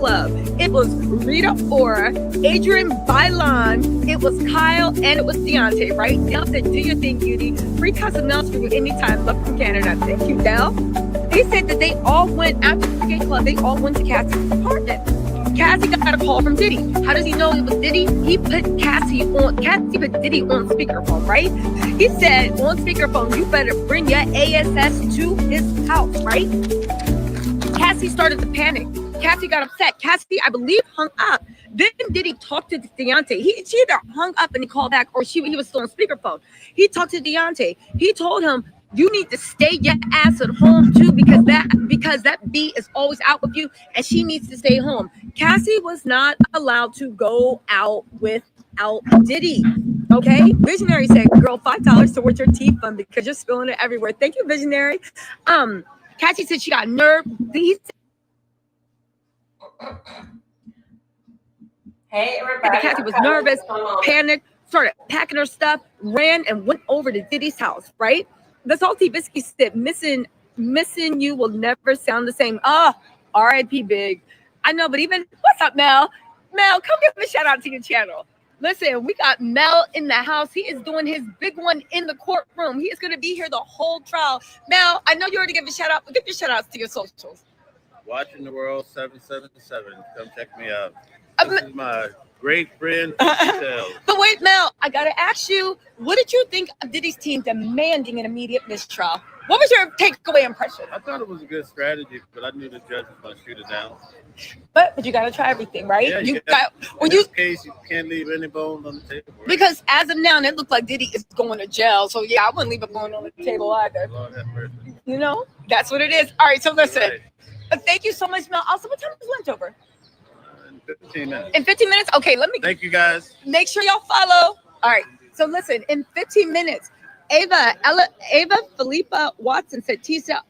club. It was Rita Ora, Adrian Bailon, it was Kyle, and it was Deontay, right? Dell said, do your thing, beauty. Free custom nails for you anytime. Love from Canada. Thank you, Dell. They said that they all went, after the gay club, they all went to Cassie's apartment. Cassie got a call from Diddy. How does he know it was Diddy? He put Cassie put Diddy on speakerphone, right? He said on speakerphone, you better bring your ASS to his house, right? Cassie started to panic. Cassie got upset. Cassie, I believe, hung up. Then Diddy talked to Deontay. She either hung up and he called back, or he was still on speakerphone. He talked to Deontay. He told him, you need to stay your ass at home too, because that B is always out with you, and she needs to stay home. Cassie was not allowed to go out without Diddy. Okay, Visionary said, "Girl, $5 towards your tea fund because you're spilling it everywhere." Thank you, Visionary. Cassie said she got nerve. Hey, everybody. Cassie was nervous, panicked, started packing her stuff, ran and went over to Diddy's house. Right. The Salty Biscuit said, missing you will never sound the same. R.I.P. Big. I know, but even, what's up, Mel? Mel, come give a shout out to your channel. Listen, we got Mel in the house. He is doing his big one in the courtroom. He is going to be here the whole trial. Mel, I know you already gave a shout out, but give your shout outs to your socials. Watching the World 777. Come check me out. This is my great friend. But wait, Mel, I got to ask you, what did you think of Diddy's team demanding an immediate mistrial? What was your takeaway impression? I thought it was a good strategy, but I knew the judge was going to shoot it down. But you got to try everything, right? Yeah, in this case, you can't leave any bones on the table. Right? Because as of now, it looked like Diddy is going to jail. So yeah, I wouldn't leave a bone on the table either. Lord have mercy. You know, that's what it is. All right, so listen. Right. Thank you so much, Mel. Also, what time is lunch over? In 15 minutes. In 15 minutes? Okay, let me. Thank you, guys. Make sure y'all follow. All right, so listen, in 15 minutes, Ava Philippa Watson said, Tisha,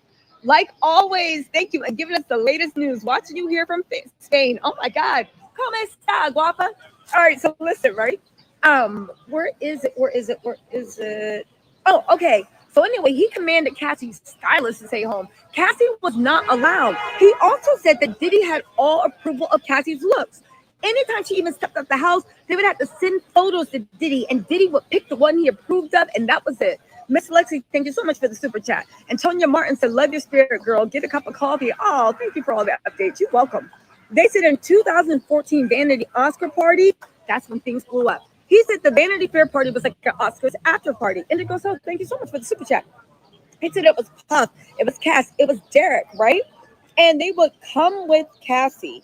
like always, thank you, and giving us the latest news. Watching you here from Spain. Oh my God. ¿Cómo está, guapa? All right, so listen, right? Where is it? Oh, okay. So anyway, he commanded Cassie's stylist to stay home. Cassie was not allowed. He also said that Diddy had all approval of Cassie's looks. Anytime she even stepped out the house, they would have to send photos to Diddy, and Diddy would pick the one he approved of, and that was it. Miss Lexi, thank you so much for the super chat. Antonia Martin said, love your spirit, girl. Get a cup of coffee. Oh, thank you for all that updates. You're welcome. They said in 2014 Vanity Oscar party, that's when things blew up. He said the Vanity Fair party was like an Oscars after party. Indigo, so thank you so much for the super chat. He said it was Puff, it was Cass, it was Derek, right? And they would come with Cassie.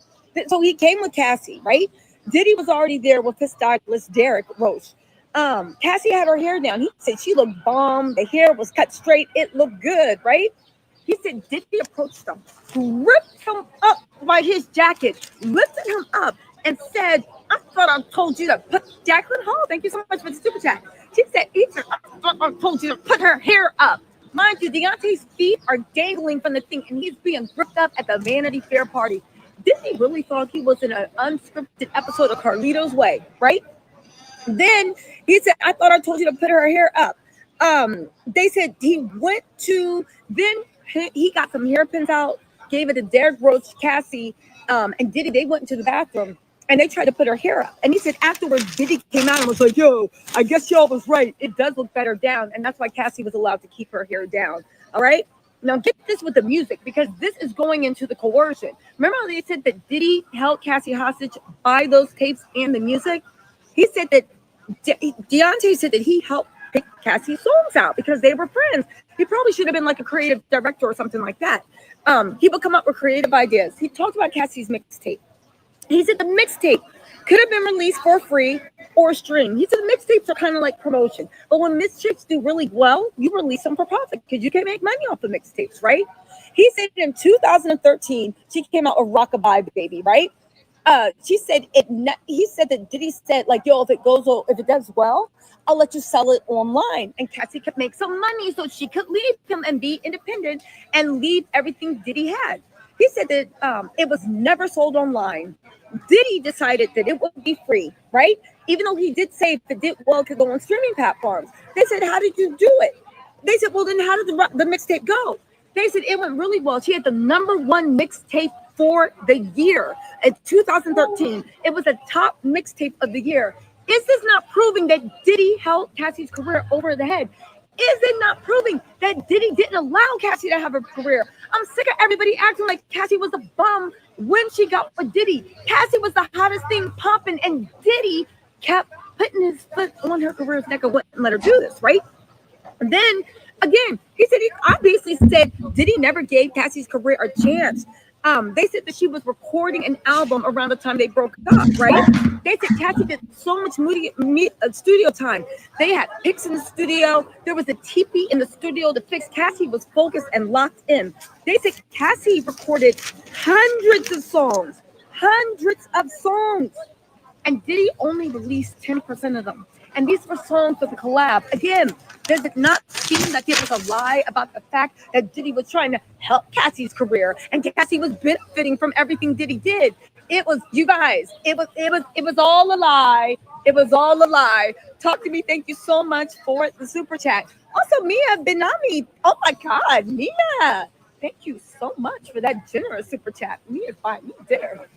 So he came with Cassie, right? Diddy was already there with his stylist, Derek Roche. Cassie had her hair down. He said she looked bomb. The hair was cut straight. It looked good, right? He said Diddy approached him, ripped him up by his jacket, lifted him up, and said, I thought I told you to put Jacqueline Hall. Thank you so much for the super chat. He said, I thought I told you to put her hair up. Mind you, Deontay's feet are dangling from the thing, and he's being gripped up at the Vanity Fair party. Disney really thought he was in an unscripted episode of Carlito's Way, right? Then he said, I thought I told you to put her hair up. They said he went to, then he got some hairpins out, gave it to Derek Roach, Cassie, and Diddy. They went into the bathroom and they tried to put her hair up. And he said afterwards, Diddy came out and was like, yo, I guess y'all was right. It does look better down. And that's why Cassie was allowed to keep her hair down. All right. Now get this with the music, because this is going into the coercion. Remember how they said that Diddy held Cassie hostage by those tapes and the music? He said that Deontay said that he helped pick Cassie's songs out because they were friends. He probably should have been like a creative director or something like that. He would come up with creative ideas. He talked about Cassie's mixtape. He said the mixtape could have been released for free or stream. He said mixtapes are kind of like promotion. But when mixtapes do really well, you release them for profit because you can make money off of mixtapes, right? He said in 2013, she came out with Rockabye Baby, right? She said he said that Diddy said, like, yo, if it does well, I'll let you sell it online. And Cassie could make some money so she could leave him and be independent and leave everything Diddy had. He said that it was never sold online. Diddy decided that it would be free, right? Even though he did say if it did well, it could go on streaming platforms. They said, how did you do it? They said, well, then how did the mixtape go? They said it went really well. She had the #1 mixtape for the year. In 2013, it was a top mixtape of the year. Is this not proving that Diddy held Cassie's career over the head? Is it not proving that Diddy didn't allow Cassie to have a career? I'm sick of everybody acting like Cassie was a bum when she got with Diddy. Cassie was the hottest thing pumping, and Diddy kept putting his foot on her career's neck and wouldn't let her do this, right? And then again, he said he obviously said Diddy never gave Cassie's career a chance. They said that she was recording an album around the time they broke up, right? They said Cassie did so much studio time. They had pics in the studio. There was a teepee in the studio to fix. Cassie was focused and locked in. They said Cassie recorded hundreds of songs, and Diddy only released 10% of them. And these were songs with a collab. Again, does it not seem that there was a lie about the fact that Diddy was trying to help Cassie's career and Cassie was benefiting from everything Diddy did? It was, you guys, it was all a lie. It was all a lie. Talk to me. Thank you so much for the super chat. Also, Mia Benami. Oh my God, Mia. Thank you so much for that generous super chat. Mia, buy me dinner.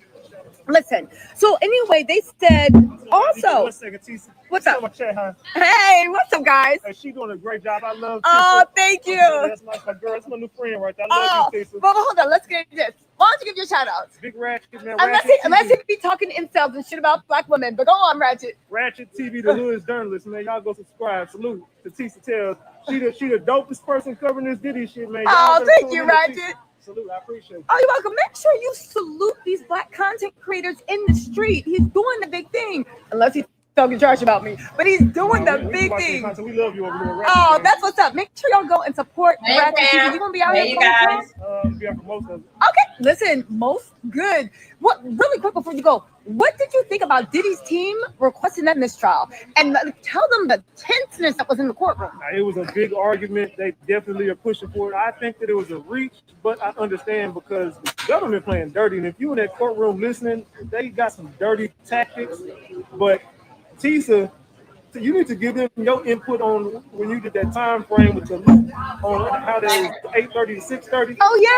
Listen, so anyway, they said also. 1 second, Tisa. What's up? Chat, huh? Hey, what's up, guys? Hey, she doing a great job. I love Tisa. Oh, thank you. That's my girl. That's my new friend right there. I love you, Tisa. Well, hold on. Let's get this. Why don't you give your shout outs? Big Ratchet, man. Unless he be talking incels and shit about black women. But go on, Ratchet. Ratchet TV, the newest journalist, man. Y'all go subscribe. Salute to Tisa Tells. She the dopest person covering this Diddy shit, man. Oh, thank you, Ratchet. Salute, I appreciate it. Oh, you're welcome. Make sure you salute these black content creators in the street. He's doing the big thing. Unless he's talking trash about me. But he's doing the big thing. We love you over there, Ratchet. Oh, that's what's up. Make sure y'all go and support Ratchet TV. You gonna be out here, you guys. Be out for most of it. Okay, listen, most good. What really quick before you go, what did you think about Diddy's team requesting that mistrial? And tell them the tenseness that was in the courtroom. It was a big argument. They definitely are pushing for it. I think that it was a reach, but I understand because the government playing dirty. And if you in that courtroom listening, they got some dirty tactics. But Tisa, you need to give them your input on when you did that time frame with the loop on how they 8:30 to 6:30. Oh yeah.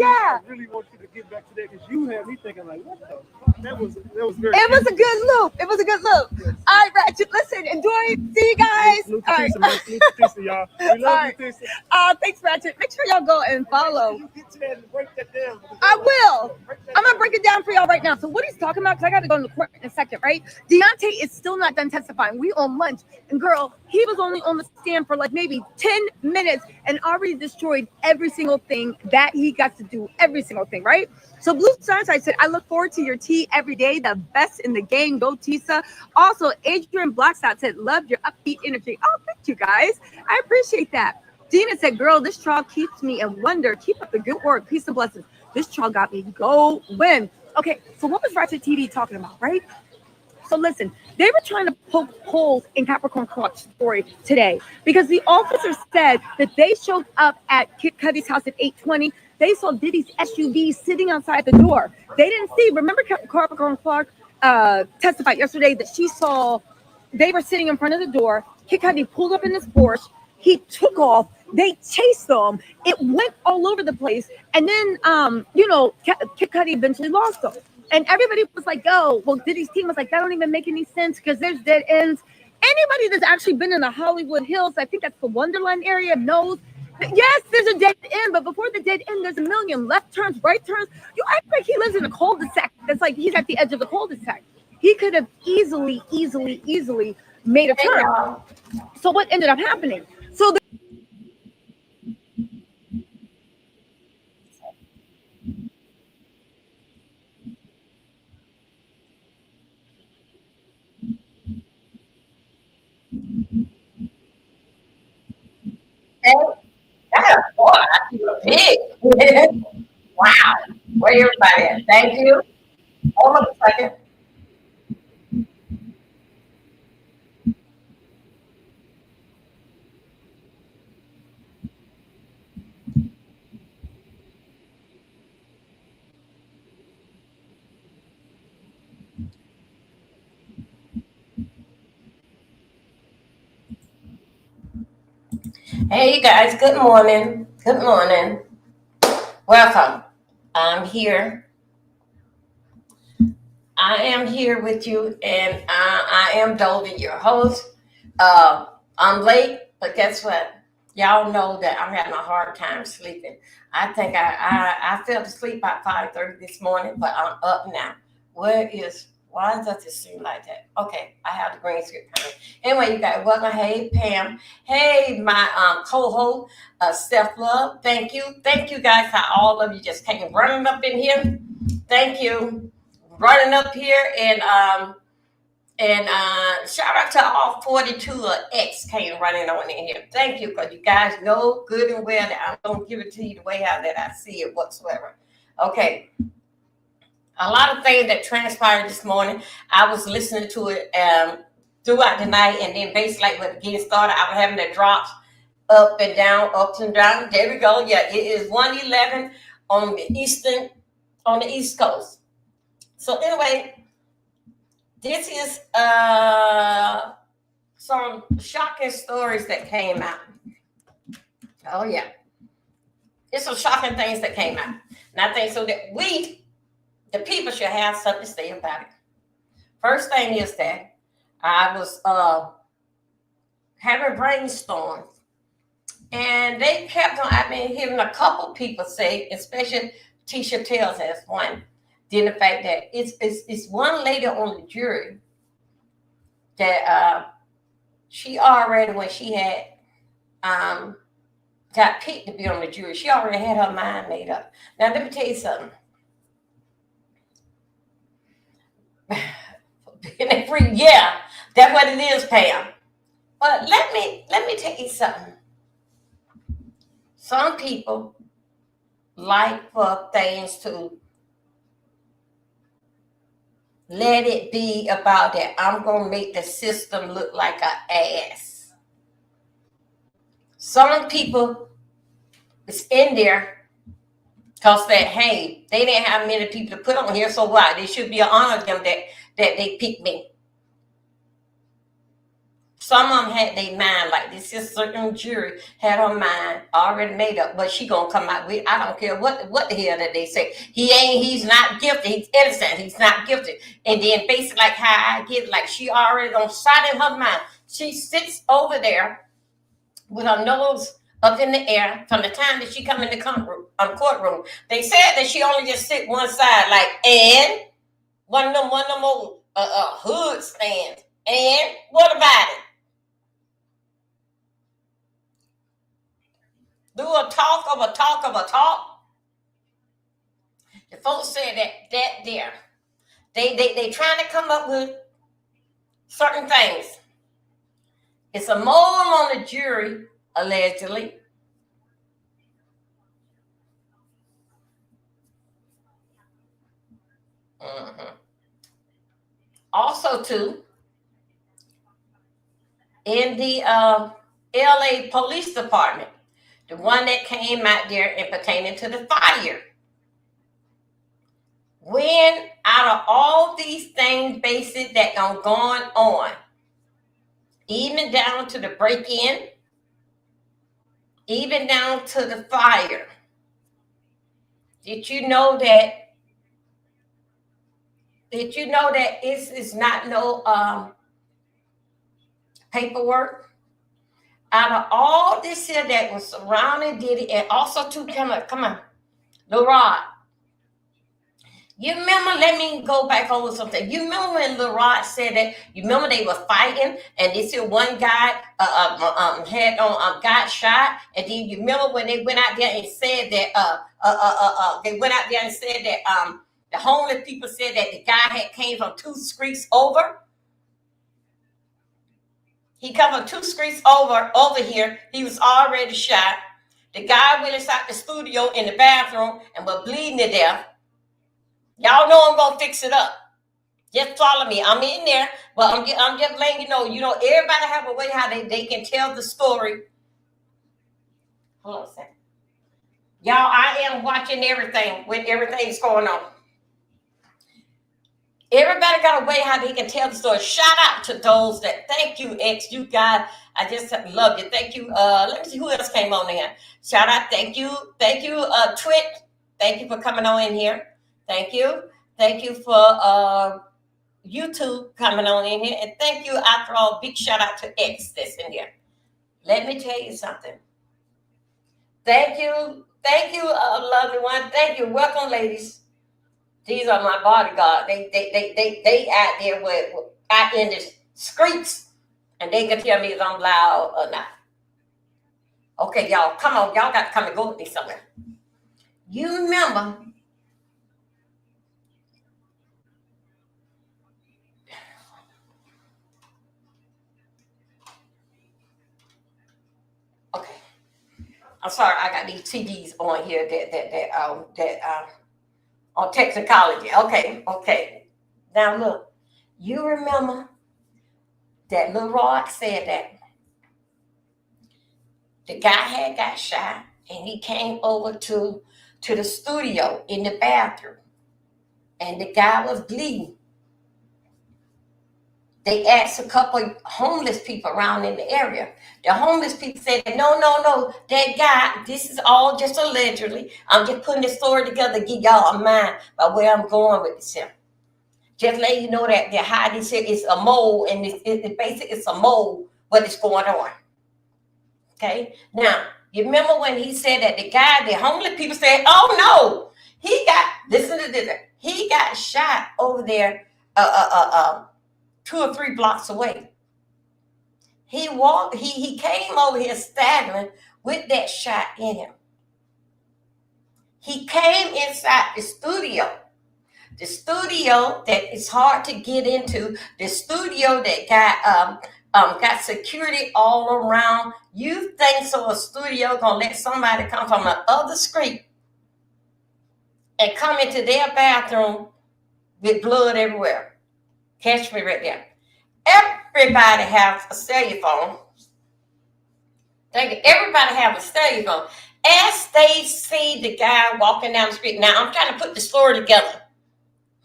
I really want you to get back to that because you had me thinking like, what the fuck? That was very. It was a good loop. It was a good loop. All right, Ratchet. Listen, enjoy. See you guys. Salute All to right. Tisa, man. Salute to Tisa, y'all. We love you, Tisa. Thanks, Ratchet. Make sure y'all go and follow. You get to that and break that down. I will. I'm gonna break it down for y'all right now. So what he's talking about, because I gotta go in the court in a second, right? Deontay is still not done testifying. We on lunch, and girl, he was only on the stand for like maybe 10 minutes and already destroyed every single thing that he got to do, every single thing, right? So Blue Sunside said, I look forward to your tea every day, the best in the game. Go Tisa. Also, Adrian Blackstock said, love your upbeat energy. Oh, thank you guys. I appreciate that. Dina said, girl, this trial keeps me in wonder. Keep up the good work. Peace and blessings. This trial got me going. Okay, so what was Ratchet TV talking about, right? So listen, they were trying to poke holes in Capricorn Clutch's story today because the officer said that they showed up at Kid Cudi's house at 8:20. They saw Diddy's SUV sitting outside the door. They didn't see. Remember, Capricorn Clark testified yesterday that she saw they were sitting in front of the door. Kid Cudi pulled up in his Porsche. He took off. They chased them. It went all over the place. And then, Kid Cudi eventually lost them. And everybody was like, oh, well, Diddy's team was like, that don't even make any sense because there's dead ends. Anybody that's actually been in the Hollywood Hills, I think that's the Wonderland area, knows that, yes, there's a dead end, but before the dead end, there's a million left turns, right turns. You act like he lives in a cul-de-sac. That's like he's at the edge of the cul-de-sac. He could have easily made a turn. So what ended up happening? So Yeah, boy, you're big. Wow. Where everybody at? Thank you. Hold on a second. Hey, you guys. Good morning. Good morning. Welcome. I'm here I am here with you, and I am Dolby, your host. I'm late, but guess what? Y'all know that I'm having a hard time sleeping. I think I fell asleep by 5:30 this morning, but I'm up now. Why does it seem like that? Okay, I have the green screen coming. Anyway, you guys, welcome. Hey, Pam. Hey, my co-host, Steph Love. Thank you guys. How all of you just came running up in here. Thank you, running up here and shout out to all 42 X came running on in here. Thank you, because you guys know good and well that I'm going to give it to you the way how that I see it whatsoever. Okay. A lot of things that transpired this morning. I was listening to it throughout the night, and then basically like when it getting started, I was having the drops up and down, ups and down. There we go. Yeah, it is 1:11 on the East Coast. So anyway, this is some shocking stories that came out. Oh yeah, it's some shocking things that came out, and I think so that the people should have something to say about it. First thing is that I was having brainstorms, and they kept on. I've been hearing a couple people say, especially Tisha Tells as one, then the fact that it's one lady on the jury that she already, when she had got picked to be on the jury, she already had her mind made up. Now let me tell you something. Yeah, that's what it is, Pam. But let me tell you something. Some people like for things to let it be about that. I'm gonna make the system look like an ass. Some people is in there because that, hey, they didn't have many people to put on here, so why? They should be an honor to them that they picked me. Some of them had their mind, like this is certain jury had her mind already made up, but she gonna come out with, I don't care what the hell that they say. He's not guilty, he's innocent, he's not guilty. And then basically like how I get, like she already don't sight in her mind. She sits over there with her nose up in the air from the time that she come in the courtroom. They said that she only just sit one side, like, and one of them old hood stands. And what about it? Do a talk of a talk of a talk. The folks said that there. They trying to come up with certain things. It's a mole on the jury, allegedly. Mm-hmm. Also, too, in the LA Police Department, the one that came out there and pertaining to the fire. When out of all these things basic that are going on, even down to the break-in, even down to the fire, did you know that it's not no paperwork? Out of all this here that was surrounding Diddy, and also too, come on, Lil Rod. You remember, let me go back over something. You remember when Lil Rod said that, you remember they were fighting, and this here one guy got shot, and then you remember when they went out there and said that they went out there and said that the homeless people said that the guy had came from 2 streets over. He come from 2 streets over here. He was already shot. The guy went inside the studio in the bathroom and was bleeding to death. Y'all know I'm gonna fix it up. Just follow me. I'm in there, but I'm just letting you know. You know, everybody have a way how they can tell the story. Hold on a second. Y'all, I am watching everything when everything's going on. Everybody got a way how they can tell the story. Shout out to those that, thank you, X. You guys, I just love you. Thank you. Let me see who else came on here. Shout out, thank you, Twit. Thank you for coming on in here. Thank you for YouTube coming on in here. And thank you, after all, big shout out to X that's in there. Let me tell you something. Thank you, lovely one. Thank you. Welcome, ladies. These are my bodyguard. They out there out in the streets, and they can tell me if I'm loud or not. Okay, y'all, come on. Y'all got to come and go with me somewhere. You remember okay. I'm sorry, I got these TVs on here that on technicology. Okay. Now look, you remember that Lil Rod said that the guy got shot and he came over to the studio in the bathroom and the guy was bleeding. They asked a couple of homeless people around in the area. The homeless people said, no, that guy, this is all just allegedly. I'm just putting the story together to give y'all a mind about where I'm going with this here. Just let you know that how this here is a mole, and it's basically it's a mole, what is going on. Okay? Now, you remember when he said that the homeless people said, oh no, listen to this, he got shot over there 2 or 3 blocks away. He came over here staggering with that shot in him. He came inside the studio that is hard to get into, the studio that got security all around. You think so a studio gonna let somebody come from the other street and come into their bathroom with blood everywhere? Catch me right there. Everybody has a cellular phone. Everybody has a cellular phone. As they see the guy walking down the street, now I'm trying to put the story together.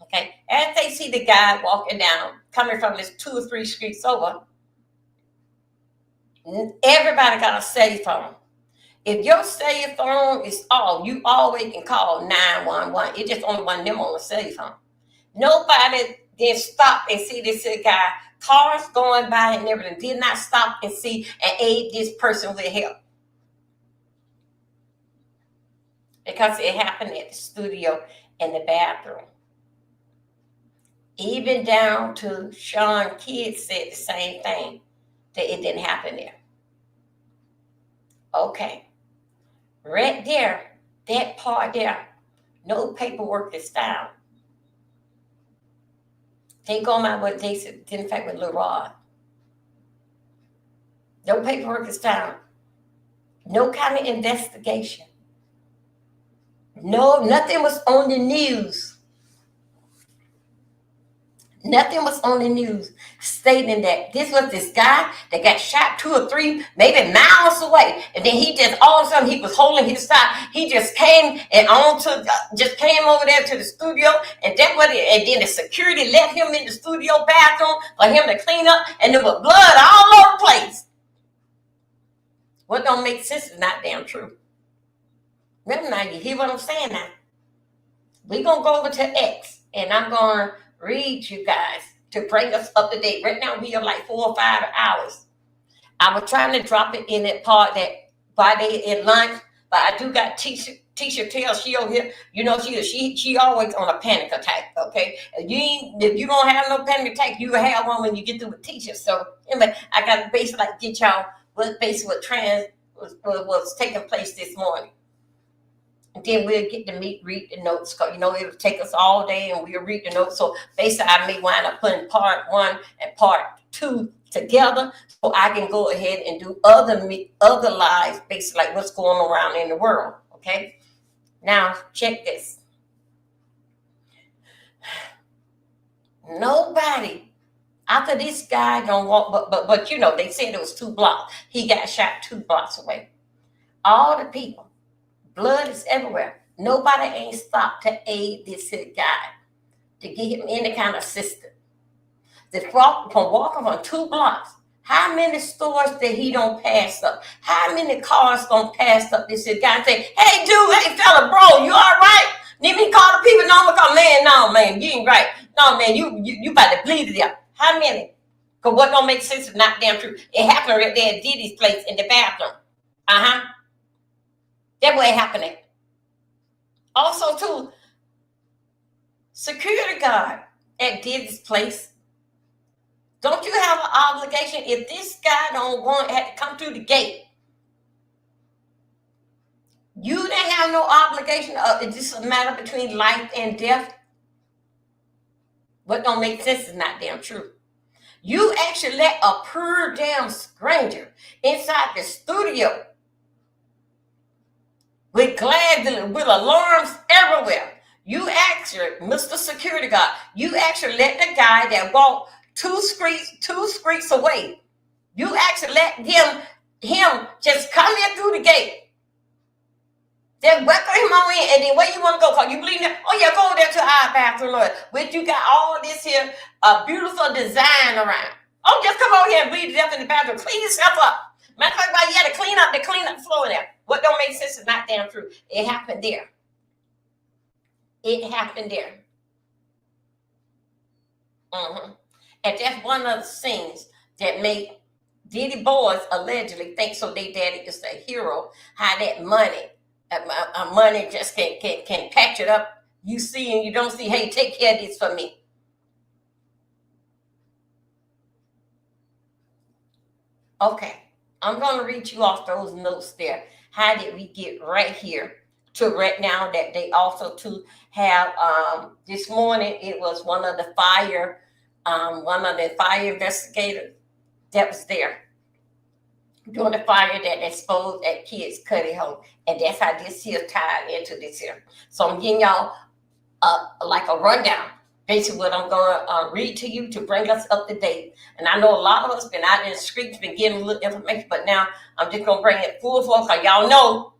Okay, as they see the guy walking down, coming from this 2 or 3 streets over, everybody got a cellular phone. If your cellular phone is off, you always can call 911. It's just only one of them on the cellular phone. Nobody then stop and see this guy, cars going by and everything, did not stop and see and aid this person with help. Because it happened at the studio and the bathroom. Even down to Sean Kidd said the same thing, that it didn't happen there. Okay. Right there, that part there, no paperwork is found. They go by what they said, in fact, with Lil Rod. No paperwork is found. No kind of investigation. No, nothing was on the news. Nothing was on the news stating that this was this guy that got shot 2 or 3, maybe miles away. And then he just, all of a sudden, he was holding his side. He just came and just came over there to the studio. And and then the security let him in the studio bathroom for him to clean up. And there was blood all over the place. What don't make sense is not damn true. Remember now, you hear what I'm saying now? We're going to go over to X, and I'm going to read you guys to bring us up to date. Right now, we are like 4 or 5 hours. I was trying to drop it in that part that by they at lunch, but I do got Tisha Tell, she over here, you know, she always on a panic attack, okay? If you don't have no panic attack, you will have one when you get through with Tisha. So anyway, I got to basically like get y'all what was taking place this morning. And then we'll get to read the notes, because, you know, it'll take us all day and we'll read the notes. So basically, I may wind up putting part 1 and part 2 together so I can go ahead and do other lives, basically like what's going on around in the world, okay? Now, check this. Nobody, after this guy don't walk, but you know, they said it was 2 blocks. He got shot 2 blocks away. All the people. Blood is everywhere. Nobody ain't stopped to aid this guy, to give him any kind of assistance. From walking on 2 blocks, how many stores that he don't pass up? How many cars don't pass up this guy and say, hey, dude, hey, fella, bro, you all right? Need me to call the people? No, I'm going to call, man, no, man, you ain't right. No, man, you about to bleed to death. How many? Because what don't make sense is not damn true. It happened right there at Diddy's place in the bathroom. That's what happened. Also, too, security guard at Diddy's place. Don't you have an obligation if this guy don't want had to come through the gate? You didn't have no obligation. It's just a matter between life and death. What don't make sense is not damn true. You actually let a poor damn stranger inside the studio with glass, with alarms everywhere. You actually, Mr. Security Guard, you actually let the guy that walked two streets away. You actually let him just come in through the gate. Then welcome him on in, and then where you want to go? Cause you believe that? Oh yeah, go there to our bathroom, Lord. Which you got all this here, beautiful design around. Oh, just come over here and bleed to death in the bathroom. Clean yourself up. Matter of fact, you had to clean up the floor there. What don't make sense is not damn true. It happened there. It happened there. And that's one of the things that made Diddy boys allegedly think so they daddy is the hero. How that money just can patch it up. You see and you don't see. Hey, take care of this for me. Okay, I'm going to read you off those notes there. How did we get right here to right now that they also too have this morning? It was one of the fire investigators that was there during the fire that exposed that kid's cutty hole, and that's how this here tied into this here. So I'm giving y'all like a rundown. Basically, what I'm going to read to you to bring us up to date. And I know a lot of us been out in the streets, been getting a little information, but now I'm just going to bring it full force. Because y'all know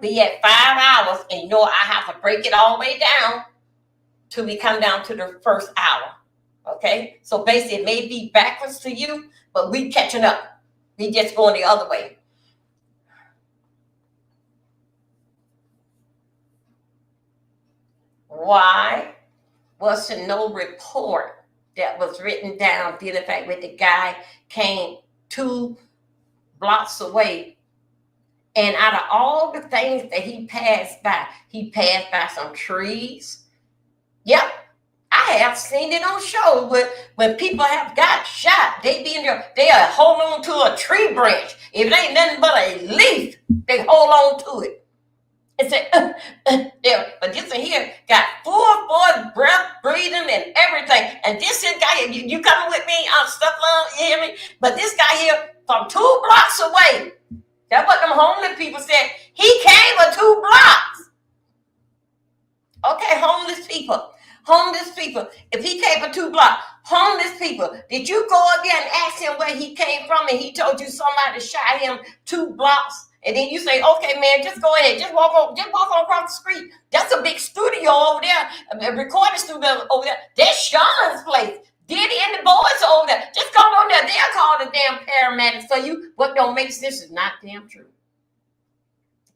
we at 5 hours, and you know I have to break it all the way down till we come down to the first hour. Okay? So basically, it may be backwards to you, but we catching up. We just going the other way. Why was there no report that was written down dealing with the fact that the guy came 2 blocks away, and out of all the things that he passed by some trees. Yep, I have seen it on shows when people have got shot. They be in there, they are hold on to a tree branch. If it ain't nothing but a leaf, they hold on to it. It said, there, but this one here got full breath, breathing, and everything. And this here guy here, you coming with me on stuff, you hear me? But this guy here, from 2 blocks away, that's what them homeless people said. He came for 2 blocks. Okay, homeless people. If he came for 2 blocks, homeless people, did you go up there and ask him where he came from and he told you somebody shot him 2 blocks? And then you say, okay, man, just go ahead. Just walk on across the street. That's a big studio over there, a recording studio over there. That's Sean's place. Diddy and the boys are over there. Just go on there. They'll call the damn paramedics for you. What don't make sense is not damn true.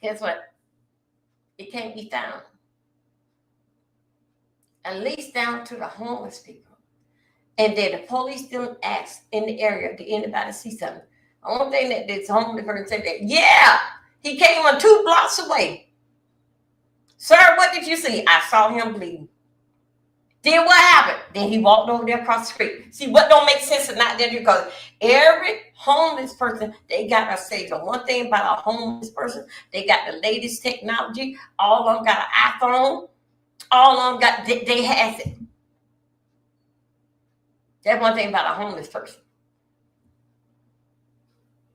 Guess what? It can't be found. At least down to the homeless people. And then the police them asked in the area, did anybody see something? The only thing that this homeless person said that, yeah, he came on 2 blocks away. Sir, what did you see? I saw him bleeding. Then what happened? Then he walked over there across the street. See, what don't make sense is not there because every homeless person, they got to say the one thing about a homeless person, they got the latest technology. All of them got an iPhone. All of them got, they has it. That's one thing about a homeless person.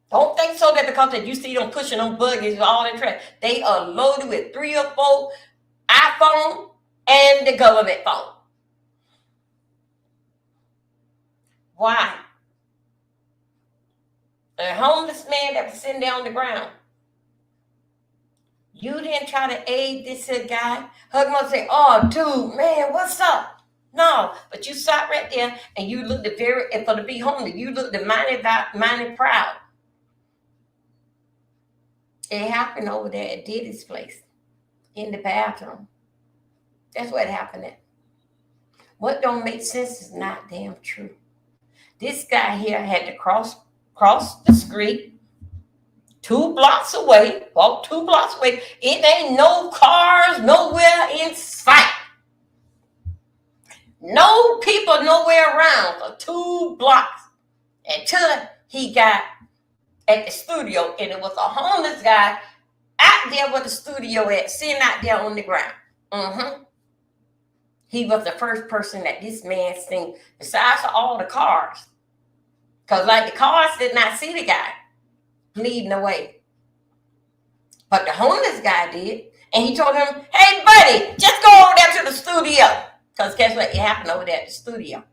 Don't think so that because that you see them pushing them buggies and all that trash, they are loaded with 3 or 4 iPhone and the government phone. Why? A homeless man that was sitting there on the ground. You didn't try to aid this guy. Hug him up and say, oh, dude, man, what's up? No, but you sat right there and you looked and for to be homeless, you looked mighty proud. It happened over there at Diddy's place in the bathroom. That's what happened at. What don't make sense is not damn true. This guy here had to cross the street 2 blocks away, walk 2 blocks away. It ain't no cars nowhere in sight. No people nowhere around for 2 blocks until he got at the studio, and it was a homeless guy out there where the studio at, sitting out there on the ground. He was the first person that this man seen, besides all the cars. Because like the cars did not see the guy bleeding away. But the homeless guy did. And he told him, hey, buddy, just go over there to the studio. Because guess what? It happened over there at the studio.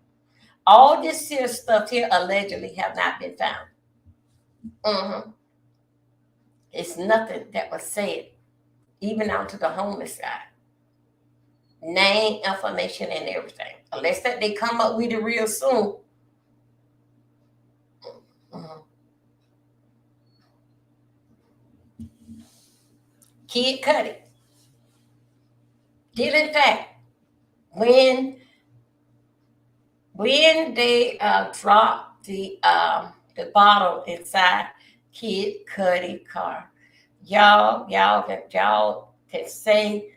All this here stuff here allegedly have not been found. It's nothing that was said, even down to the homeless guy. Name, information, and everything. Unless that they come up with it real soon. Kid Cudi did in fact, when they dropped the bottle inside Kid Cudi car, y'all can say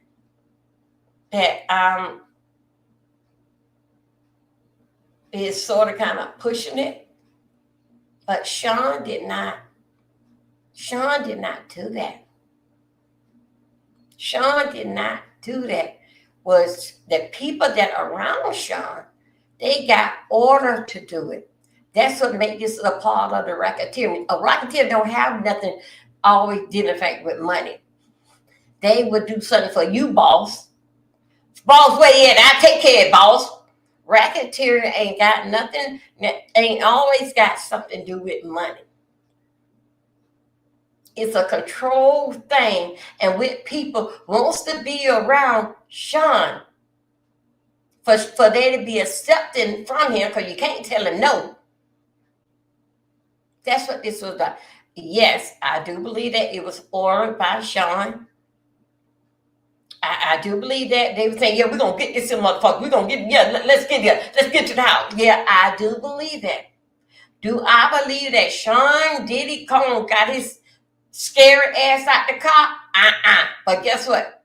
that is sort of kind of pushing it, but Sean did not do that. Sean did not do that. Was the people that are around Sean, they got order to do it. That's what makes this a part of the racketeering. A racketeer don't have nothing always dealing fact with money. They would do something for you, boss. Boss, where you at? I take care of it, boss. Racketeering ain't got nothing, ain't always got something to do with money. It's a controlled thing, and with people wants to be around Sean for there to be accepting from him, because you can't tell him no. That's what this was about. Yes, I do believe that it was ordered by Sean. I do believe that they were saying, yeah, we're gonna get this in, motherfucker. We're gonna get, yeah, let's get to the house. Yeah, I do believe that. Do I believe that Sean Diddy Cone got his scary ass out the car? But guess what?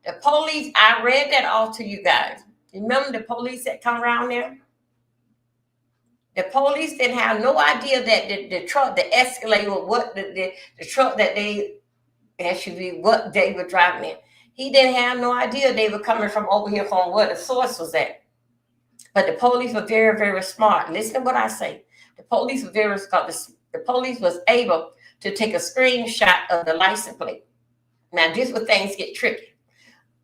The police, I read that all to you guys. Remember the police that come around there? The police didn't have no idea that the truck, the Escalade, or what the truck that they SUV, what they were driving in. He didn't have no idea they were coming from over here from where the source was at. But the police were very, very smart. Listen to what I say. The police were very smart. The police was able to take a screenshot of the license plate. Now, this is where things get tricky.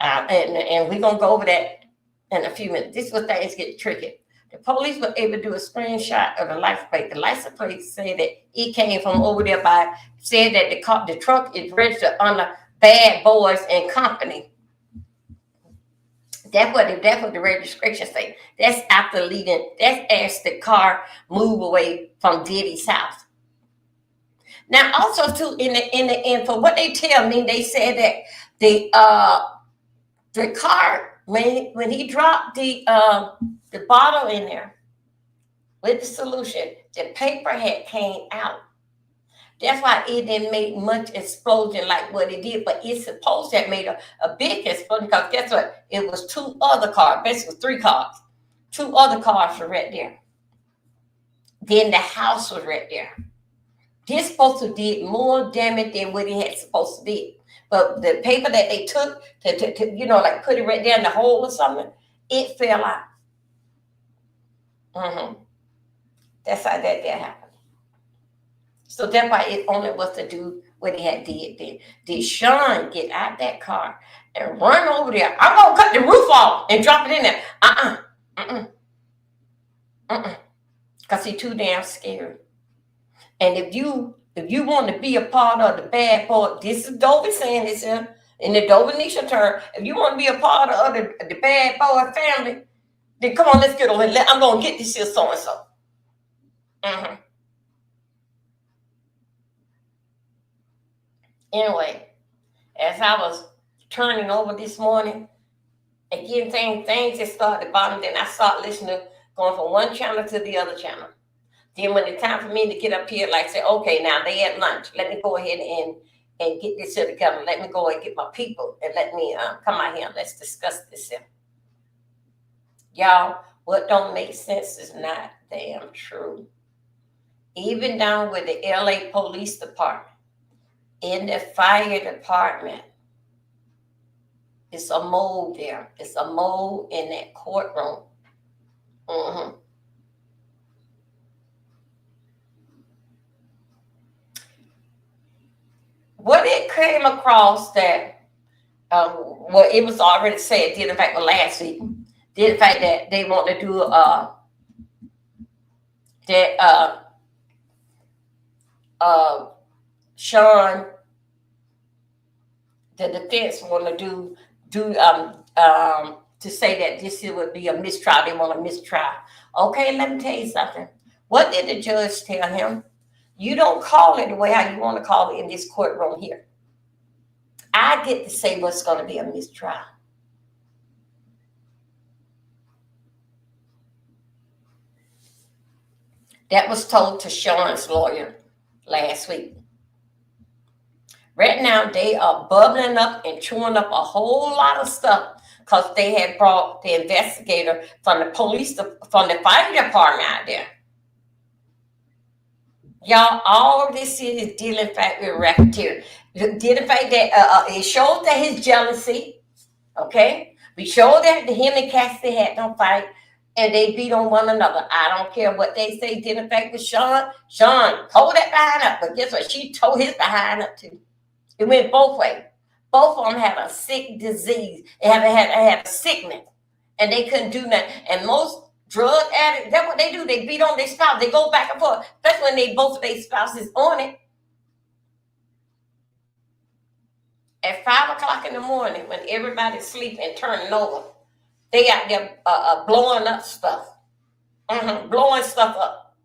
And we're going to go over that in a few minutes. This is where things get tricky. The police were able to do a screenshot of the license plate. The license plate said that it came from over there said that the truck is registered under Bad Boys and Company. That's what the registration say. That's after leaving. That's as the car move away from Diddy's house. Now, also too, in the for what they tell me, they said that the car when he dropped the bottle in there with the solution, the paper had came out. That's why it didn't make much explosion like what it did, but it's supposed to have made a big explosion, because guess what? It was 2 other cars, basically 3 cars. 2 other cars were right there. Then the house was right there. This supposed to did more damage than what it had supposed to do. But the paper that they took to like put it right there in the hole or something, it fell out. That's how that happened. So that's why it only was to do what he had did then. Did Sean get out that car and run over there? I'm gonna cut the roof off and drop it in there. Because he's too damn scared. And if you want to be a part of the bad boy, this is Dovey saying this in the Dovenisha term. If you want to be a part of the bad boy family, then come on, let's get over here. I'm gonna get this here so and so. Anyway, as I was turning over this morning, Again, things just started bothering. Then I started listening, going from one channel to the other channel. Then when it's time for me to get up here, like say, okay, now they at lunch. Let me go ahead and get this shit together. Let me go and get my people and let me come out here and let's discuss this here. Y'all, what don't make sense is not damn true. Even down with the LA Police Department, in the fire department, it's a mold there. It's a mold in that courtroom. Mm-hmm. What it came across that, well, it was already said, did in fact, well, last week, did in fact that they want to do Sean, the defense want to do to say that this would be a mistrial. They want a mistrial. Okay, let me tell you something. What did the judge tell him? You don't call it the way how you want to call it in this courtroom here. I get to say what's going to be a mistrial. That was told to Sean's lawyer last week. Right now, they are bubbling up and chewing up a whole lot of stuff because they had brought the investigator from the from the fire department out there. Y'all, all of this is dealing fact with racketeering. Dealing fact that it showed that his jealousy, okay? We showed that him and Cassidy had no fight and they beat on one another. I don't care what they say. Dealing fact with Sean told that behind up, but guess what? She told his behind up too. It went both ways. Both of them had a sick disease. They had a sickness, and they couldn't do nothing. And most drug addicts, that's what they do. They beat on their spouse. They go back and forth. That's when both of their spouses on it. At 5 o'clock in the morning, when everybody's sleeping and turning over, they out there blowing up stuff, blowing stuff up.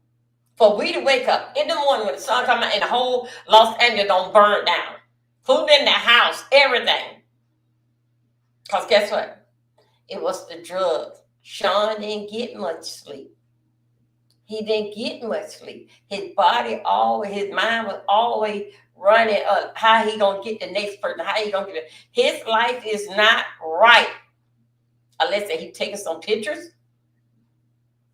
For we to wake up in the morning when the sun comes out and the whole Los Angeles don't burn down. Food in the house, everything. Because guess what? It was the drugs. Sean didn't get much sleep. He didn't get much sleep. His body his mind was always running how he gonna get the next person, how he gonna get it. His life is not right. Unless he taking some pictures.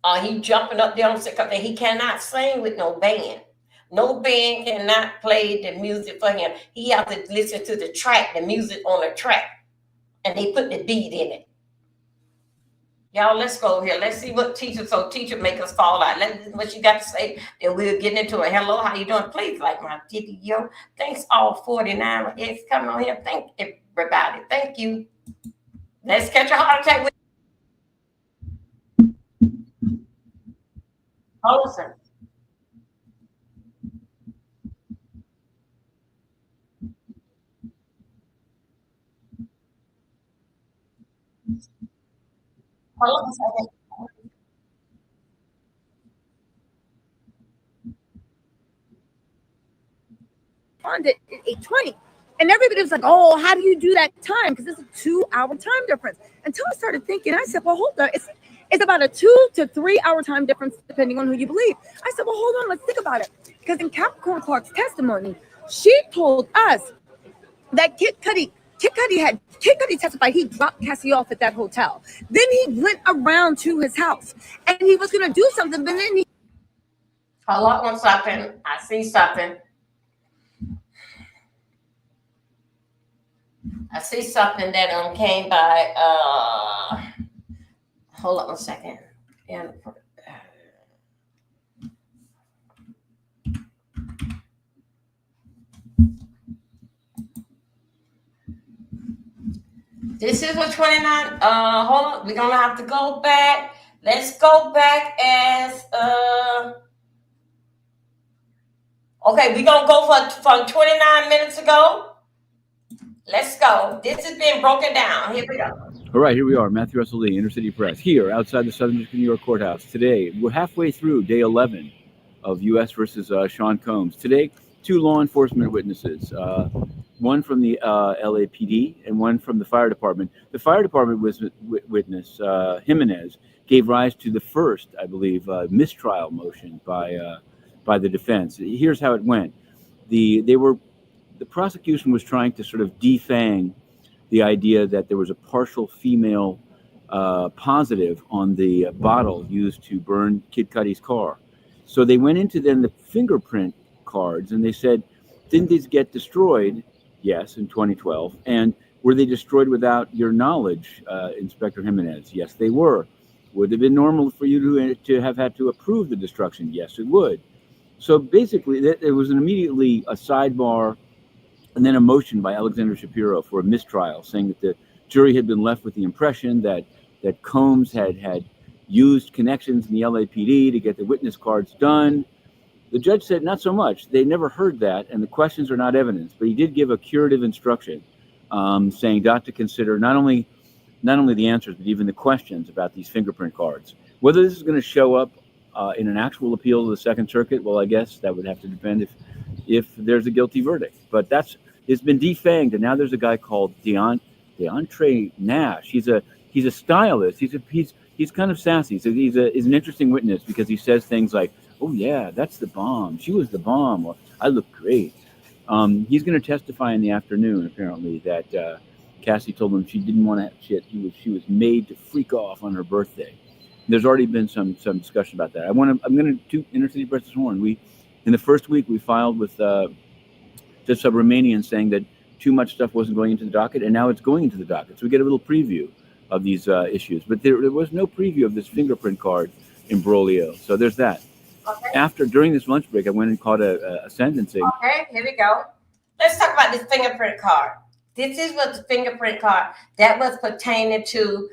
Or he jumping up there on something. He cannot sing with no band. No band cannot play the music for him. He has to listen to the track, the music on the track. And they put the beat in it. Y'all, let's go over here. Let's see what teacher make us fall out. What you got to say. Then we'll get into it. Hello, how you doing? Please like my video. Thanks all 49 X coming on here. Thank everybody. Thank you. Let's catch a heart attack with Olsen. Hold on a second. On at 8:20. And everybody was like, oh, how do you do that time? Because it's a 2-hour time difference. Until I started thinking, I said, well, hold on. It's about a 2 to 3 hour time difference, depending on who you believe. I said, well, hold on, let's think about it. Because in Capricorn Clark's testimony, she told us that Kid Cudi testified he dropped Cassie off at that hotel. Then he went around to his house and he was going to do something, but then he... Hold on one second. I see something. I see something that came by. Hold on a second. And this is what 29. Hold on. We're gonna have to go back. Let's go back as okay, we're gonna go from 29 minutes ago. Let's go. This has been broken down. Here we go. All right, here we are, Matthew Russell Lee, Inner City Press, here outside the Southern District of New York Courthouse. Today, we're halfway through day 11 of U.S. versus Sean Combs. Today, 2 law enforcement witnesses. one from the LAPD and one from the fire department. The fire department witness, Jimenez, gave rise to the first, I believe, mistrial motion by the defense. Here's how it went. The prosecution was trying to sort of defang the idea that there was a partial female positive on the bottle used to burn Kid Cudi's car. So they went into then the fingerprint cards and they said, didn't these get destroyed? Yes, in 2012. And were they destroyed without your knowledge, Inspector Jimenez? Yes, they were. Would it have been normal for you to have had to approve the destruction? Yes, it would. So basically, there was immediately a sidebar and then a motion by Alexander Shapiro for a mistrial, saying that the jury had been left with the impression that Combs had used connections in the LAPD to get the witness cards done. The judge said not so much. They never heard that, and the questions are not evidence. But he did give a curative instruction, saying not to consider not only the answers, but even the questions about these fingerprint cards. Whether this is going to show up in an actual appeal to the Second Circuit, well, I guess that would have to depend if there's a guilty verdict. But it's been defanged, and now there's a guy called DeAndre Nash. He's a stylist. He's kind of sassy. So he's an interesting witness because he says things like, "Oh yeah, that's the bomb. She was the bomb." Or, "I look great." He's going to testify in the afternoon. Apparently, that Cassie told him she didn't want to. She was made to freak off on her birthday. There's already been some discussion about that. I'm going to toot Inner City Press this morning. In the first week we filed with Judge Subramanian saying that too much stuff wasn't going into the docket, and now it's going into the docket. So we get a little preview of these issues, but there was no preview of this fingerprint card imbroglio. So there's that. Okay. During this lunch break, I went and caught a sentencing. Okay, here we go. Let's talk about this fingerprint card. This is what the fingerprint card that was pertaining to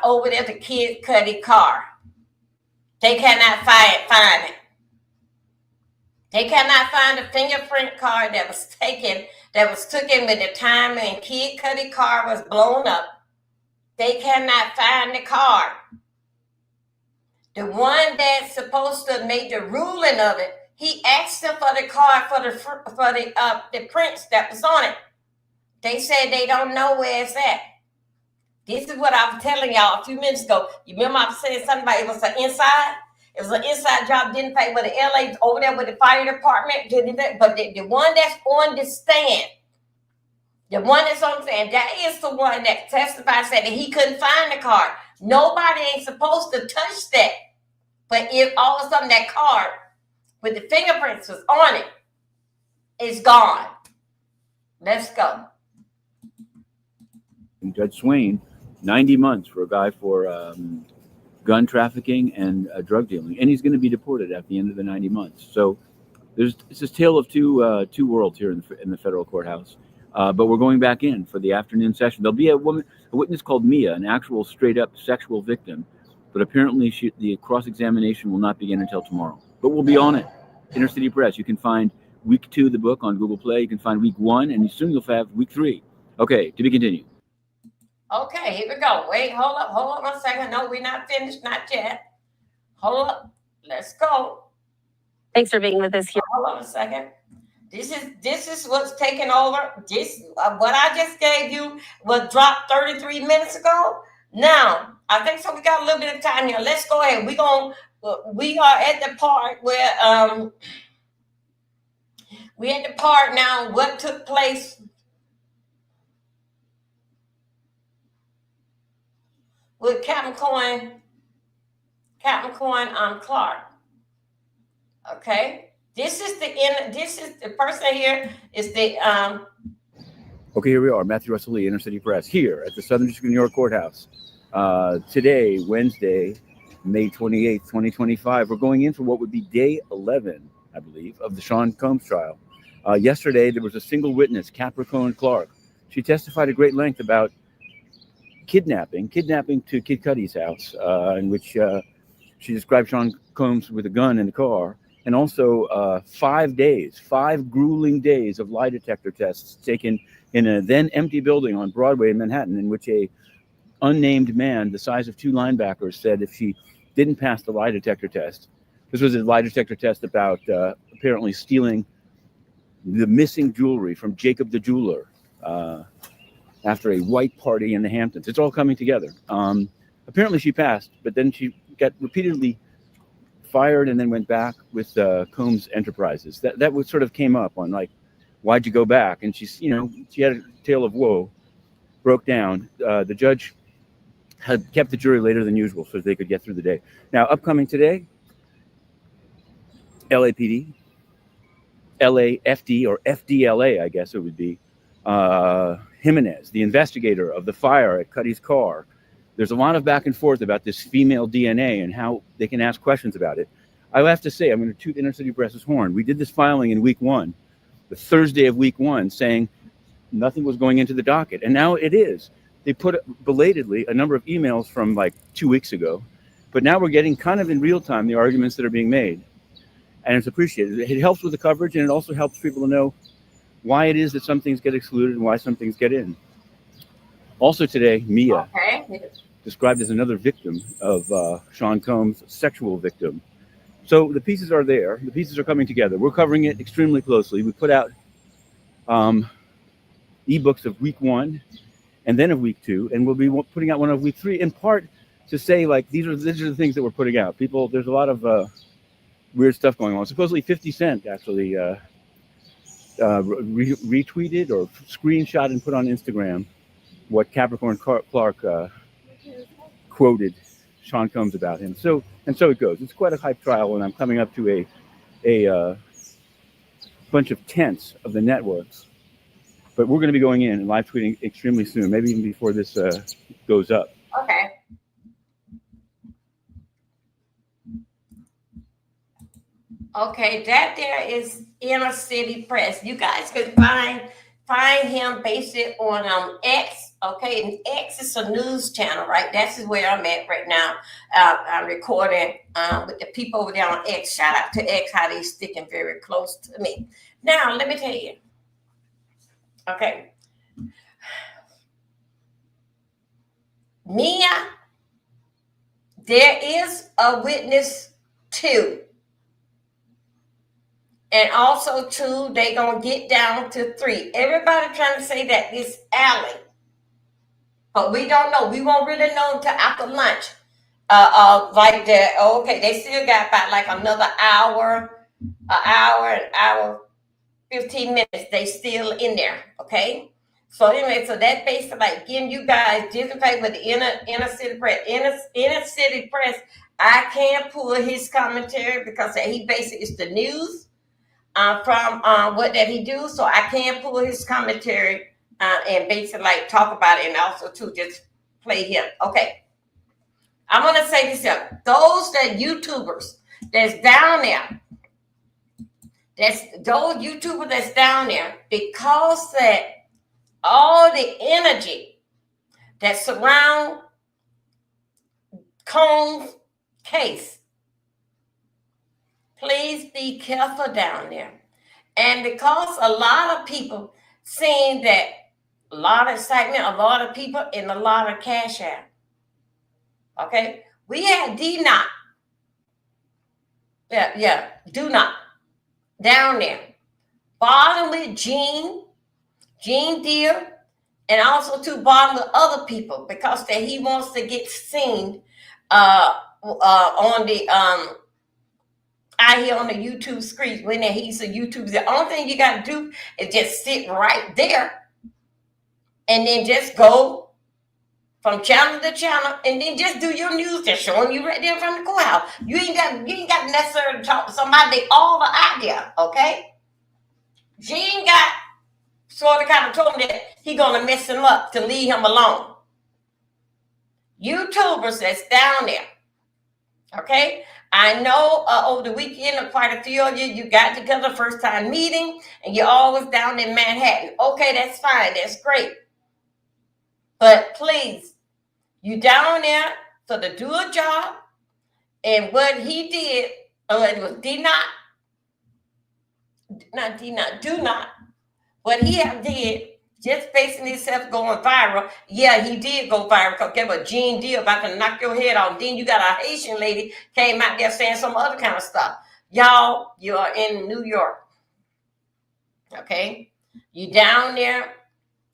over there, the Kid Cudi car. They cannot find it. They cannot find the fingerprint card that was taken with the time when Kid Cudi car was blown up. They cannot find the card. The one that's supposed to make the ruling of it, he asked them for the card for the prints that was on it. They said they don't know where it's at. This is what I was telling y'all a few minutes ago. You remember I was saying something about it was an inside? It was an inside job, didn't pay with the LA over there with the fire department. But the one that's on the stand, the one that's on the stand, that is the one that testified, said that he couldn't find the card. Nobody ain't supposed to touch that. But if all of a sudden that card with the fingerprints was on it, it's gone. Let's go. Judge Swain, 90 months for a guy for gun trafficking and drug dealing, and he's going to be deported at the end of the 90 months. So it's this tale of two worlds here in the federal courthouse. But we're going back in for the afternoon session. There'll be a witness called Mia, an actual straight-up sexual victim, but apparently the cross-examination will not begin until tomorrow. But we'll be on it. Inner City Press. You can find week 2 of the book on Google Play. You can find week 1, and soon you'll have week 3. Okay, to be continued. Okay, here we go. Wait, hold up 1 second. No, we're not finished, not yet. Hold up. Let's go. Thanks for being with us here. Hold on a second. This is what's taking over. This what I just gave you was dropped 33 minutes ago. Now, I think so. We got a little bit of time here. Let's go ahead. We are at the part where we at the part now. What took place with Captain Coin Clark. Okay. This is the person here is the Okay, here we are, Matthew Russell Lee, Inner City Press, here at the Southern District of New York Courthouse. Today, Wednesday, May 28th, 2025, we're going in for what would be day 11, I believe, of the Sean Combs trial. Yesterday, there was a single witness, Capricorn Clark. She testified at great length about kidnapping to Kid Cudi's house, in which she described Sean Combs with a gun in the car, and also 5 grueling days of lie detector tests taken in a then empty building on Broadway in Manhattan, in which a unnamed man the size of 2 linebackers said if she didn't pass the lie detector test, this was a lie detector test about apparently stealing the missing jewelry from Jacob the jeweler after a white party in the Hamptons. It's all coming together. Apparently she passed, but then she got repeatedly fired and then went back with Combs Enterprises. That was sort of came up on like, why'd you go back? And she's, she had a tale of woe, broke down. The judge had kept the jury later than usual so they could get through the day. Now, upcoming today, LAPD, LAFD, or FDLA, I guess it would be, Jimenez, the investigator of the fire at Cuddy's car. There's a lot of back and forth about this female DNA and how they can ask questions about it. I have to say, I'm going to toot Inner City Press's horn. We did this filing in week 1, the Thursday of week 1, saying nothing was going into the docket. And now it is. They put belatedly a number of emails from like 2 weeks ago, but now we're getting kind of in real time the arguments that are being made. And it's appreciated. It helps with the coverage, and it also helps people to know why it is that some things get excluded and why some things get in. Also today, Mia, described as another victim of Sean Combs' sexual victim. So the pieces are there. The pieces are coming together. We're covering it extremely closely. We put out ebooks of week 1 and then of week 2, and we'll be putting out one of week 3, in part to say, like, these are the things that we're putting out. People, there's a lot of weird stuff going on. Supposedly 50 Cent actually retweeted or screenshot and put on Instagram what Capricorn Clark quoted Sean Combs about him. So it goes. It's quite a hype trial, and I'm coming up to a bunch of tenths of the networks. But we're going to be going in and live tweeting extremely soon, maybe even before this goes up. Okay. Okay, that there is Inner City Press. You guys can find him basically on X. Okay, and X is a news channel, right? That's where I'm at right now. I'm recording with the people over there on X. Shout out to X, how they sticking very close to me. Now, let me tell you. Okay. Mia, there is a witness 2. And also 2, they going to get down to 3. Everybody trying to say that this alley. But we don't know. We won't really know until after lunch. Like that. Okay, they still got about like another hour, an hour, 15 minutes. They still in there. Okay. So anyway, so that basically like getting you guys participate with the inner city press. Inner City Press. I can't pull his commentary because he basically is the news from what that he do. So I can't pull his commentary and basically like talk about it, and also to just play him. Okay. I'm going to say this here. Those that YouTubers that's down there, those YouTubers that's down there, because that all the energy that surround Combs' case, please be careful down there. And because a lot of people seeing that, a lot of excitement, a lot of people, and a lot of cash out. Okay, we had D-Not. Do not down there. Bottom with Gene Deere, and also to bottom with other people because that he wants to get seen on the out here on the YouTube screen when he's a YouTuber. The only thing you got to do is just sit right there and then just go from channel to channel, and then just do your news. They're showing you right there from the courthouse. You ain't got necessarily to talk to somebody. They all are out there, okay? Gene got sort of kind of told him that he gonna mess him up to leave him alone. YouTubers that's down there, okay? I know over the weekend, quite a few of you got together first time meeting, and you're always down in Manhattan. Okay, that's fine. That's great. But please, you down there for to do a job, and what he did, it was do not. What he did, just facing himself going viral. Yeah, he did go viral because get what Gene Deere about to knock your head off. Then you got a Haitian lady came out there saying some other kind of stuff. Y'all, you are in New York. Okay, you down there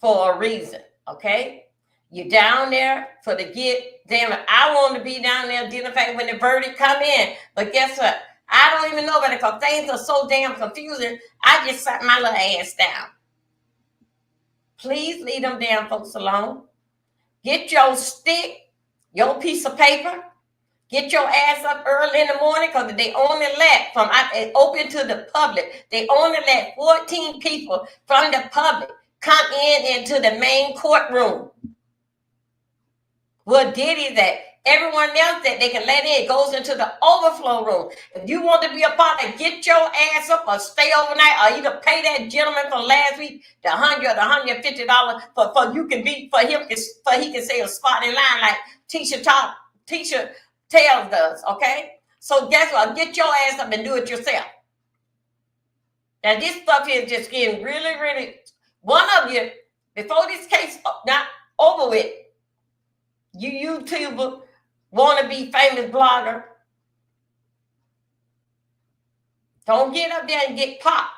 for a reason. Okay, you down there for the get. Damn it, I want to be down there identifying when the verdict come in. But guess what? I don't even know about it because things are so damn confusing. I just sat my little ass down. Please leave them damn folks alone. Get your stick, your piece of paper. Get your ass up early in the morning because they only let from open to the public. They only let 14 people from the public come into the main courtroom. Where Diddy's at. Everyone else that they can let in goes into the overflow room. If you want to be a part of it, get your ass up or stay overnight, or either pay that gentleman from last week the $100 or $150 for you can be for him for he can say a spot in line like Tisha Tales does. Okay, so guess what? Get your ass up and do it yourself. Now this stuff here is just getting really, really. One of you before this case not over with. You YouTuber, want to be famous blogger, don't get up there and get popped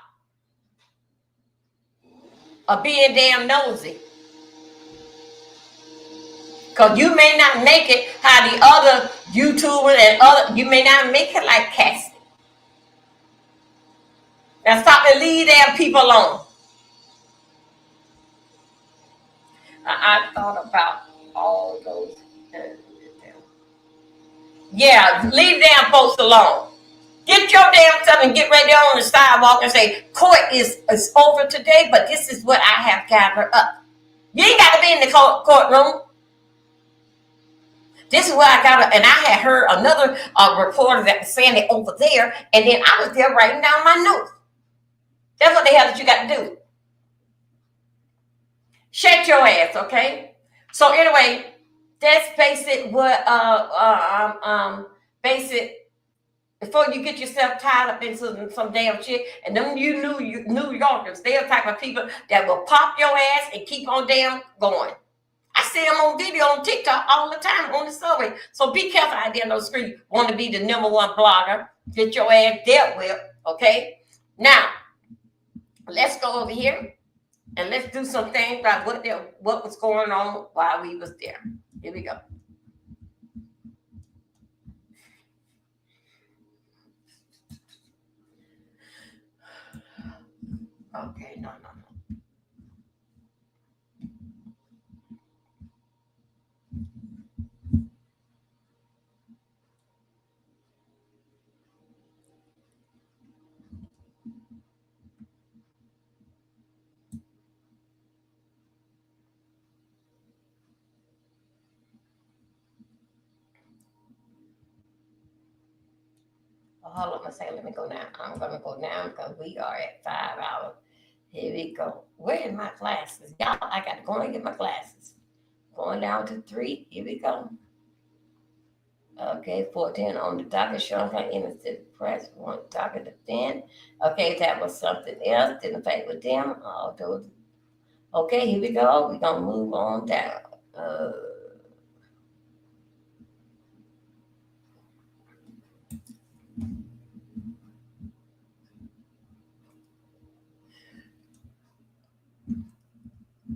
or being damn nosy. Because you may not make it how the other YouTubers and you may not make it like Cassie. Now stop and leave damn people alone. I thought about all those. Yeah, leave damn folks alone. Get your damn self and get ready on the sidewalk and say, court is over today, but this is what I have gathered up. You ain't got to be in the courtroom. This is where I got and I had heard another reporter that was saying it over there, and then I was there writing down my notes. That's what the hell that you got to do. Shut your ass, okay? So anyway, that's basic what basic before you get yourself tied up into some damn shit. And them New Yorkers, they're the type of people that will pop your ass and keep on damn going. I see them on video on TikTok all the time on the subway. So be careful out there on those streets. Want to be the #1 blogger. Get your ass dealt with, okay? Now, let's go over here and let's do some things about what was going on while we was there. Here we go. Okay, no. Hold on a second. Let me go now. I'm going to go now because we are at 5 hours. Here we go. Where are my glasses? Y'all, I got to go and get my glasses. Going down to 3. Here we go. Okay, 14 on the docket. Sean innocent press. One docket defend. Okay, that was something else. Didn't fight with them. All those. Okay, here we go. We're going to move on down.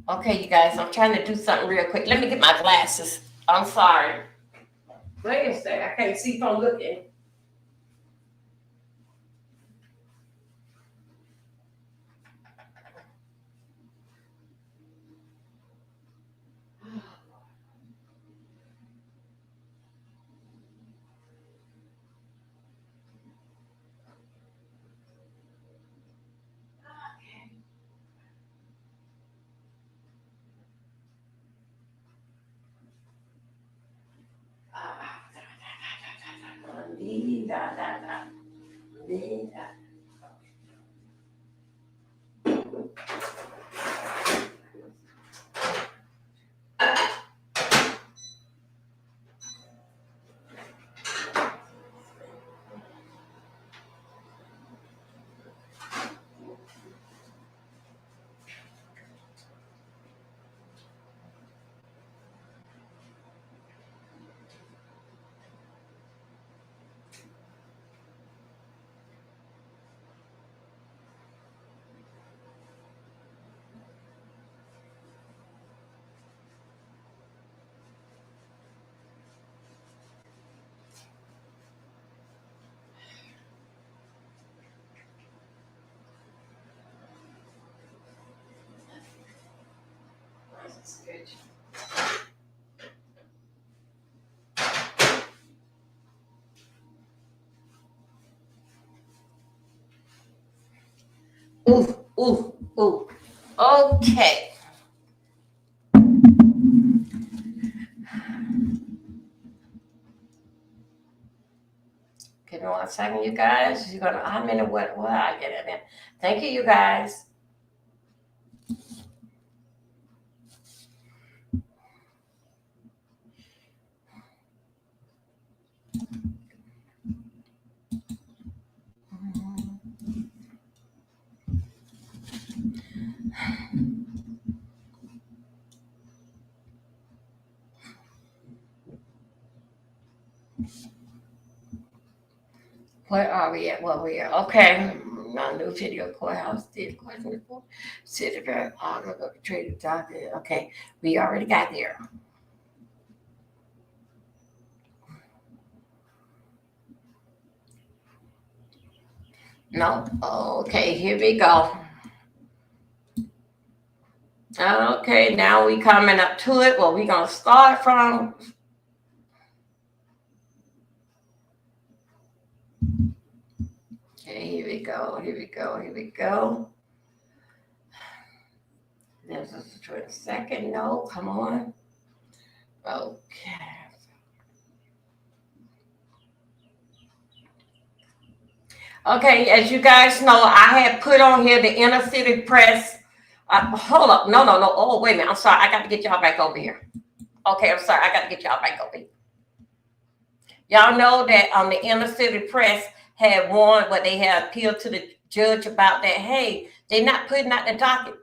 Okay, you guys, I'm trying to do something real quick. Let me get my glasses. I'm sorry. Wait a second. I can't see if I'm looking. Ooh, ooh, ooh. Okay. Give me 1 second, you guys. You're gonna. How many? What I get it in. Thank you, you guys. Where are we at? Where we are? Okay. My new video courthouse did question report. City Fair, arbitrated docket. Okay, we already got there. No. Okay, here we go. Okay, now we coming up to it. Well, we're gonna start from. Okay, here we go. Here we go. Here we go. This is the 22nd. No, come on. Okay. Okay, as you guys know, I had put on here the inner city press. Hold up. No. Oh, wait a minute. I'm sorry. I got to get y'all back over here. Okay, I'm sorry. I got to get y'all back over here. Y'all know that the inner city press had won, but they had appealed to the judge about that. Hey, they're not putting out the docket,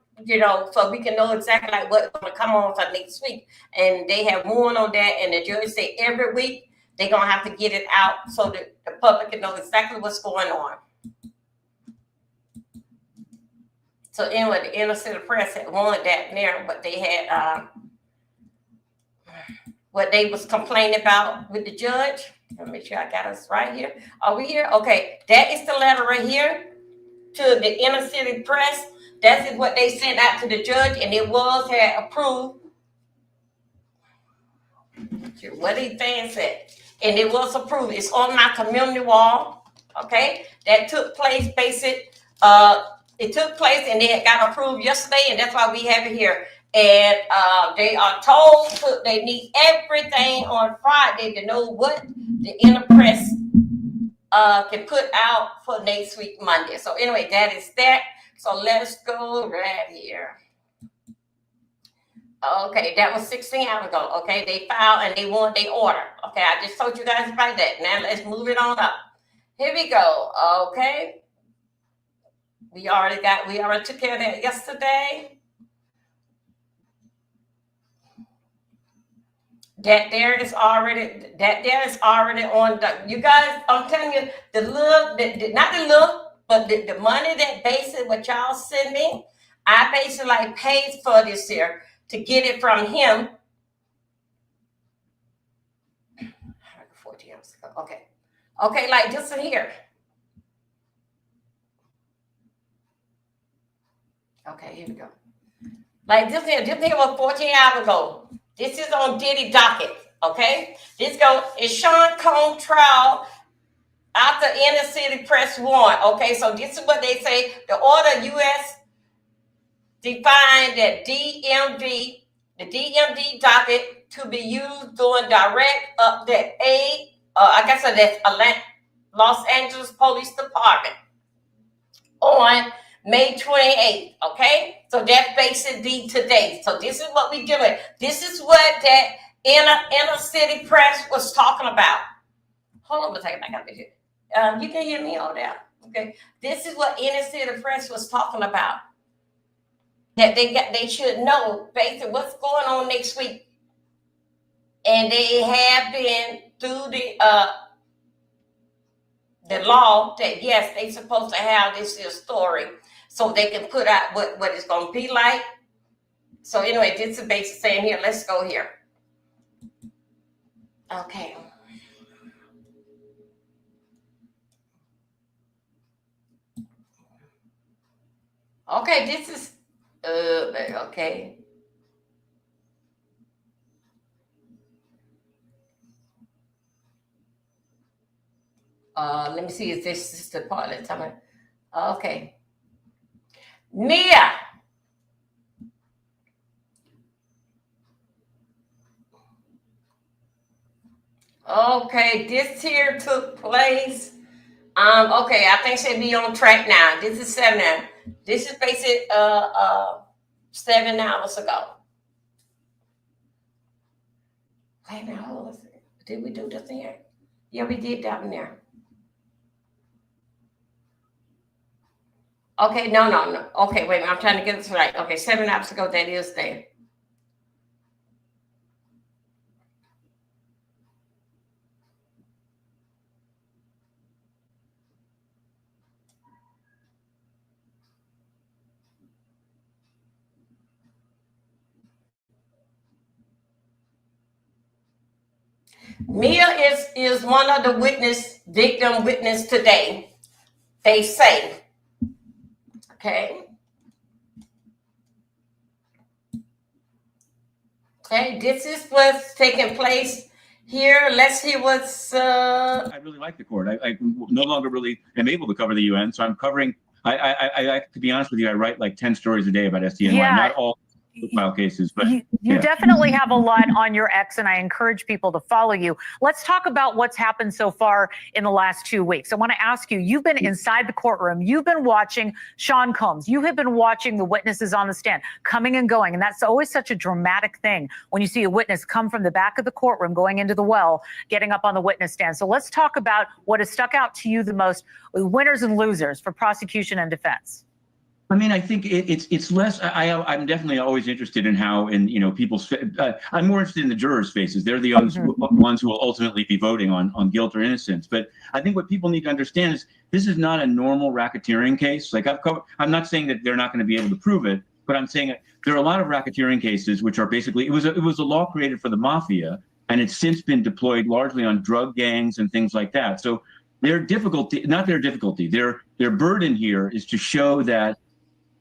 so we can know exactly like what's going to come on for next week. And they have won on that, and the judge said every week they're going to have to get it out so that the public can know exactly what's going on. So anyway, the inner city press had won that there, but they had what they was complaining about with the judge. Let me make sure I got us right here. Are we here? Okay, that is the letter right here to the inner city press. That is what they sent out to the judge, and it had approved. What these things said, and it was approved. It's on my community wall. Okay, that took place. It took place, and it got approved yesterday, and that's why we have it here. And they are told they need everything on Friday to know what the inner press can put out for next week, Monday. So anyway, that is that. So let's go right here. Okay, that was 16 hours ago. Okay, they filed and they won their order. Okay, I just told you guys about that. Now let's move it on up. Here we go. Okay. We already took care of that yesterday. That there is already on the, you guys, I'm telling you, not the look, but the money that basically what y'all send me, I basically like paid for this here to get it from him. 14 hours ago. Okay, like this in here. Okay, here we go. Like this here was 14 hours ago. This is on Diddy docket. Okay, is Sean Combs trial after inner city press won. Okay, so this is what they say. The order U.S. defined that the DMV docket to be used during direct update aid. I guess that's Los Angeles Police Department on May 28th. Okay, so that's basically today. So this is what we doing. This is what that inner city press was talking about. Hold on a second, I got to hear. You can hear me all that. Okay, this is what inner city press was talking about. That they should know basically what's going on next week, and they have been through the law that yes, they supposed to have this story so they can put out what it's going to be like. So anyway, this is basically saying here, let's go here. Okay. Okay, this is okay. Let me see if this is the part that's coming. Okay. Mia. Okay, this here took place. Okay, I think she'll be on track now. This is 7 now. This is basically 7 hours ago. Wait a minute, hold on a second. Did we do this in here? Yeah, we did that one there. Okay, no. Okay, wait a minute, I'm trying to get this right. Okay, 7 hours ago, that is there. Mia is one of the victim witness today. They say. Okay. Okay, this is what's taking place here. Let's see what's. I really like the court. I no longer really am able to cover the UN, so I'm covering. I to be honest with you, I write like 10 stories a day about SDNY. Yeah. Not all file cases, but you definitely have a lot on your X, and I encourage people to follow you. Let's talk about what's happened so far in the last 2 weeks. I want to ask you, you've been inside the courtroom. You've been watching Sean Combs. You have been watching the witnesses on the stand coming and going. And that's always such a dramatic thing when you see a witness come from the back of the courtroom, going into the well, getting up on the witness stand. So let's talk about what has stuck out to you the most, winners and losers for prosecution and defense. I mean, I think it's less. I'm definitely always interested in how, people's. I'm more interested in the jurors' faces. They're the ones who will ultimately be voting on guilt or innocence. But I think what people need to understand is this is not a normal racketeering case. Like I'm not saying that they're not going to be able to prove it, but I'm saying that there are a lot of racketeering cases which are basically it was a law created for the mafia, and it's since been deployed largely on drug gangs and things like that. So their difficulty, their burden here is to show that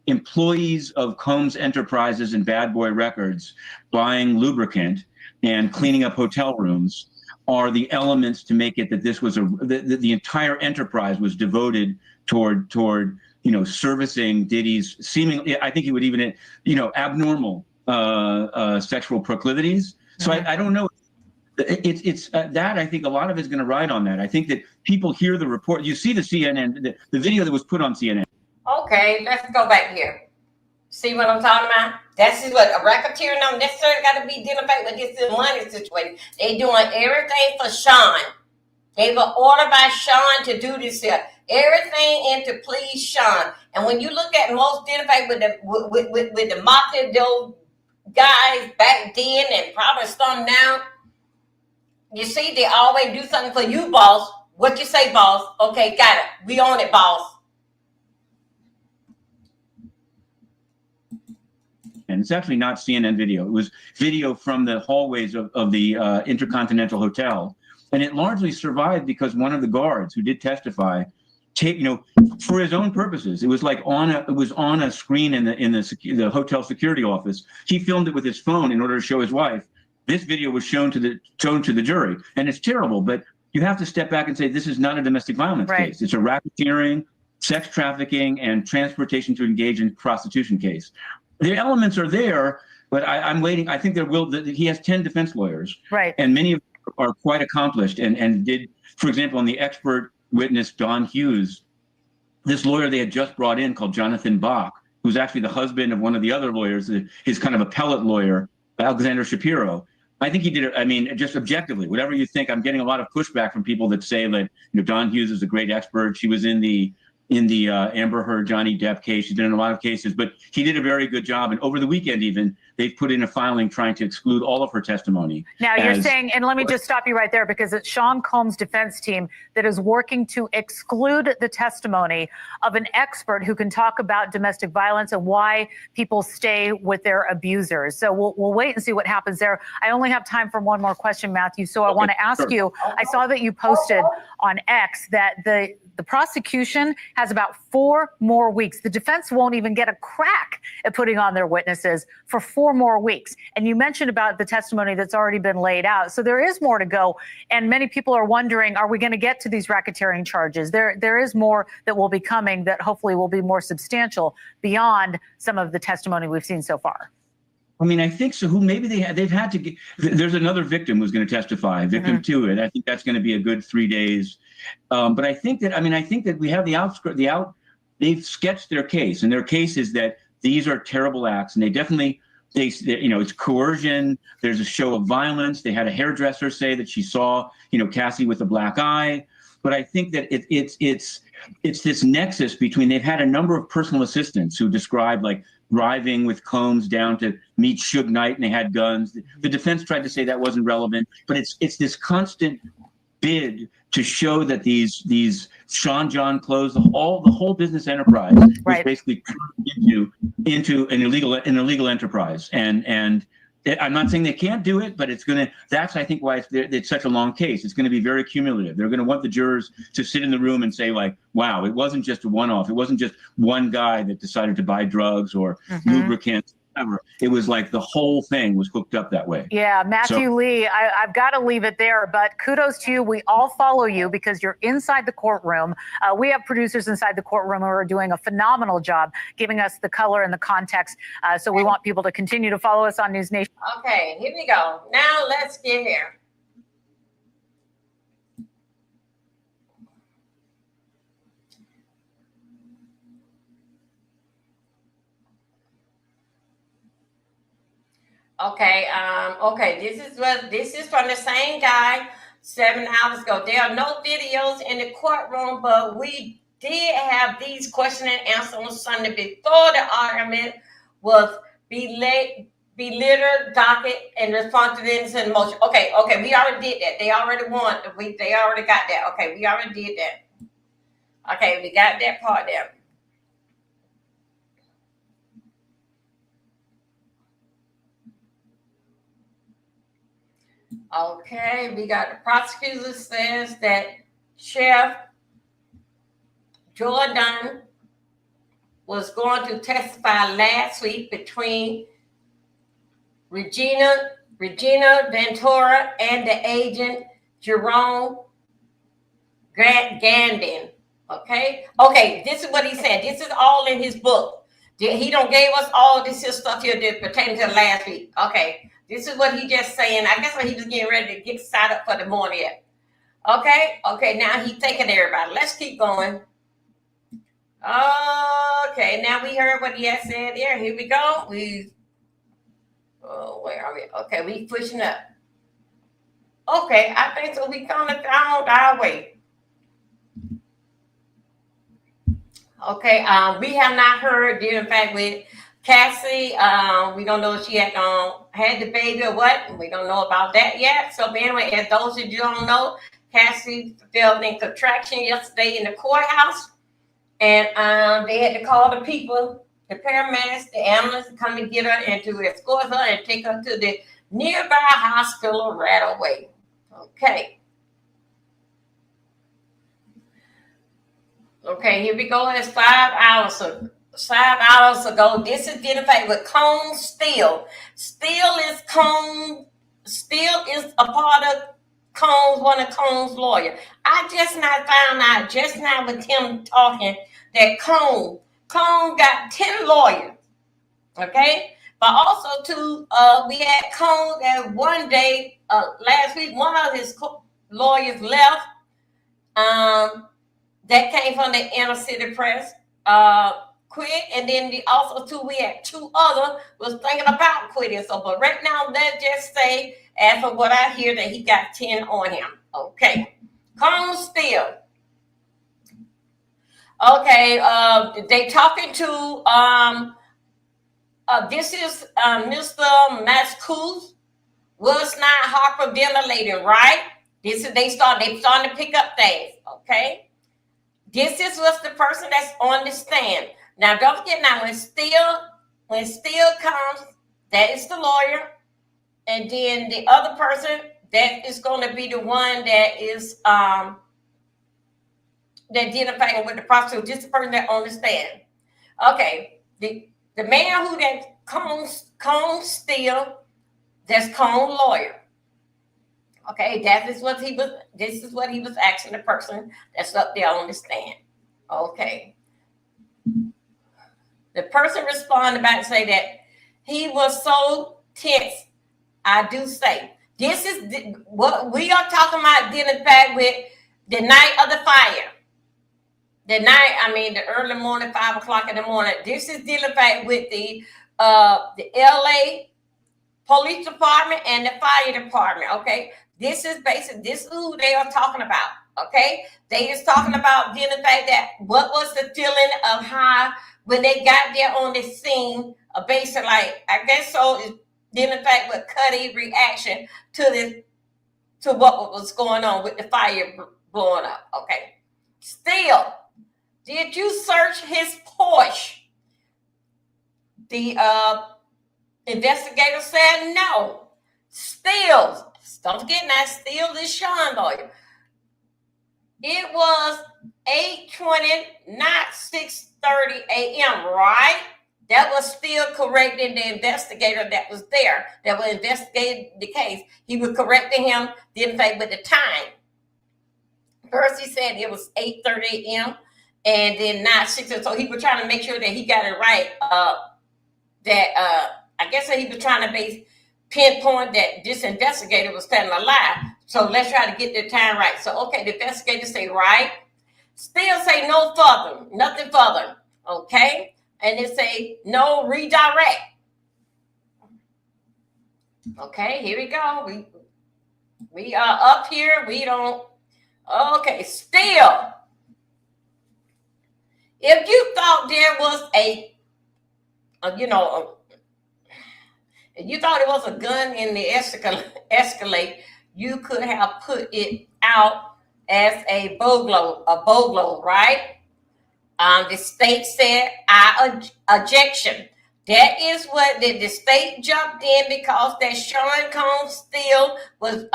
employees of Combs Enterprises and Bad Boy Records buying lubricant and cleaning up hotel rooms are the elements to make it that this was the entire enterprise was devoted toward servicing Diddy's seemingly, I think he would even abnormal sexual proclivities. So I don't know. It's that I think a lot of it's going to ride on that. I think that people hear the report. You see the CNN, the video that was put on CNN. Okay, let's go back here. See what I'm talking about? This is what a racketeer don't necessarily got to be identified with this money situation. They doing everything for Sean. They were ordered by Sean to do this here. Everything in to please Sean. And when you look at most identified with the mafia those guys back then and probably some now, you see they always do something for you, boss. What you say, boss? Okay, got it. We on it, boss. And it's actually not CNN video. It was video from the hallways of the Intercontinental Hotel. And it largely survived because one of the guards who did testify, for his own purposes, it was like on a screen in the hotel security office. He filmed it with his phone in order to show his wife. This video was shown to the jury. And it's terrible, but you have to step back and say, this is not a domestic violence case. It's a racketeering, sex trafficking, and transportation to engage in prostitution case. The elements are there, but I'm waiting. I think he has 10 defense lawyers, right? And many of them are quite accomplished and did, for example, on the expert witness, Don Hughes, this lawyer they had just brought in called Jonathan Bach, who's actually the husband of one of the other lawyers, his kind of appellate lawyer, Alexander Shapiro. I think he did it. I mean, just objectively, whatever you think, I'm getting a lot of pushback from people that say that Don Hughes is a great expert. She was in the Amber Heard, Johnny Depp case. She's been in a lot of cases, but he did a very good job. And over the weekend, even, they've put in a filing trying to exclude all of her testimony. Now you're saying, and let me just stop you right there, because it's Sean Combs' defense team that is working to exclude the testimony of an expert who can talk about domestic violence and why people stay with their abusers. So we'll wait and see what happens there. I only have time for one more question, Matthew. So I want to ask you, I saw that you posted on X that the prosecution has about 4 more weeks. The defense won't even get a crack at putting on their witnesses for 4 4 more weeks. And you mentioned about the testimony that's already been laid out. So there is more to go. And many people are wondering, are we going to get to these racketeering charges? There is more that will be coming that hopefully will be more substantial beyond some of the testimony we've seen so far. I mean, I think so. Maybe they've had to get. There's another victim who's going to testify, victim two, and I think that's going to be a good 3 days. But I think that we have they've sketched their case, and their case is that these are terrible acts, and it's coercion. There's a show of violence. They had a hairdresser say that she saw, Cassie with a black eye. But I think that it's this nexus between, they've had a number of personal assistants who described like driving with Combs down to meet Suge Knight and they had guns. The defense tried to say that wasn't relevant, but it's this constant bid to show that these Sean John clothes, the whole business enterprise was basically turned into an illegal enterprise. And I'm not saying they can't do it, but that's, I think, why it's such a long case. It's going to be very cumulative. They're going to want the jurors to sit in the room and say, like, wow, it wasn't just a one-off. It wasn't just one guy that decided to buy drugs or lubricants. It was like the whole thing was hooked up that way. Yeah, Matthew Lee, I've got to leave it there, but kudos to you. We all follow you because you're inside the courtroom. We have producers inside the courtroom who are doing a phenomenal job giving us the color and the context. So we want people to continue to follow us on News Nation. Okay, here we go. Now let's get here. Okay, this is from the same guy 7 hours ago. There are no videos in the courtroom, but we did have these question and answer on Sunday before the argument was belittled, docket, and responsibilities in motion. Okay, we already did that. They already won. They already got that. Okay, we already did that. Okay, we got that part there. Okay, we got the prosecutor says that Sheriff Jordan was going to testify last week between Regina Ventura and the agent Jerome Gandin. Okay, this is what he said. This is all in his book. He don't gave us all this here stuff here that pertaining to last week. Okay. This is what he just saying. I guess what he was getting ready to get set up for the morning. Okay, now he's thanking everybody. Let's keep going. Okay, now we heard what he had said there. Here we go. Where are we? Okay, we pushing up. Okay, I think so. We kind of found our way. Okay, we have not heard, dealing in fact with Cassie, we don't know if she had the baby or what. We don't know about that yet. So anyway, as those of you don't know, Cassie fell in contraction yesterday in the courthouse. And they had to call the people, the paramedics, the ambulance to come and get her and to escort her and take her to the nearby hospital right away. Okay. Okay, here we go. It's 5 hours ago. 5 hours ago, this is identified with Combs Steele. Steele is a part of Combs, one of Combs' lawyer. I just now found out just now with him talking that Combs got 10 lawyers. Okay, but also too, we had Combs that one day last week, one of his lawyers left. That came from the inner city press. Quit, and then also too, we had 2 other was thinking about quitting. So, but right now, let's just say, as for what I hear, that he got 10 on him. Okay, Combs Steele. Okay, they talking to this is Mr. Mascus was not hyperventilating, right? They starting to pick up things. Okay, this is what's the person that's on the stand. Now, don't forget now, when Steele comes, that is the lawyer. And then the other person, that is going to be the one that is that identifying with the prosecutor, just the person that on the stand. Okay, the man who that Cone Steele, that's Cone lawyer. Okay, this is what he was asking the person that's up there on the stand. Okay. The person responded back and say that he was so tense. I do say this is what we are talking about dealing back with the night of the fire. The early morning, 5 o'clock in the morning. This is dealing back with the LA police department and the fire department. Okay, this is who they are talking about. Okay, they is talking about dealing back that what was the feeling of how when they got there on the scene, basically, like, I guess so, is dealing back with Cuddy's reaction to what was going on with the fire blowing up. Okay. Still, did you search his Porsche? The investigator said no. Still, don't forget that, still this Sean lawyer. It was 8:20, not 6:30 a.m., right? That was still correcting the investigator that was there, that was investigating the case. He was correcting him, didn't say with the time. First he said it was 8:30 a.m. and then not 6. So he was trying to make sure that he got it right. I guess he was trying to pinpoint that this investigator was telling a lie. So let's try to get the time right. So, okay, the investigator say right. Still say no further, nothing further. Okay. And they say no, redirect. Okay, here we go. We are up here. We don't. Okay, still. If you thought there was if you thought it was a gun in the Escalade, you could have put it out as a boglo, right? The state said, objection. That is what the state jumped in because that Sean Cone Steele was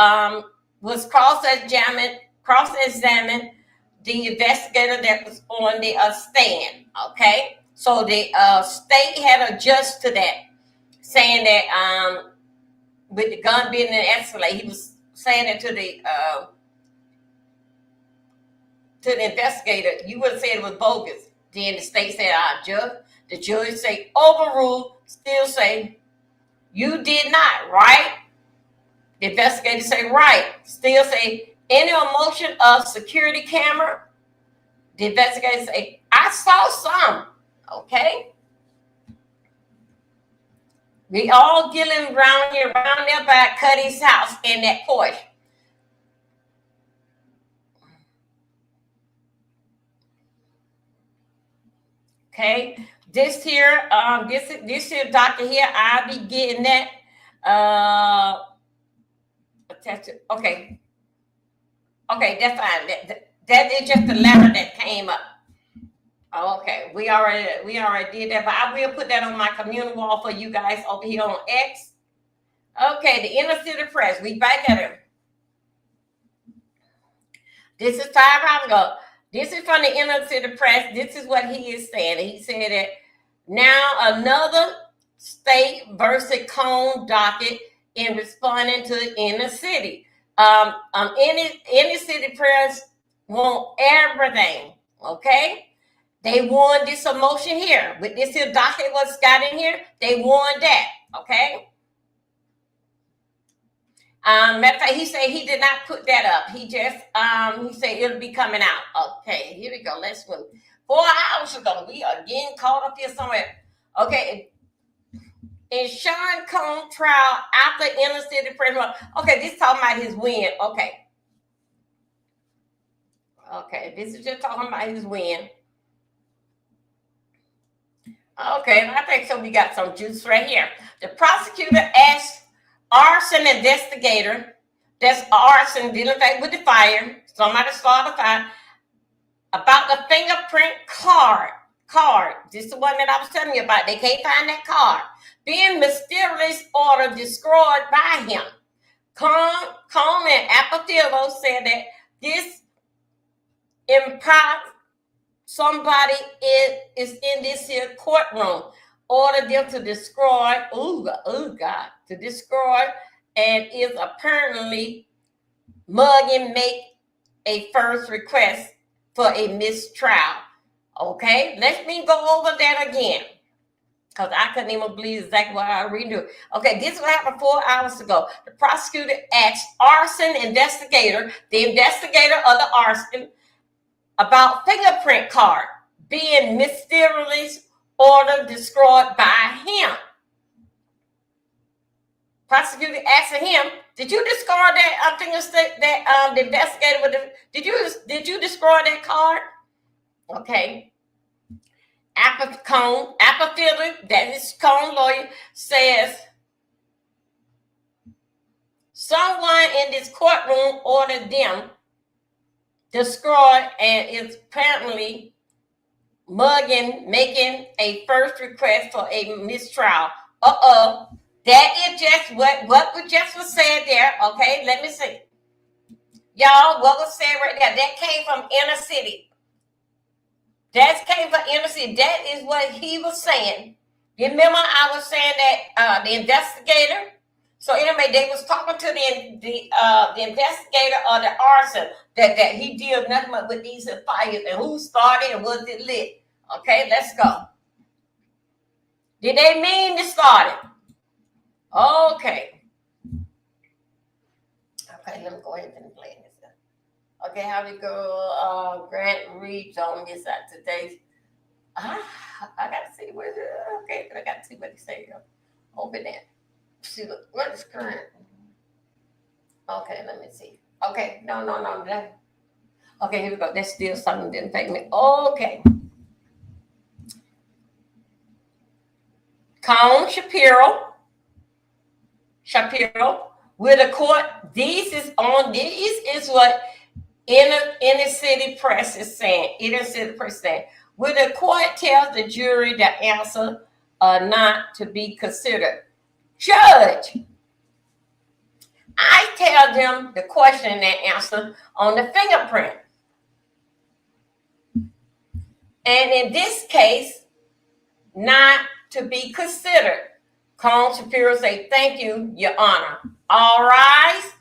cross-examined the investigator that was on the stand. Okay, so the state had adjusted to that, saying that with the gun being in the Escalade, he was saying it to the investigator, you would have said it was bogus. Then the state said, the judge say overruled, still say you did not, right? The investigator say right, still say any motion of security camera. The investigator say I saw some. Okay, we all getting around there by Cuddy's house in that Porsche. Okay, this here doctor here, I'll be getting that attached. Okay, that's fine. That is just the letter that came up. Okay, we already did that, but I will put that on my community wall for you guys over here on X. Okay, the Inner City Press. We back at it. This is 5 hours ago. This is from the Inner City Press. This is what he is saying. He said that now another state versus Cone docket in responding to the Inner City. Inner City Press want everything. Okay, they won this motion here with this here docket. What's got in here? They won that. Okay. Matter of fact, he said he did not put that up. He just he said it'll be coming out. Okay, here we go. Let's move. 4 hours ago, we are getting caught up here somewhere. Okay, in Sean Cone trial after Inner City Press. Okay, this is talking about his win. Okay, this is just talking about his win. Okay, I think so. We got some juice right here. The prosecutor asked arson investigator, that's arson dealing with the fire, somebody started a fire, about the fingerprint card. This is the one that I was telling you about. They can't find that card. Being mysterious order destroyed by him. Cone and Apatilo said that this implies somebody is in this here courtroom. ordered them to destroy, God, to destroy, and is apparently mugging make a first request for a mistrial. Okay, let me go over that again, because I couldn't even believe exactly what I read it. Okay, this is what happened 4 hours ago. The prosecutor asked the investigator of the arson, about fingerprint card being mysteriously ordered destroyed by him. Prosecutor asking him, "Did you discard that? The investigator with the, did you destroy that card?" Okay. Apophylic, that is Cone lawyer, says someone in this courtroom ordered them destroyed and is apparently making a first request for a mistrial. That is just what just was said there. Okay, let me see. Y'all, what was said right there? That came from inner city. That came from inner city. That is what he was saying. Remember, I was saying that the investigator. So anyway, they was talking to the investigator of the arson that he deals nothing but with these fires and who started and was it lit. Okay, let's go. Did they mean to start it? Okay. Okay, let me go ahead and play this. Okay, how we go? Grant reads on this side today. I gotta see what. Okay, I gotta see what he say. Open that. See what is current. Okay, let me see. Okay, no. Okay, here we go. That's still something didn't take me. Okay. Cone Shapiro with the court. This is what inner city press is saying. Inner city press saying. Will the court tells the jury the answer not to be considered? Judge, I tell them the question and answer on the fingerprint. And in this case, not to be considered. Cone Shapiro say, "Thank you, Your Honor." All rise.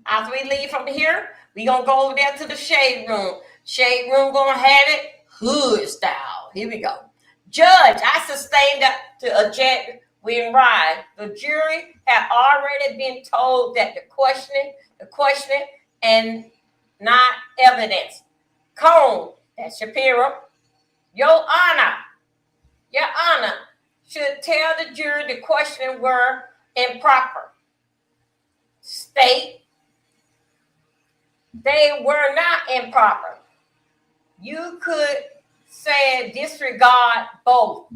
After we leave from here, we gonna go over there to the shade room. Shade room gonna have it hood style. Here we go. Judge, I sustain to object when rise. The jury had already been told that the questioning, and not evidence. Cone, that's Shapiro. Your Honor, should tell the jury the questioning were improper. State, they were not improper. You could say disregard both.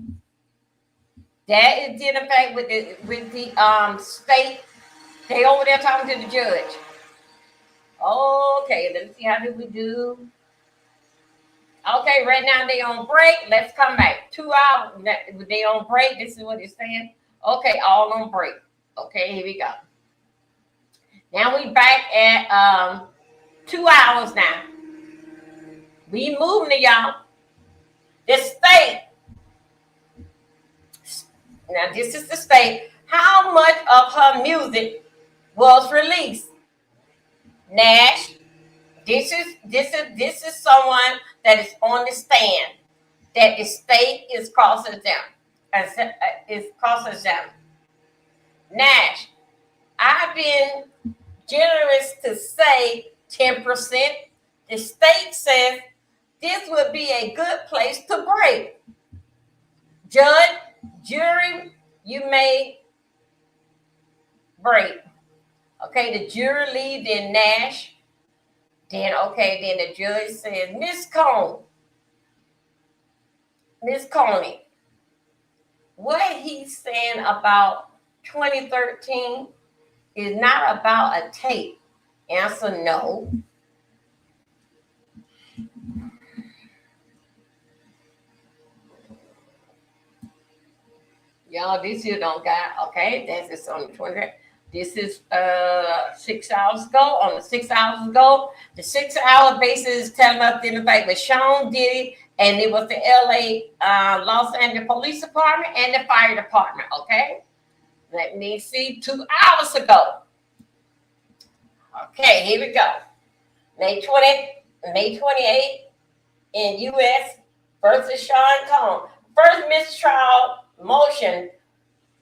That is in effect with the state. They over there talking to the judge. Okay, let's see how did we do. Okay, right now they on break. Let's come back. 2 hours. They on break. This is what it's saying. Okay, all on break. Okay, here we go. Now we back at 2 hours now. We moving to y'all. The state. Now this is the state. How much of her music was released? Nash. This is someone that is on the stand that the state is crossing them. Nash, I've been generous to say 10%. The state says this would be a good place to break. Judge, jury, you may break. Okay, the jury leaves in Nash. Then the judge says, Miss Coney, what he's saying about 2013 is not about a tape. Answer, no. Y'all, this here don't got, okay, that's just on the 20th. This is 6 hours ago. On the 6 hours ago, the 6 hour basis is telling us in the fact with Sean Diddy, and it was the LA, Los Angeles Police Department and the fire department. Okay, let me see. 2 hours ago. Okay, here we go. May 28th in U.S. versus Sean Combs. First mistrial motion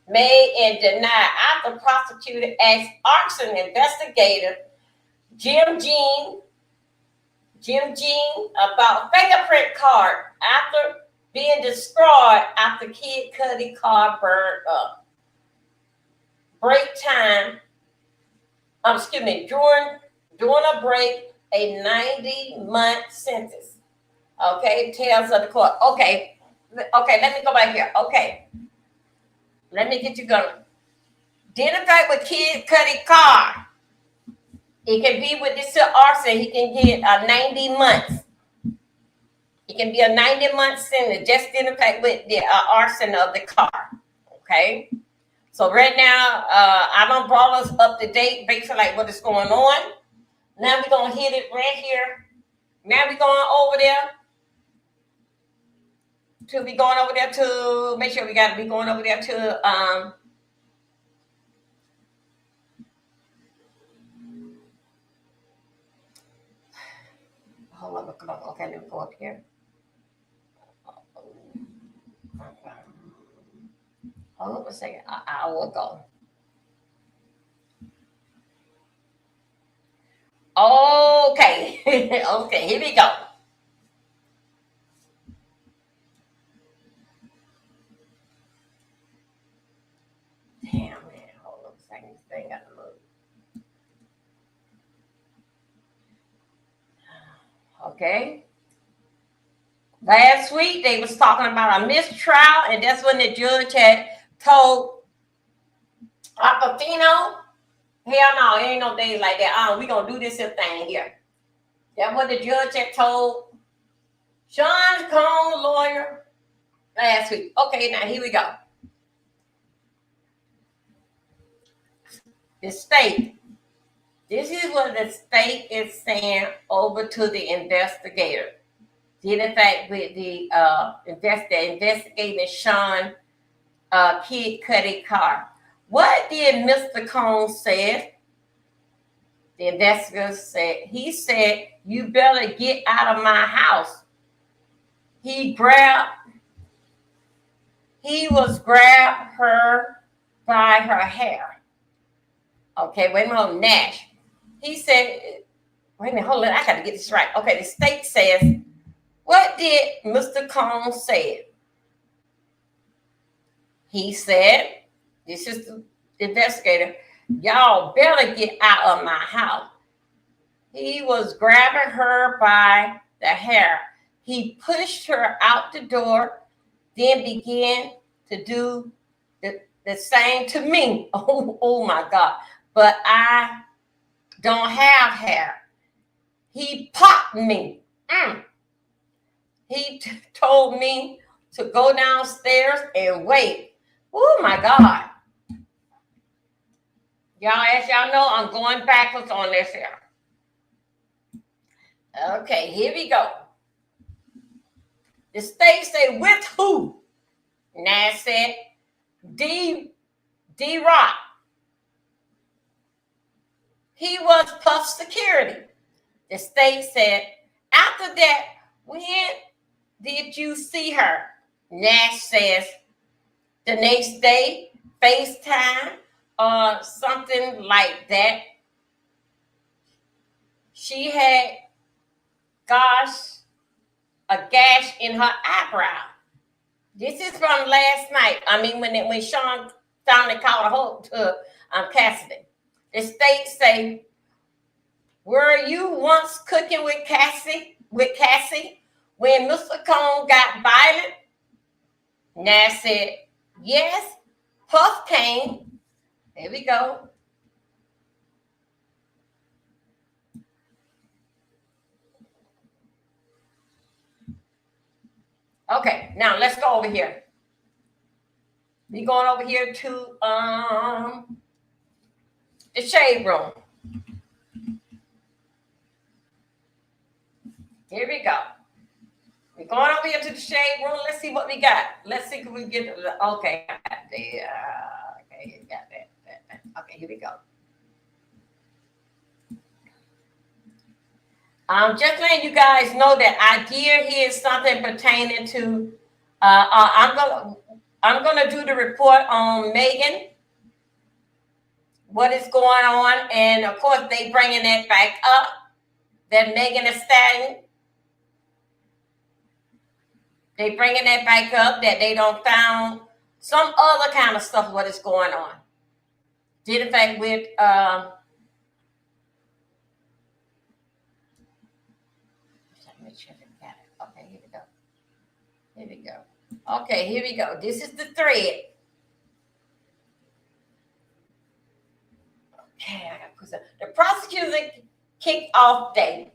made and denied after prosecutor asked arson investigator Jim Jean about fingerprint card after being destroyed after Kid Cudi car burned up. Break time. During a break, a 90-month sentence. Okay, tells of the court. Okay, let me go back here. Okay, let me get you going. Identified with Kid Cudi car. It can be with this arson. He can get 90 months. It can be a 90-month sentence just identified with the arson of the car. Okay. So right now, I don't brought us up to date, basically like what is going on. Now we're gonna hit it right here. Now we're going over there. To make sure we gotta be going over there to hold on, come on. Okay, let me go up here. Hold on a second. I will go. Okay. Okay, here we go. Damn, man. Hold on a second. This thing got to move. Okay. Last week, they was talking about a mistrial, and that's when the judge had told Aquafino, hell no, ain't no days like that. We gonna do this thing here. That's what the judge had told Sean Combs' lawyer last week. Okay, now here we go. The state. This is what the state is saying over to the investigator. Did in fact with the investigating Sean Kid Cudi car. What did Mr. Combs say? The investigator said, he said, you better get out of my house. He was grabbed her by her hair. Okay, wait a minute, Nash. He said, wait a minute, hold on, I got to get this right. Okay, the state says, what did Mr. Combs say? He said, this is the investigator, y'all better get out of my house. He was grabbing her by the hair. He pushed her out the door, then began to do the same to me. Oh my God. But I don't have hair. He popped me. He told me to go downstairs and wait. Oh my God. Y'all, as y'all know, I'm going backwards on this here. Okay, here we go. The state said, with who? Nash said, D-Rock. He was Puff security. The state said, after that, when did you see her? Nash says, the next day, FaceTime or something like that. She had, a gash in her eyebrow. This is from last night. I mean, when Sean finally called a hold to Cassidy. The state say, were you once cooking with Cassie when Mr. Combs got violent? Nash said, yes. Puff came. There we go. Okay, now let's go over here. We going over here to the shade room. Here we go. We're going over here to the shade room. Let's see what we got. Let's see if we get. Okay, okay, you got that. Okay, here we go. Just letting you guys know that I did hear something pertaining to. I'm gonna do the report on Megan. What is going on, and of course they bringing that back up. That Megan Thee Stallion. They bringing that back up, that they don't found some other kind of stuff, what is going on. Did in fact with, make sure I got it. Okay, here we go. Here we go. Okay, here we go. This is the thread. Okay, I got to put some. The prosecutor kicked off day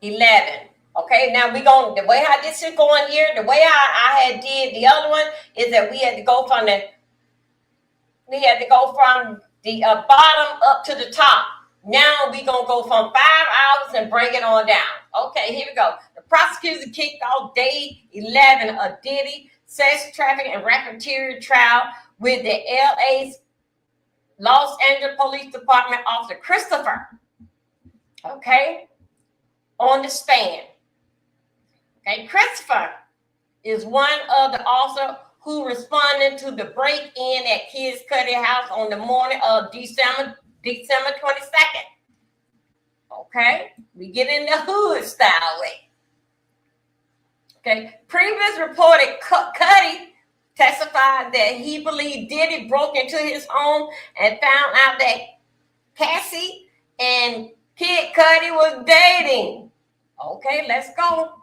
11. Okay, now the way how this is going here, the way I had did the other one is that we had to go from the bottom up to the top. Now we're going to go from 5 hours and bring it on down. Okay, here we go. The prosecutor kicked off day 11 of Diddy sex trafficking and racketeering trial with the LA's Los Angeles Police Department Officer Christopher. Okay, on the stand. Okay, Christopher is one of the officers who responded to the break-in at Kid Cudi's house on the morning of December 22nd. Okay, we get in the hood style way. Okay, previous reported Cudi testified that he believed Diddy broke into his home and found out that Cassie and Kid Cudi was dating. Okay, let's go.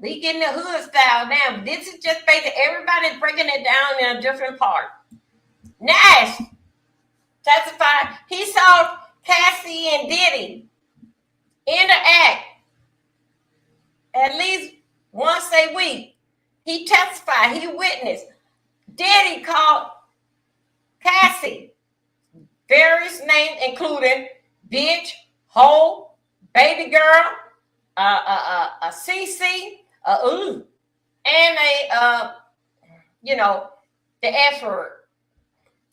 We getting the hood style now. This is just basically everybody's breaking it down in a different part. Nash testified he saw Cassie and Diddy interact at least once a week. He testified, he witnessed. Diddy called Cassie various names, including bitch, hoe, baby girl, a CC, and the F word.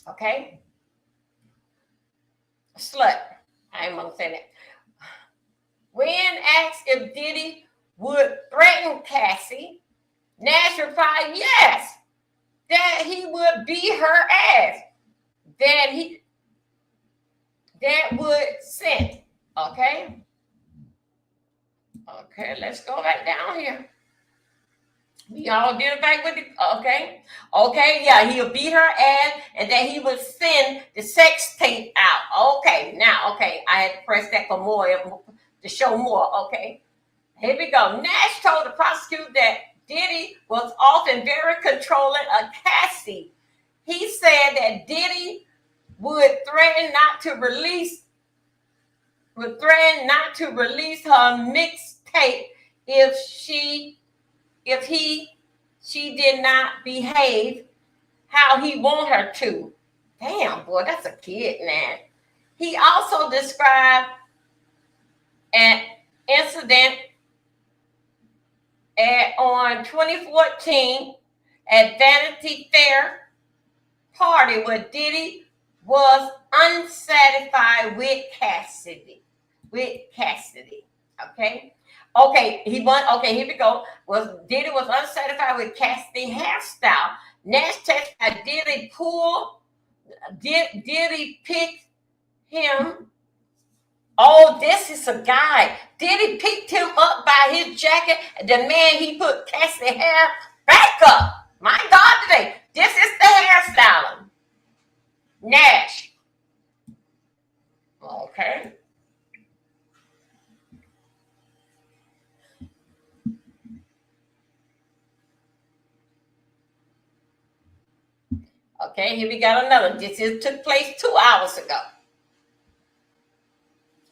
Okay? Slut. I ain't gonna say that. When asked if Diddy would threaten Cassie, Nash replied yes, that he would beat her ass, that would send. Okay? Okay, let's go back down here. We all did it back with it. Okay. Okay, yeah, he'll beat her ass and then he would send the sex tape out. Okay, now, okay, I had to press that for more, to show more. Okay. Here we go. Nash told the prosecutor that Diddy was often very controlling of Cassie. He said that Diddy would threaten not to release her mixtape if she did not behave how he want her to. Damn, boy, that's a kid, man. He also described an incident on 2014 at Vanity Fair party where Diddy was unsatisfied with Cassidy. Okay. Okay, here we go. Diddy was unsatisfied with Cassidy's hairstyle. Nash testified Diddy picked him. Oh, this is a guy. Diddy picked him up by his jacket. The man, he put Cassidy's hair back up. My God, today. This is the hairstyling. Nash. Okay. Okay, here we got another. This took place 2 hours ago.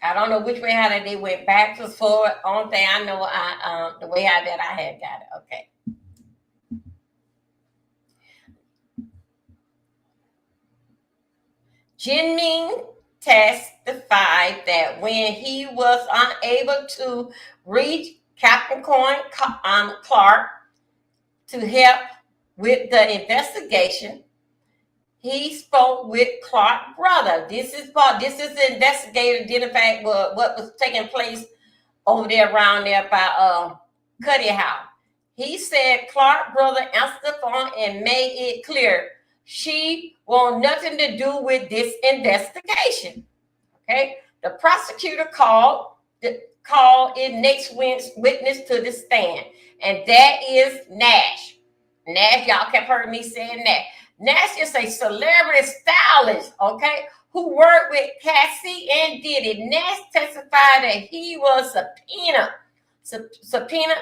I don't know which way how they went back to forward. Only thing I know, the way how that I had got it. Okay. Jinming testified that when he was unable to reach Captain Clark to help with the investigation, he spoke with Clark's brother. This is the investigator identified what was taking place over there around there by Cuddy House. He said Clark's brother answered the phone and made it clear she want nothing to do with this investigation. Okay, the prosecutor called in next witness to the stand, and that is Nash. Nash, y'all kept hearing me saying that. Nash is a celebrity stylist, okay, who worked with Cassie and Diddy. Nash testified that he was subpoenaed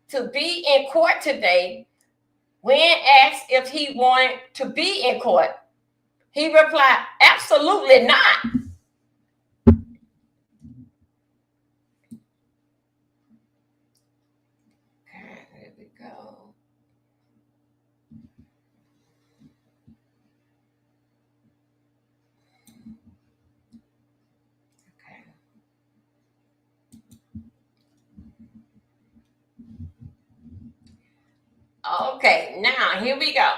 to be in court today. When asked if he wanted to be in court, he replied, absolutely not. Okay, here we go. Okay, now here we go.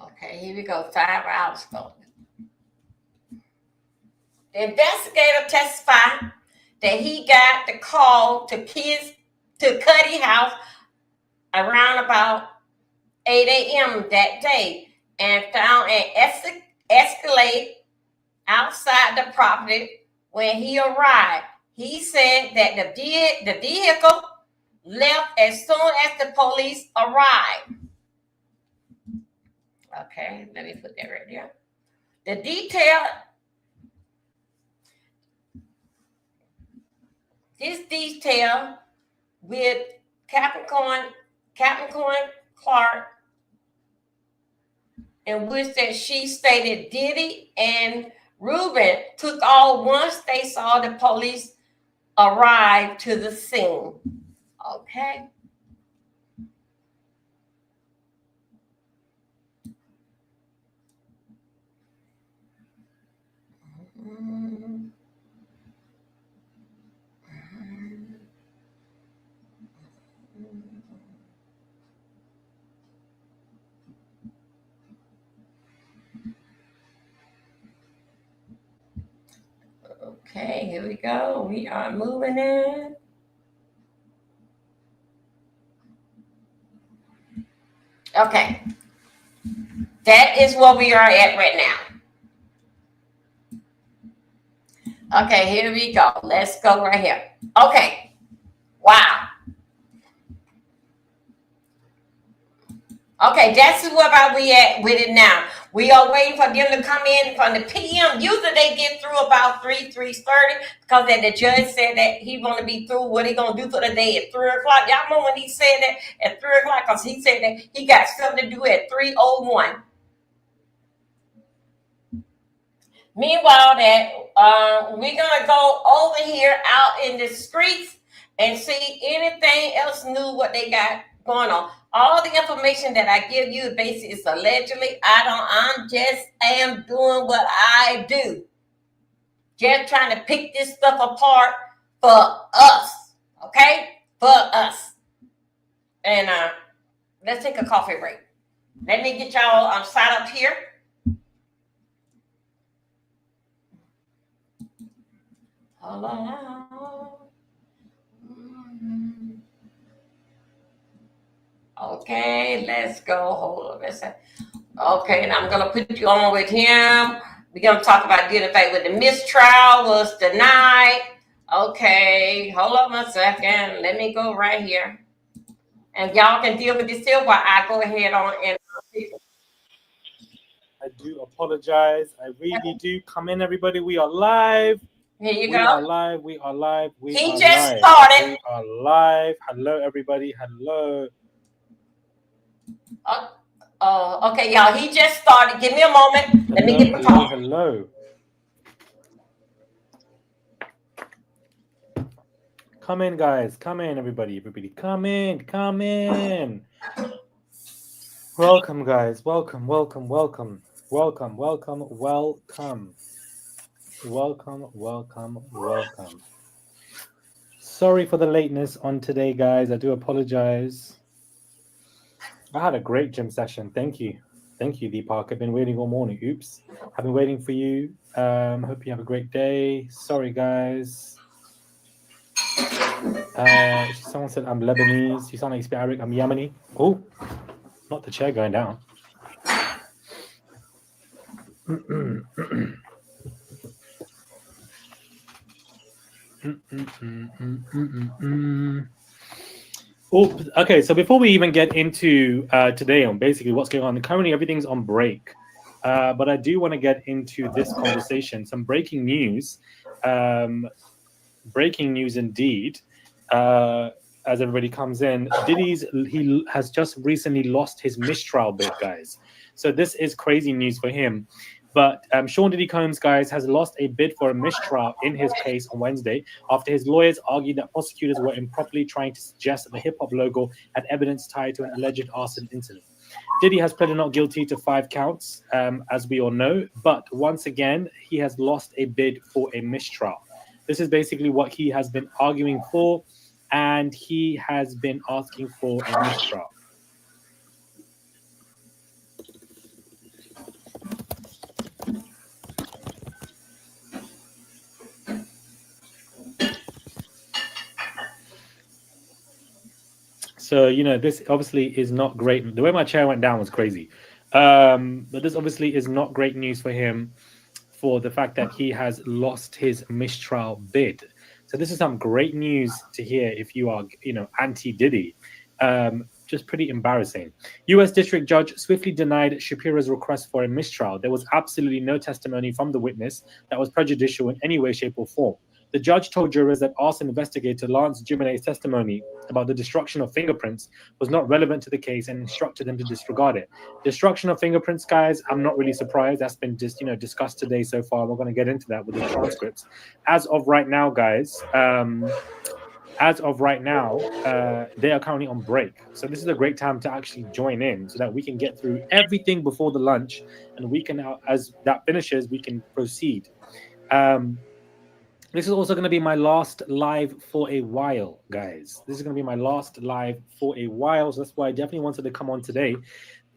Okay, here we go. 5 hours ago. The investigator testified that he got the call to Cuddy House around about 8 a.m. that day and found an Escalade outside the property. When he arrived, he said that the vehicle left as soon as the police arrived. Okay, let me put that right there. This detail with Captain Clark, in which that she stated Diddy and Ruben took off once they saw the police arrive to the scene. Okay. Okay, here we go. We are moving in. Okay. That is where we are at right now. Okay, here we go. Let's go right here. Okay. Wow. Okay, that's where we at with it now. We are waiting for them to come in from the PM. Usually they get through about 3:30 because then the judge said that he want to be through what he going to do for the day at 3 o'clock. Y'all remember when he said that at 3 o'clock because he said that he got something to do at 3:01. Meanwhile, that we're going to go over here out in the streets and see anything else new what they got going on. All the information that I give you basically is allegedly. I am doing what I do. Just trying to pick this stuff apart for us. Okay? For us. And let's take a coffee break. Let me get y'all side up here. Hold on. Okay, let's go. Hold on a second. Okay, and I'm gonna put you on with him. We're gonna talk about getting back with the mistrial was denied. Okay, hold on a second. Let me go right here, and y'all can deal with this still while I go ahead on and. I do apologize. I really do. Come in, everybody. We are live. Here you We go. are live. We are live. He just started. We are live. Hello, everybody. Hello. Okay, y'all. He just started. Give me a moment. Let me get the call. Hello. Come in, guys. Come in, everybody. Everybody, come in. Come in. Welcome, guys. Welcome, welcome, welcome. Welcome, welcome, welcome. Welcome, welcome, welcome. Sorry for the lateness on today, guys. I do apologize. I had a great gym session. Thank you. Thank you, Deepak. I've been waiting all morning. Oops. I've been waiting for you. Hope you have a great day. Sorry, guys. Someone said I'm Lebanese. You sound like you speak Arabic. I'm Yemeni. Oh, not the chair going down. Oh, okay. So before we even get into today on basically what's going on, currently everything's on break. But I do want to get into this conversation. Some breaking news. Breaking news indeed. As everybody comes in, he has just recently lost his mistrial bid, guys. So this is crazy news for him. But Sean Diddy Combs, guys, has lost a bid for a mistrial in his case on Wednesday after his lawyers argued that prosecutors were improperly trying to suggest that the hip-hop logo had evidence tied to an alleged arson incident. Diddy has pleaded not guilty to 5 counts, as we all know. But once again, he has lost a bid for a mistrial. This is basically what he has been arguing for, and he has been asking for a mistrial. So, this obviously is not great. The way my chair went down was crazy. But this obviously is not great news for him, for the fact that he has lost his mistrial bid. So this is some great news to hear if you are, anti-Diddy. Just pretty embarrassing. U.S. District Judge swiftly denied Shapiro's request for a mistrial. There was absolutely no testimony from the witness that was prejudicial in any way, shape, or form. The judge told jurors that arson investigator Lance Jimenez's testimony about the destruction of fingerprints was not relevant to the case and instructed them to disregard it. Destruction of fingerprints, guys, I'm not really surprised. That's been just, discussed today so far. We're going to get into that with the transcripts. As of right now, guys, they are currently on break. So this is a great time to actually join in so that we can get through everything before the lunch, and we can, as that finishes, we can proceed. This is also going to be my last live for a while, guys. This is going to be my last live for a while. So that's why I definitely wanted to come on today.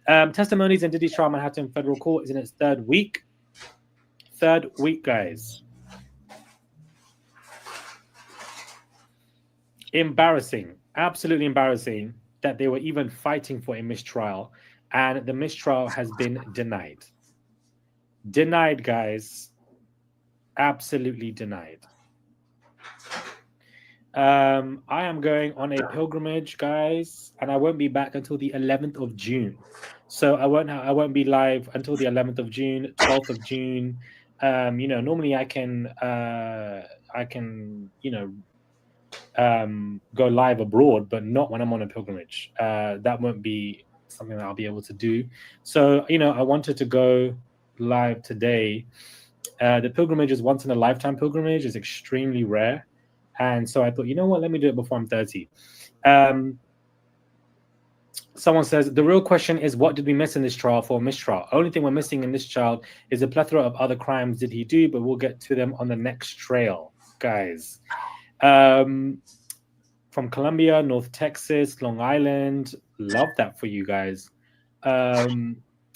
Testimonies in Diddy's trial Manhattan Federal Court is in its third week. Third week, guys. Embarrassing. Absolutely embarrassing that they were even fighting for a mistrial, and the mistrial has been denied. Denied, guys. Absolutely denied. I am going on a pilgrimage, guys, and I won't be back until the 11th of June. So I won't be live until the 11th of June, 12th of June. Normally I can go live abroad, but not when I'm on a pilgrimage. That won't be something that I'll be able to do. So, I wanted to go live today. The pilgrimage is once in a lifetime pilgrimage. It's extremely rare. And so I thought, you know what, let me do it before I'm 30. Someone says, the real question is, what did we miss in this trial for mistrial? Only thing we're missing in this trial is a plethora of other crimes did he do, but we'll get to them on the next trail, guys. From Colombia, North Texas, Long Island. Love that for you guys.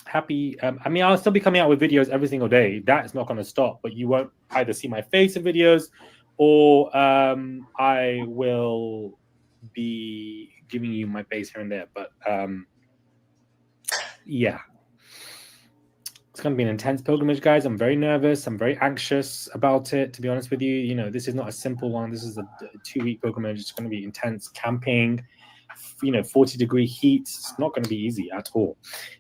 Happy. I'll still be coming out with videos every single day. That is not going to stop, but you won't either see my face in videos, or I will be giving you my face here and there. But yeah, it's going to be an intense pilgrimage, guys. I'm very nervous. I'm very anxious about it, to be honest with you. This is not a simple one. This is a 2-week pilgrimage. It's going to be intense camping, 40-degree heat. It's not going to be easy at all.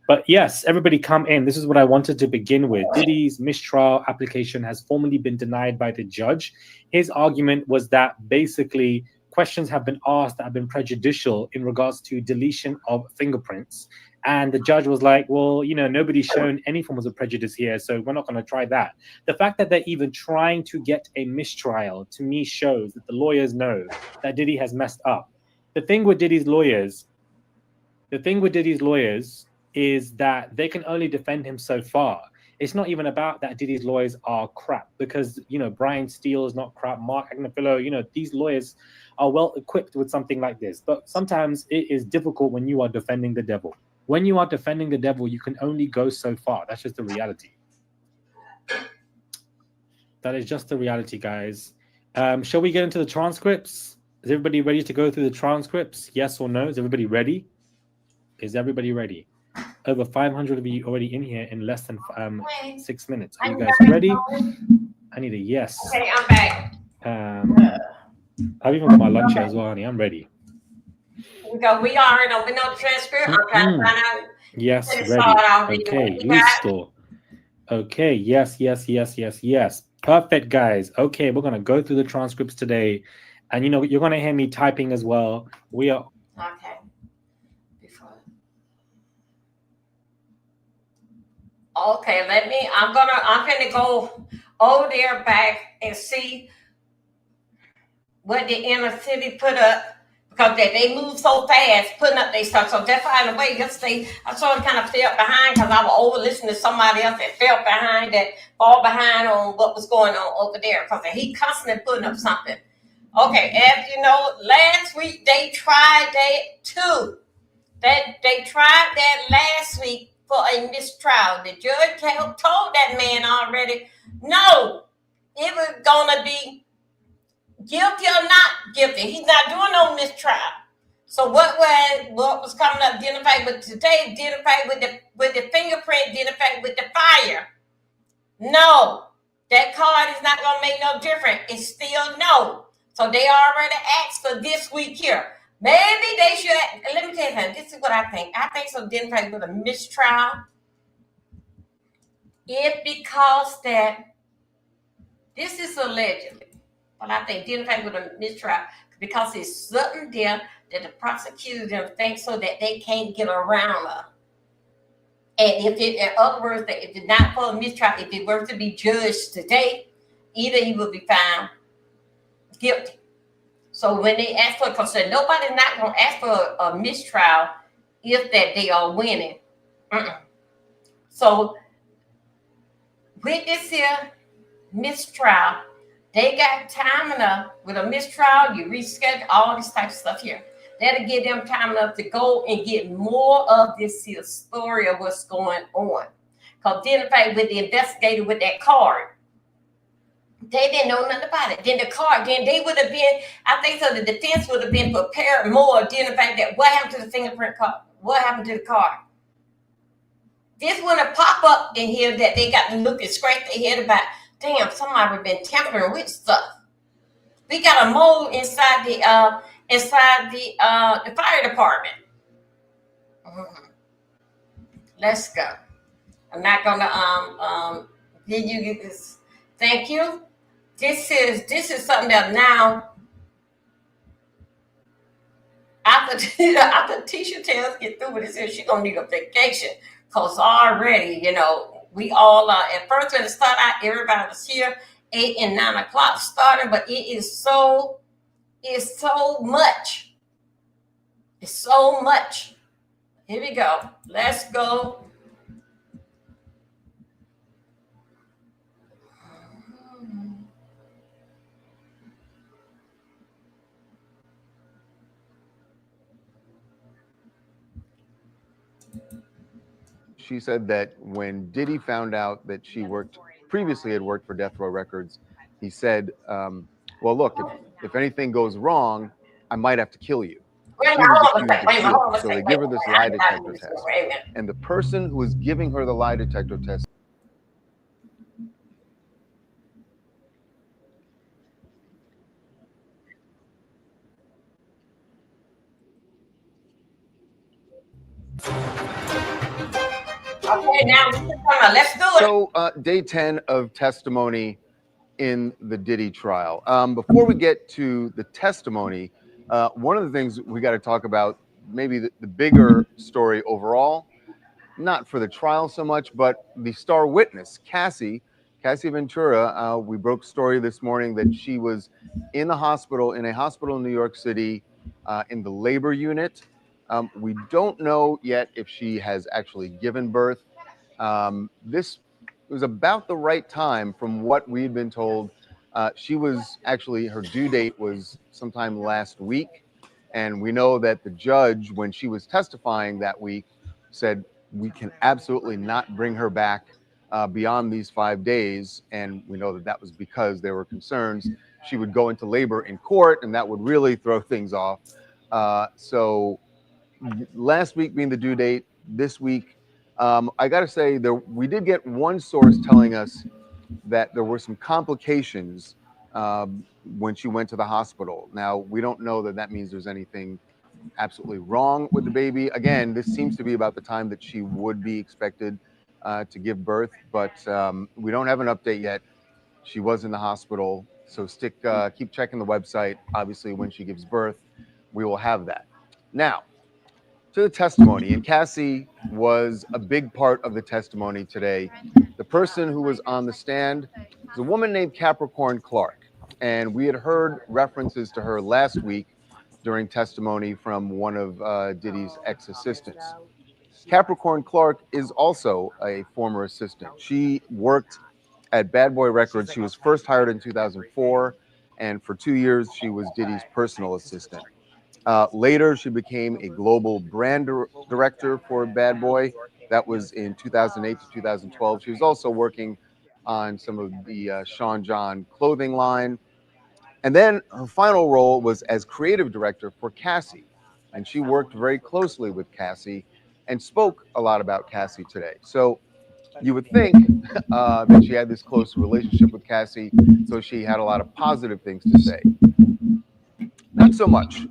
But yes, everybody come in. This is what I wanted to begin with. Diddy's mistrial application has formally been denied by the judge. His argument was that basically questions have been asked that have been prejudicial in regards to deletion of fingerprints. And the judge was like, well, you know, nobody's shown any forms of prejudice here, so we're not going to try that. The fact that they're even trying to get a mistrial, to me, shows that the lawyers know that Diddy has messed up. The thing with Diddy's lawyers is that they can only defend him so far. It's not even about that Diddy's lawyers are crap, because, you know, Brian Steele is not crap, Mark Agnifilo, you know, these lawyers are well equipped with something like this. But sometimes it is difficult when you are defending the devil. When you are defending the devil, you can only go so far. That's just the reality. That is just the reality, guys. Shall we get into the transcripts? Is everybody ready to go through the transcripts? Yes or no? Is everybody ready? Is everybody ready? Over 500 of you already in here in less than 6 minutes. Are you guys ready? I need a yes. Okay, I'm back. I've even got my lunch here as well, honey. I'm ready. Because we already know, we know the transcript. I'm trying to find out. Yes, ready. Okay, listo. Okay, yes. Perfect, guys. Okay, we're going to go through the transcripts today. And, you know, you're going to hear me typing as well. We are... Okay. Okay, I'm gonna go over there back and see what the inner city put up, because they move so fast putting up their stuff. So that's why, in a way, yesterday I sort of kind of fell behind, because I was over listening to somebody else that fell behind on what was going on over there, because he constantly putting up something. Okay, as you know, last week they tried that too. They tried that last week for a mistrial. The judge told that man already, no, it was gonna be guilty or not guilty. He's not doing no mistrial. So what was coming up? Identified with today, identified with the fingerprint, identified with the fire. No, that card is not gonna make no difference. It's still no. So they already asked for this week here. Maybe they should. Let me tell you something. This is what I think. I think so. Identified with a mistrial. It because that this is allegedly, but I think identified with a mistrial because it's something there that the prosecutor thinks so that they can't get around her. And if it, in other words, that if it's not for a mistrial, if it were to be judged today, either he will be found guilty. So when they ask for it, because nobody's not going to ask for a mistrial if that they are winning. So with this here mistrial, they got time enough. With a mistrial, you reschedule all this type of stuff here. That'll give them time enough to go and get more of this here story of what's going on. Because then, in fact, with the investigator with that card, they didn't know nothing about it. Then the card, then they would have been, I think so, the defense would have been prepared more. Then the fact that what happened to the fingerprint card? What happened to the card? This wouldn't pop up in here that they got to look and scratch their head about, damn, somebody would have been tampering with stuff. We got a mole inside the fire department. Let's go. I'm not gonna give you this. Thank you. This is something that now after Tisha tells get through with this, she's gonna need a vacation. Cause already, you know, we all at first when it started out, everybody was here 8 and 9 o'clock starting, but it's so much. It's so much. Here we go. Let's go. She said that when Diddy found out that she previously had worked for Death Row Records, he said, well, look, if anything goes wrong, I might have to kill you. So they give her this lie detector test. And the person who was giving her the lie detector test Okay, now let's do it. So day 10 of testimony in the Diddy trial. Before we get to the testimony, one of the things we got to talk about, maybe the bigger story overall, not for the trial so much, but the star witness, Cassie Ventura. We broke story this morning that she was in a hospital in New York City, in the labor unit. We don't know yet if she has actually given birth. This was about the right time from what we'd been told. She was actually, her due date was sometime last week. And we know that the judge, when she was testifying that week, said, we can absolutely not bring her back beyond these 5 days. And we know that that was because there were concerns she would go into labor in court, and that would really throw things off. So last week being the due date, this week, I got to say, we did get one source telling us that there were some complications when she went to the hospital. Now, we don't know that that means there's anything absolutely wrong with the baby. Again, this seems to be about the time that she would be expected to give birth, but we don't have an update yet. She was in the hospital, so keep checking the website. Obviously, when she gives birth, we will have that. Now, to the testimony, and Cassie was a big part of the testimony today. The person who was on the stand is a woman named Capricorn Clark, and we had heard references to her last week during testimony from one of Diddy's ex-assistants. Capricorn Clark is also a former assistant. She worked at Bad Boy Records. She was first hired in 2004, and for 2 years, she was Diddy's personal assistant. Later, she became a global brand director for Bad Boy. That was in 2008 to 2012. She was also working on some of the Sean John clothing line. And then her final role was as creative director for Cassie. And she worked very closely with Cassie and spoke a lot about Cassie today. So you would think that she had this close relationship with Cassie, so she had a lot of positive things to say. Not so much.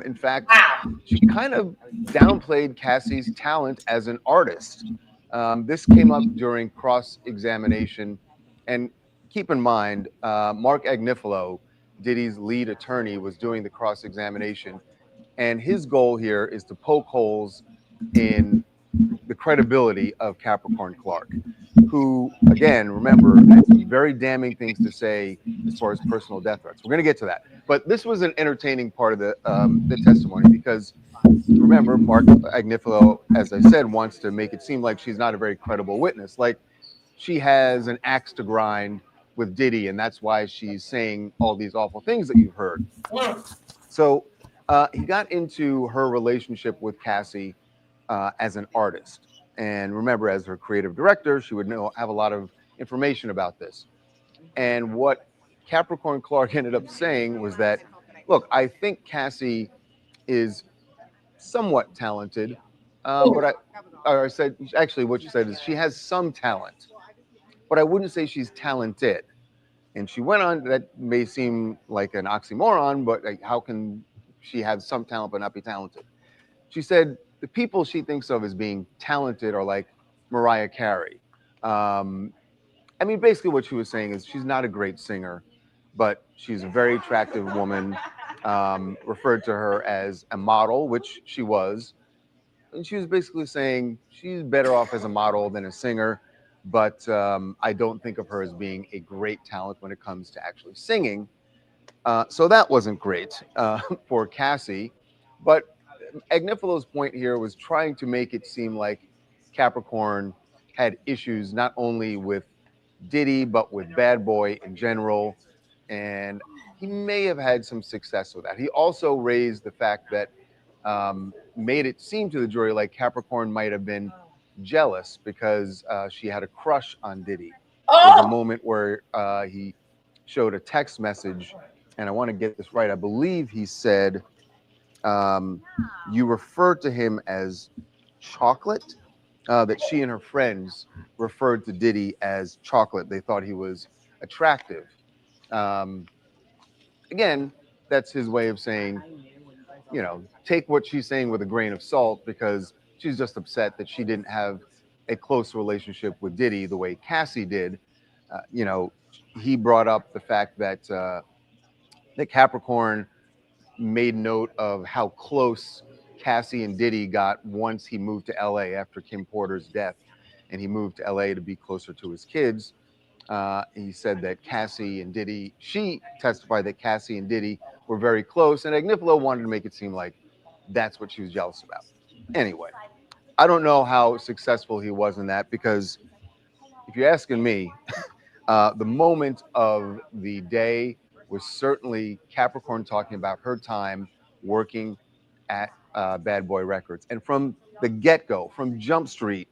In fact, she kind of downplayed Cassie's talent as an artist. This came up during cross-examination. And keep in mind, Mark Agnifilo, Diddy's lead attorney, was doing the cross-examination. And his goal here is to poke holes in the credibility of Capricorn Clark, who, again, remember, had some very damning things to say as far as personal death threats. We're going to get to that. But this was an entertaining part of the testimony because, remember, Mark Agnifilo, as I said, wants to make it seem like she's not a very credible witness. Like she has an axe to grind with Diddy, and that's why she's saying all these awful things that you've heard. So he got into her relationship with Cassie as an artist. And remember, as her creative director, she would have a lot of information about this. And what Capricorn Clark ended up saying was that, look, I think Cassie is somewhat talented, but I said, actually, what she said is she has some talent, but I wouldn't say she's talented. And she went on, that may seem like an oxymoron, but like, how can she have some talent but not be talented? She said the people she thinks of as being talented are like Mariah Carey. I mean, basically what she was saying is she's not a great singer, but she's a very attractive woman, referred to her as a model, which she was. And she was basically saying she's better off as a model than a singer, but I don't think of her as being a great talent when it comes to actually singing. So that wasn't great for Cassie. But Agnifilo's point here was trying to make it seem like Capricorn had issues not only with Diddy, but with Bad Boy in general. And he may have had some success with that. He also raised the fact that made it seem to the jury like Capricorn might have been jealous because she had a crush on Diddy. There was a moment where he showed a text message, and I want to get this right. I believe he said, you referred to him as chocolate, that she and her friends referred to Diddy as chocolate. They thought he was attractive. Again, that's his way of saying, you know, take what she's saying with a grain of salt because she's just upset that she didn't have a close relationship with Diddy the way Cassie did. You know, he brought up the fact that that Capricorn made note of how close Cassie and Diddy got once he moved to LA after Kim Porter's death, and he moved to LA to be closer to his kids. He said that Cassie and Diddy, she testified that Cassie and Diddy were very close, and Agnifilo wanted to make it seem like that's what she was jealous about. Anyway, I don't know how successful he was in that, because if you're asking me, the moment of the day was certainly Capricorn talking about her time working at Bad Boy Records. And from the get-go, from Jump Street,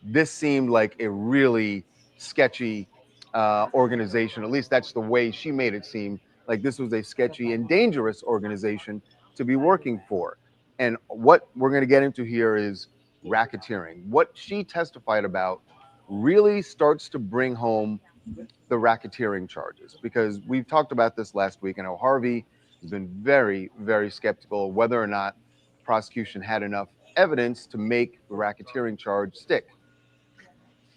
this seemed like a really sketchy organization. At least that's the way she made it seem, like this was a sketchy and dangerous organization to be working for. And what we're going to get into here is racketeering. What she testified about really starts to bring home the racketeering charges, because we've talked about this last week. I know Harvey has been very, very skeptical of whether or not the prosecution had enough evidence to make the racketeering charge stick.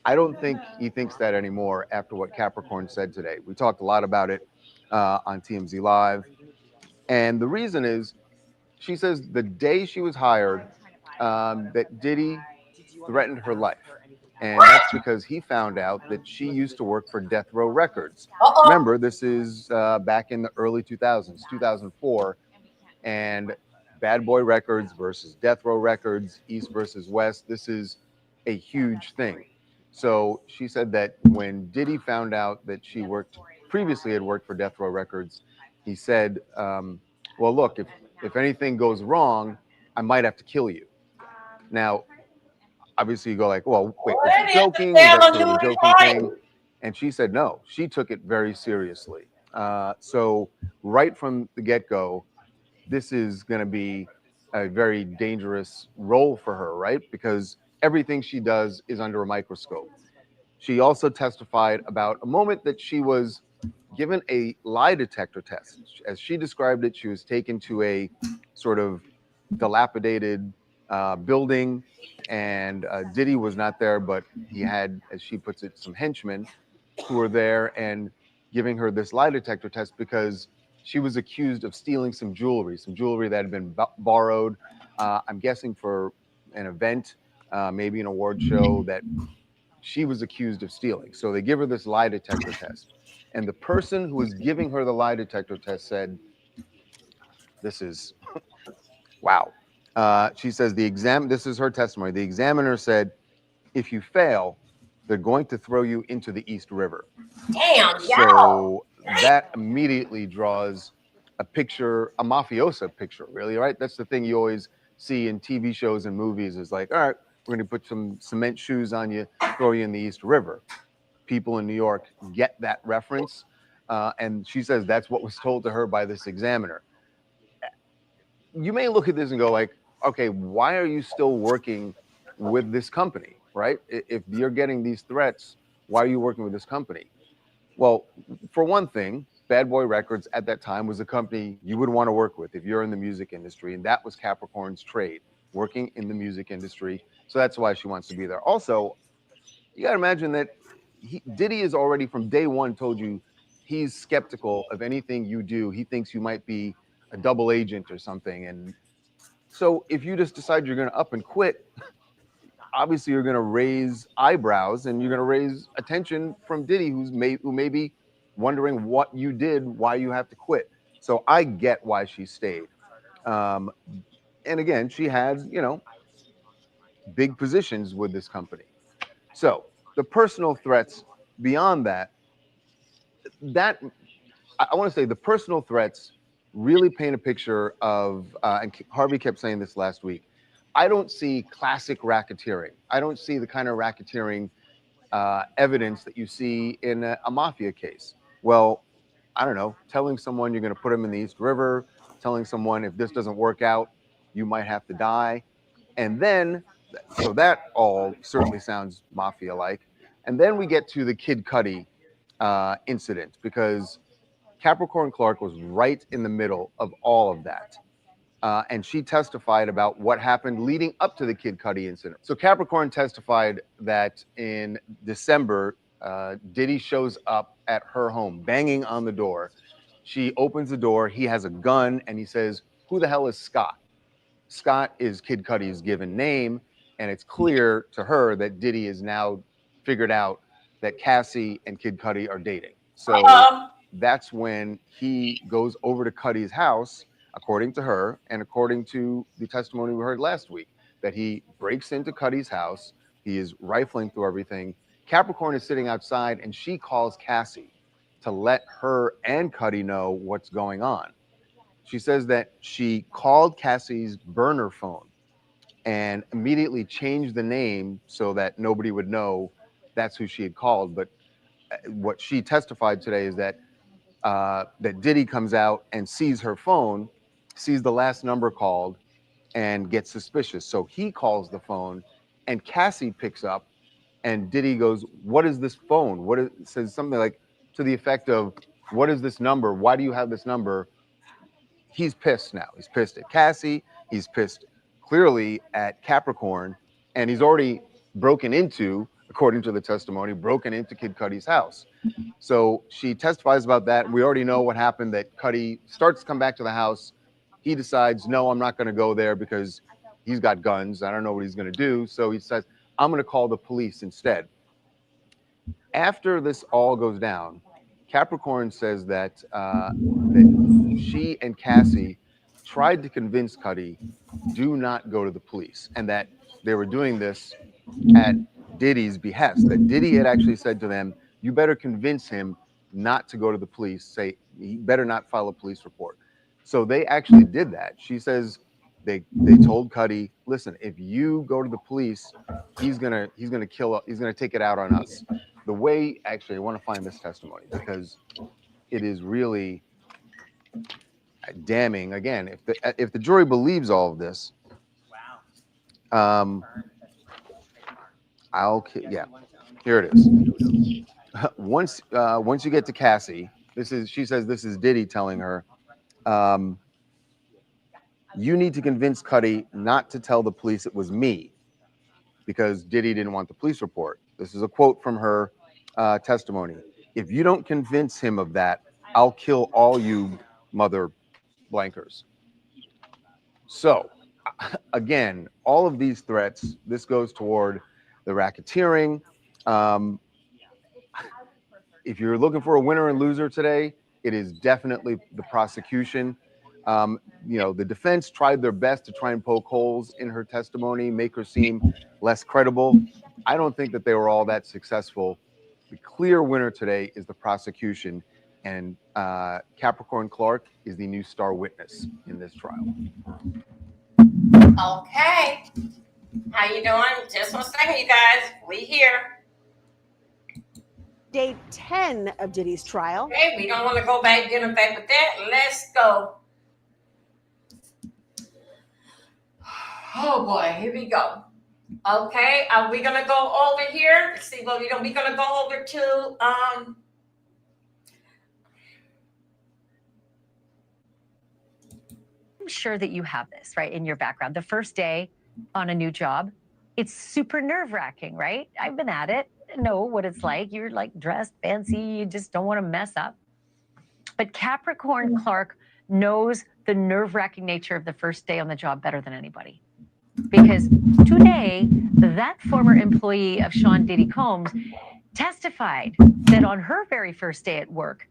I don't think he thinks that anymore after what Capricorn said today. We talked a lot about it on TMZ Live. And the reason is, she says the day she was hired, that Diddy threatened her life. And that's because he found out that she used to work for Death Row Records. Remember, this is back in the early 2000s, 2004. And Bad Boy Records versus Death Row Records, East versus West. This is a huge thing. So she said that when Diddy found out that she previously had worked for Death Row Records, he said, well, look, if anything goes wrong, I might have to kill you. Now, obviously you go like, well, wait, was he joking? Was that sort of a joking thing? And she said no, she took it very seriously. So right from the get-go, this is going to be a very dangerous role for her, right? Because everything she does is under a microscope. She also testified about a moment that she was given a lie detector test. As she described it, she was taken to a sort of dilapidated building, and Diddy was not there, but he had, as she puts it, some henchmen who were there and giving her this lie detector test because she was accused of stealing some jewelry that had been borrowed, I'm guessing for an event, maybe an award show that she was accused of stealing. So they give her this lie detector test. And the person who was giving her the lie detector test said, this is, wow. She says this is her testimony. The examiner said, if you fail, they're going to throw you into the East River. Damn, So that immediately draws a picture, a mafiosa picture, really, right? That's the thing you always see in TV shows and movies is like, all right, we're going to put some cement shoes on you, throw you in the East River. People in New York get that reference. And she says that's what was told to her by this examiner. You may look at this and go like, okay, why are you still working with this company, right? If you're getting these threats, why are you working with this company? Well, for one thing, Bad Boy Records at that time was a company you would want to work with if you're in the music industry. And that was Capricorn's trade, working in the music industry. So that's why she wants to be there. Also, you got to imagine that Diddy has already from day one told you he's skeptical of anything you do. He thinks you might be a double agent or something. And so if you just decide you're going to up and quit, obviously you're going to raise eyebrows and you're going to raise attention from Diddy, who may be wondering what you did, why you have to quit. So I get why she stayed. And again, she had, big positions with this company. So the personal threats beyond that I want to say the personal threats really paint a picture of, and Harvey kept saying this last week, I don't see classic racketeering. I don't see the kind of racketeering evidence that you see in a mafia case. Well, I don't know, telling someone you're going to put them in the East River, telling someone if this doesn't work out, you might have to die. And then, so that all certainly sounds mafia-like. And then we get to the Kid Cudi incident, because Capricorn Clark was right in the middle of all of that. And she testified about what happened leading up to the Kid Cudi incident. So Capricorn testified that in December, Diddy shows up at her home, banging on the door. She opens the door. He has a gun, and he says, "Who the hell is Scott?" Scott is Kid Cudi's given name, and it's clear to her that Diddy has now figured out that Cassie and Kid Cudi are dating. So that's when he goes over to Cudi's house, according to her, and according to the testimony we heard last week, that he breaks into Cudi's house. He is rifling through everything. Capricorn is sitting outside, and she calls Cassie to let her and Cudi know what's going on. She says that she called Cassie's burner phone and immediately changed the name so that nobody would know that's who she had called. But what she testified today is that that Diddy comes out and sees her phone, sees the last number called, and gets suspicious. So he calls the phone, and Cassie picks up, and Diddy goes, "What is this phone?" What is, says something like to the effect of, "What is this number? Why do you have this number?" He's pissed now. He's pissed at Cassie. He's pissed clearly at Capricorn, and he's already broken into, according to the testimony, broken into Kid Cudi's house. So she testifies about that. We already know what happened, that Cudi starts to come back to the house. He decides, no, I'm not going to go there because he's got guns. I don't know what he's going to do. So he says, I'm going to call the police instead. After this all goes down, Capricorn says that, that she and Cassie tried to convince Cudi, do not go to the police, and that they were doing this at Diddy's behest, that Diddy had actually said to them, you better convince him not to go to the police, say he better not file a police report. So they actually did that. She says they told Cudi, listen, if you go to the police, he's gonna take it out on us. The way, actually, I want to find this testimony because it is really damning. Again, if the jury believes all of this, here it is. Once you get to Cassie, she says this is Diddy telling her, you need to convince Cudi not to tell the police it was me, because Diddy didn't want the police report. This is a quote from her testimony. If you don't convince him of that, I'll kill all you mother blankers. So again, all of these threats, this goes toward the racketeering. If you're looking for a winner and loser today, it is definitely the prosecution. The defense tried their best to try and poke holes in her testimony, make her seem less credible. I don't think that they were all that successful. The clear winner today is the prosecution, and Capricorn Clark is the new star witness in this trial. Okay. How you doing? Just one second, you guys. We here. Day 10 of Diddy's trial. Okay, we don't want to go back, get them back with that. Let's go. Oh boy, here we go. Okay, are we gonna go over here? Let's see what we're gonna go over to. I'm sure that you have this, right, in your background. The first day on a new job, it's super nerve-wracking, right? I've been at it. I know what it's like. You're like dressed fancy. You just don't want to mess up. But Capricorn Clark knows the nerve-wracking nature of the first day on the job better than anybody. Because today, that former employee of Sean Diddy Combs testified that on her very first day at work,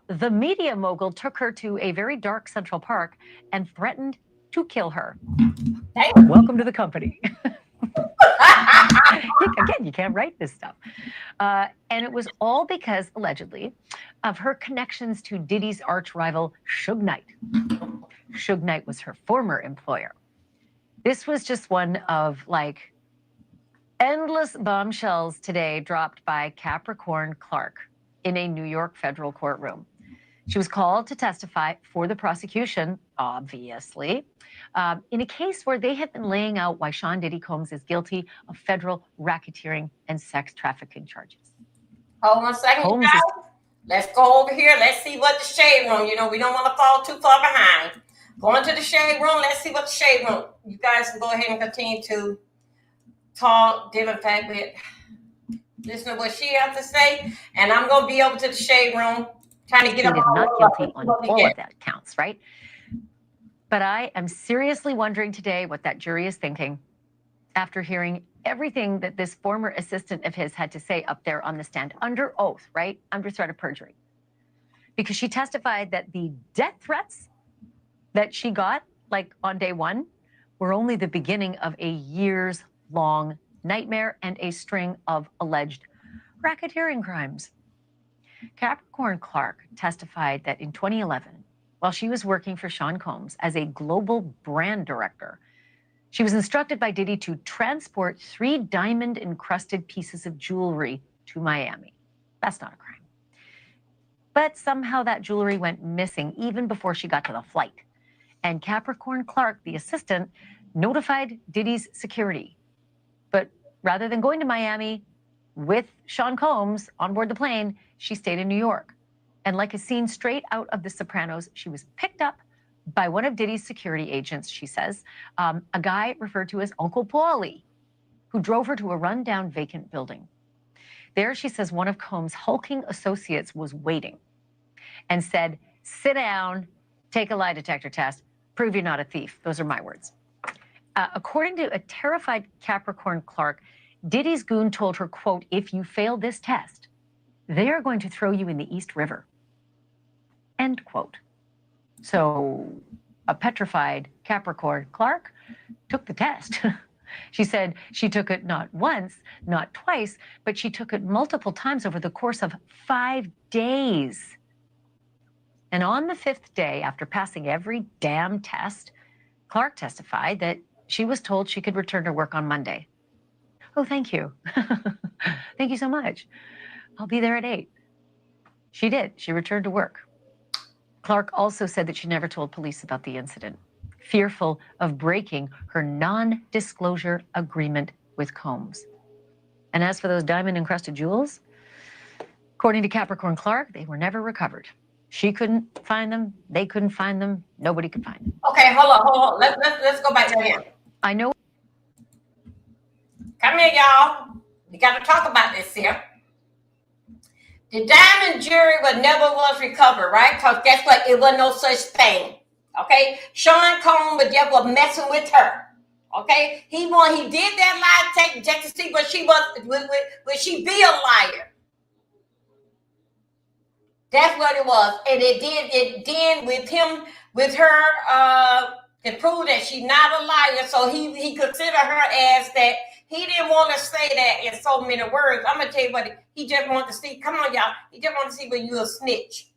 the media mogul took her to a very dark Central Park and threatened to kill her. Hey, welcome to the company. Again, you can't write this stuff. And it was all because, allegedly, of her connections to Diddy's arch rival, Suge Knight. Suge Knight was her former employer. This was just one of, like, endless bombshells today dropped by Capricorn Clark in a New York federal courtroom. She was called to testify for the prosecution, obviously, in a case where they have been laying out why Sean Diddy Combs is guilty of federal racketeering and sex trafficking charges. Hold on a second, guys. Let's go over here. Let's see what the shade room, we don't want to fall too far behind. Going to the shade room. Let's see what the shade room. You guys can go ahead and continue to talk, different fact with, listen to what she has to say. And I'm going to be over to the shade room trying to get up. Not guilty on all of that counts, right? But I am seriously wondering today what that jury is thinking after hearing everything that this former assistant of his had to say up there on the stand under oath, right? Under threat of perjury. Because she testified that the death threats that she got, like on day one, were only the beginning of a years-long nightmare and a string of alleged racketeering crimes. Capricorn Clark testified that in 2011, while she was working for Sean Combs as a global brand director, she was instructed by Diddy to transport 3 diamond-encrusted pieces of jewelry to Miami. That's not a crime. But somehow that jewelry went missing even before she got to the flight. And Capricorn Clark, the assistant, notified Diddy's security. But rather than going to Miami with Sean Combs on board the plane, she stayed in New York. And like a scene straight out of The Sopranos, she was picked up by one of Diddy's security agents, she says, a guy referred to as Uncle Paulie, who drove her to a rundown vacant building. There, she says, one of Combs' hulking associates was waiting and said, sit down, take a lie detector test, prove you're not a thief. Those are my words. According to a terrified Capricorn Clark, Diddy's goon told her, quote, if you fail this test, they are going to throw you in the East River, end quote. So a petrified Capricorn Clark took the test. She said she took it not once, not twice, but she took it multiple times over the course of 5 days. And on the 5th day, after passing every damn test, Clark testified that she was told she could return to work on Monday. Oh, thank you. Thank you so much. I'll be there at 8. She did. She returned to work. Clark also said that she never told police about the incident, fearful of breaking her non-disclosure agreement with Combs. And as for those diamond-encrusted jewels, according to Capricorn Clark, they were never recovered. She couldn't find them. They couldn't find them. Nobody could find them. Okay, hold on. Let's go back to him. I know. Come here, y'all. We got to talk about this here. The diamond jewelry was recovered, right? Because guess what? It wasn't no such thing. Okay? Sean Combs was messing with her. Okay? He did that lie just to see what she was, would she be a liar? That's what it was. And it did with her to prove that she's not a liar. So he considered her as that. He didn't want to say that in so many words. I'm going to tell you what, he just wanted to see. Come on, y'all. He just wanted to see when you a snitch.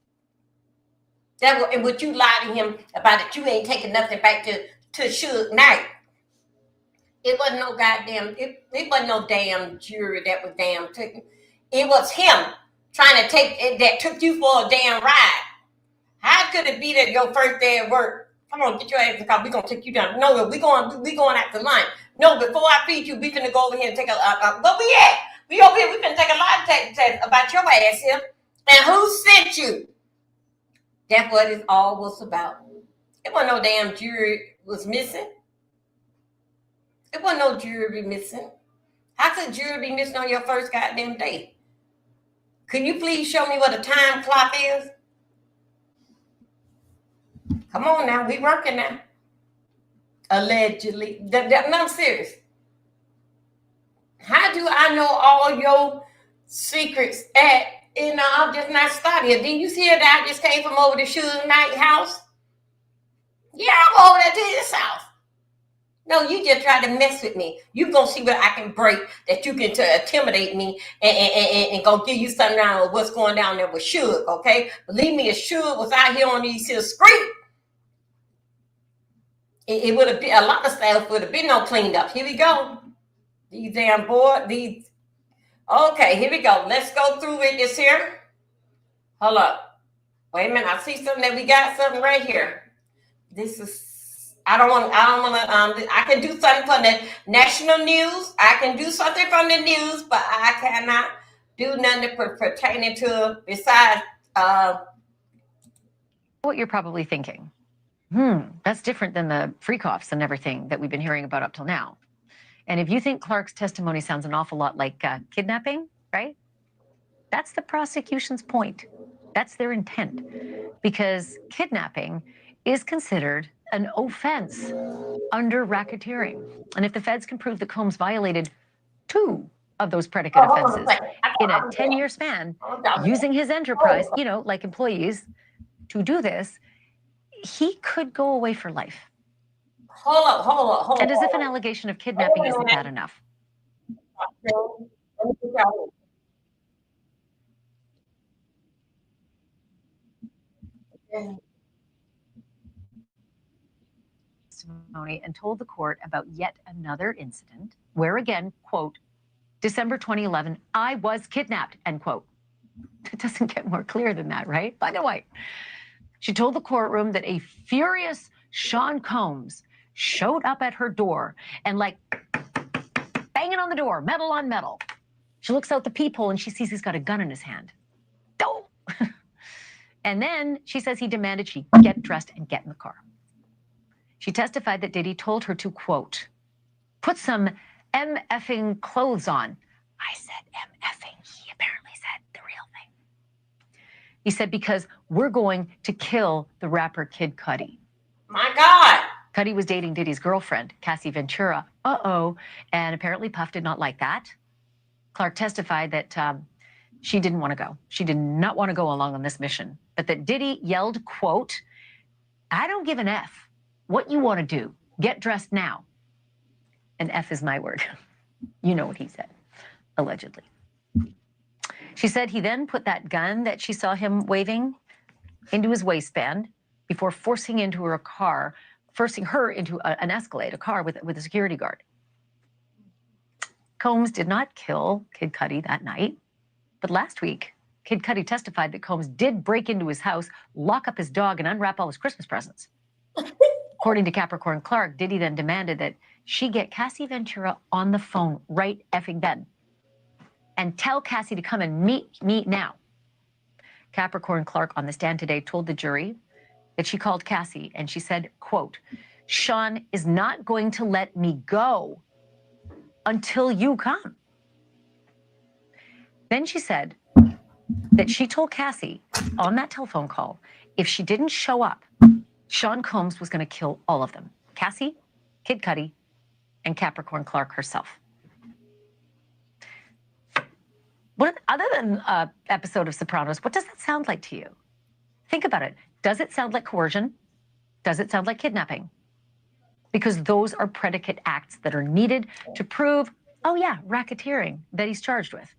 And what you lied to him about that you ain't taking nothing back to Suge Knight. It wasn't no goddamn, it wasn't no damn jury that was damn taken. It was him trying to take it that took you for a damn ride. How could it be that your first day at work? Come on, get your ass in the car. We're going to take you down. No, we're going out to lunch. No, before I feed you, we finna go over here and take a, where we at? We over here, we finna take a lie test about your ass here. And who sent you? That's what it all was about. It wasn't no damn jury was missing. It wasn't no jury missing. How could jury be missing on your first goddamn day? Can you please show me what a time clock is? Come on now, we working now. Allegedly. No, I'm serious. How do I know all your secrets I'm just not studying. Did you see that I just came from over to Suge Knight house? Yeah, I'm over there to his house. No, you just try to mess with me. You gonna see what I can break that you can to intimidate me and go give you something down with what's going down there with Suge, okay? Believe me, if Suge was out here on these here streets, it would have been a lot of stuff would have been no cleaned up. Here we go. These damn board, these. Okay, here we go. Let's go through with this here. Hold up. Wait a minute. I see something that we got something right here. This is. I don't want. I can do something from the national news. I can do something from the news, but I cannot do nothing pertaining to besides. What you're probably thinking. That's different than the freak-offs and everything that we've been hearing about up till now. And if you think Clark's testimony sounds an awful lot like kidnapping, right? That's the prosecution's point. That's their intent. Because kidnapping is considered an offense under racketeering. And if the feds can prove that Combs violated 2 of those predicate offenses in a 10-year span, using his enterprise, you know, like employees, to do this, he could go away for life. Hold up. And as if an allegation of kidnapping isn't bad enough. Testimony and told the court about yet another incident where, again, quote, December 2011, I was kidnapped, end quote. It doesn't get more clear than that, right? Black and white. She told the courtroom that a furious Sean Combs showed up at her door and, like, banging on the door, metal on metal. She looks out the peephole and she sees he's got a gun in his hand. Oh! And then she says he demanded she get dressed and get in the car. She testified that Diddy told her to, quote, put some MFing clothes on. I said MFing. He apparently said the real thing. He said, because we're going to kill the rapper Kid Cudi. My God. Cudi was dating Diddy's girlfriend, Cassie Ventura. And apparently Puff did not like that. Clark testified that she didn't want to go. She did not want to go along on this mission. But that Diddy yelled, quote, I don't give an F what you want to do. Get dressed now. And F is my word. You know what he said, allegedly. She said he then put that gun that she saw him waving into his waistband before forcing her into an Escalade, a car with a security guard. Combs did not kill Kid Cudi that night, but last week, Kid Cudi testified that Combs did break into his house, lock up his dog, and unwrap all his Christmas presents. According to Capricorn Clark, Diddy then demanded that she get Cassie Ventura on the phone right effing then and tell Cassie to come and meet me now. Capricorn Clark on the stand today told the jury that she called Cassie and she said, quote, Sean is not going to let me go until you come. Then she said that she told Cassie on that telephone call, if she didn't show up, Sean Combs was going to kill all of them. Cassie, Kid Cudi, and Capricorn Clark herself. Other than an episode of Sopranos, what does that sound like to you? Think about it. Does it sound like coercion? Does it sound like kidnapping? Because those are predicate acts that are needed to prove, oh yeah, racketeering that he's charged with.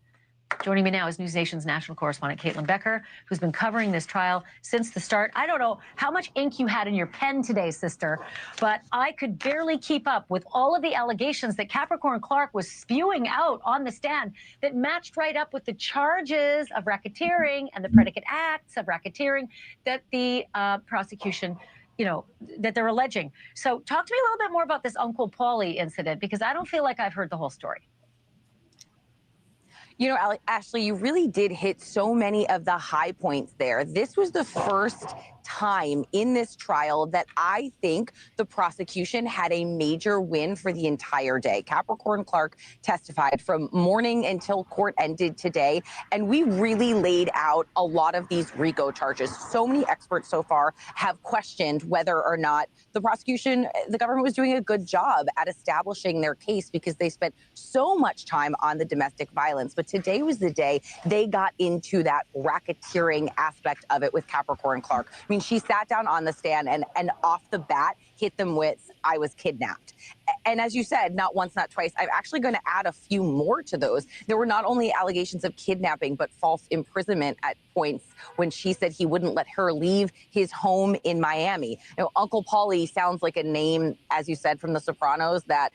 Joining me now is News Nation's national correspondent, Caitlin Becker, who's been covering this trial since the start. I don't know how much ink you had in your pen today, sister, but I could barely keep up with all of the allegations that Capricorn Clark was spewing out on the stand that matched right up with the charges of racketeering and the predicate acts of racketeering that the prosecution, that they're alleging. So talk to me a little bit more about this Uncle Paulie incident, because I don't feel like I've heard the whole story. You know, Ashley, you really did hit so many of the high points there. This was the first time in this trial that I think the prosecution had a major win for the entire day. Capricorn Clark testified from morning until court ended today, and we really laid out a lot of these RICO charges. So many experts so far have questioned whether or not the prosecution, the government was doing a good job at establishing their case because they spent so much time on the domestic violence. But today was the day they got into that racketeering aspect of it with Capricorn Clark. I mean, she sat down on the stand and off the bat hit them with, I was kidnapped. And as you said, not once, not twice, I'm actually going to add a few more to those. There were not only allegations of kidnapping, but false imprisonment at points when she said he wouldn't let her leave his home in Miami. Uncle Paulie sounds like a name, as you said, from The Sopranos that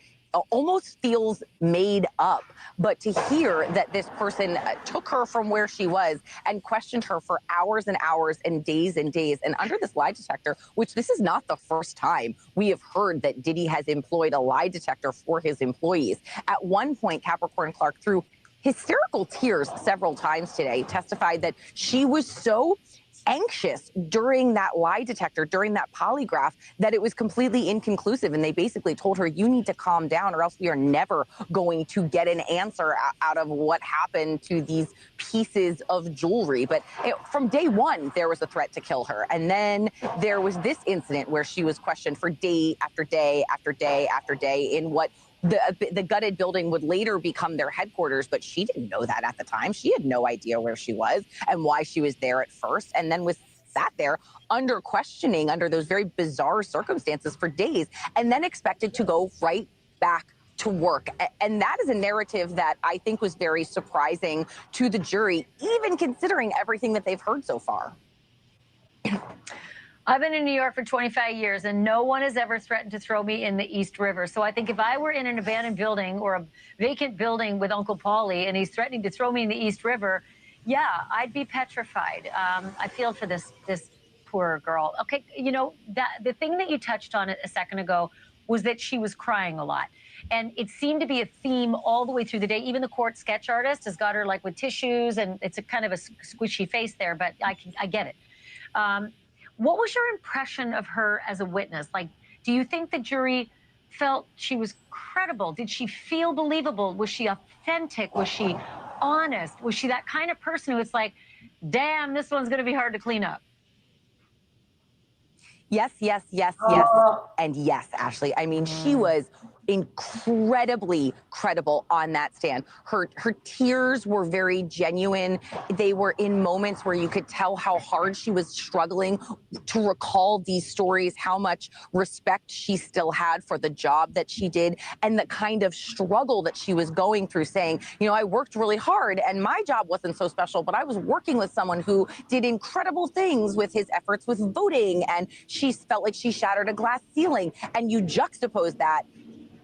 almost feels made up. But to hear that this person took her from where she was and questioned her for hours and hours and days and under this lie detector, which this is not the first time we have heard that Diddy has employed a lie detector for his employees. At one point, Capricorn Clark, through hysterical tears several times today, testified that she was so anxious during that lie detector, during that polygraph, that it was completely inconclusive. And they basically told her, you need to calm down or else we are never going to get an answer out of what happened to these pieces of jewelry. But from day one, there was a threat to kill her. And then there was this incident where she was questioned for day after day after day after day in what the gutted building would later become their headquarters, but she didn't know that at the time. She had no idea where she was and why she was there at first, and then was sat there under questioning under those very bizarre circumstances for days, and then expected to go right back to work. And that is a narrative that I think was very surprising to the jury, even considering everything that they've heard so far. I've been in New York for 25 years, and no one has ever threatened to throw me in the East River. So I think if I were in an abandoned building or a vacant building with Uncle Paulie and he's threatening to throw me in the East River, yeah, I'd be petrified. I feel for this poor girl. Okay, you know, the thing that you touched on a second ago was that she was crying a lot. And it seemed to be a theme all the way through the day. Even the court sketch artist has got her like with tissues, and it's a kind of a squishy face there, but I get it. What was your impression of her as a witness? Like, do you think the jury felt she was credible? Did she feel believable? Was she authentic? Was she honest? Was she that kind of person who was like, damn, this one's going to be hard to clean up? Yes, yes, yes, yes, and yes, Ashley. I mean, she was incredibly credible on that stand. Her tears were very genuine. They were in moments where you could tell how hard she was struggling to recall these stories, how much respect she still had for the job that she did, and the kind of struggle that she was going through, saying, you know, I worked really hard and my job wasn't so special, but I was working with someone who did incredible things with his efforts with voting, and she felt like she shattered a glass ceiling. And you juxtapose that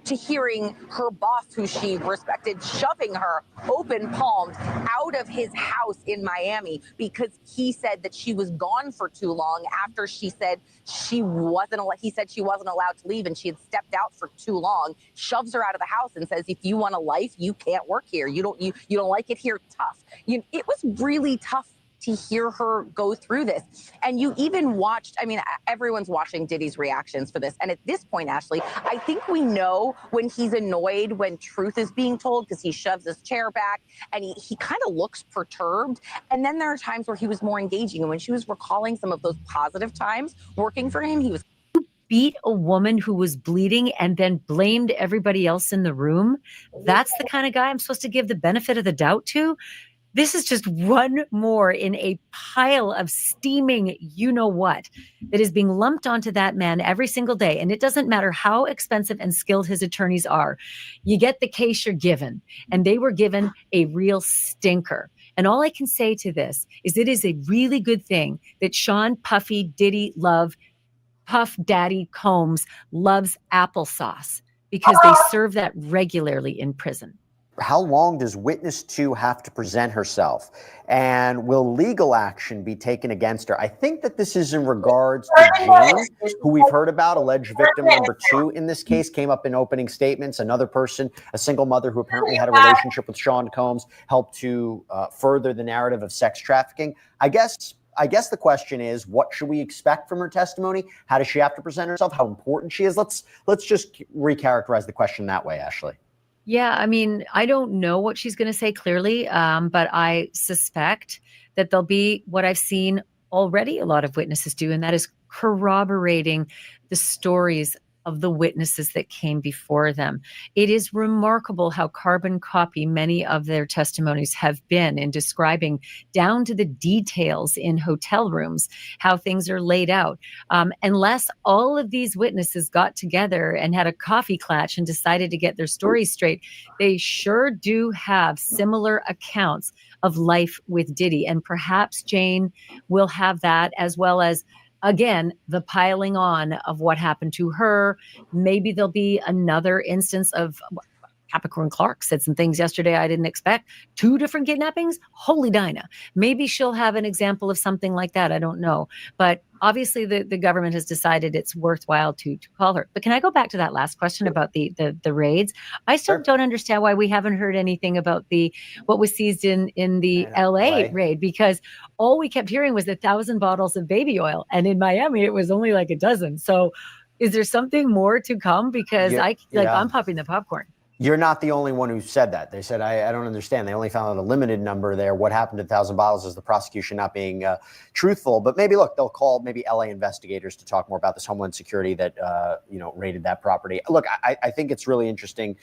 to hearing her boss, who she respected, shoving her open-palmed out of his house in Miami because he said that she was gone for too long after she said he said she wasn't allowed to leave and she had stepped out for too long, shoves her out of the house and says, if you want a life, you can't work here. You don't like it here, tough. It was really tough to hear her go through this. And you even watched, I mean, everyone's watching Diddy's reactions for this. And at this point, Ashley, I think we know when he's annoyed when truth is being told because he shoves his chair back and he kind of looks perturbed. And then there are times where he was more engaging. And when she was recalling some of those positive times working for him, he was beat a woman who was bleeding and then blamed everybody else in the room. That's the kind of guy I'm supposed to give the benefit of the doubt to. This is just one more in a pile of steaming you-know-what that is being lumped onto that man every single day. And it doesn't matter how expensive and skilled his attorneys are. You get the case you're given. And they were given a real stinker. And all I can say to this is it is a really good thing that Sean Puffy Diddy Love Puff Daddy Combs loves applesauce because they serve that regularly in prison. How long does witness 2 have to present herself? And will legal action be taken against her? I think that this is in regards to Jane, who we've heard about, alleged victim number 2 in this case, came up in opening statements. Another person, a single mother who apparently had a relationship with Sean Combs, helped to further the narrative of sex trafficking. I guess the question is, what should we expect from her testimony? How does she have to present herself? How important she is? Let's just recharacterize the question that way, Ashley. Yeah, I mean, I don't know what she's going to say clearly, but I suspect that there'll be what I've seen already a lot of witnesses do, and that is corroborating the stories of the witnesses that came before them. It is remarkable how carbon copy many of their testimonies have been in describing down to the details in hotel rooms, how things are laid out. Unless all of these witnesses got together and had a coffee clutch and decided to get their stories straight, they sure do have similar accounts of life with Diddy. And perhaps Jane will have that, as well as, again, the piling on of what happened to her. Maybe there'll be another instance of Capricorn Clark said some things yesterday I didn't expect. 2 different kidnappings? Holy Dinah. Maybe she'll have an example of something like that. I don't know. But obviously the government has decided it's worthwhile to call her. But can I go back to that last question about the raids? I still don't understand why we haven't heard anything about what was seized in the LA raid, because all we kept hearing was 1,000 bottles of baby oil. And in Miami, it was only like a dozen. So is there something more to come? Because I'm popping the popcorn. You're not the only one who said that. They said, I don't understand. They only found out a limited number there. What happened to 1,000 bottles is the prosecution not being truthful. But maybe, look, they'll call maybe LA investigators to talk more about this Homeland Security that, raided that property. Look, I think it's really interesting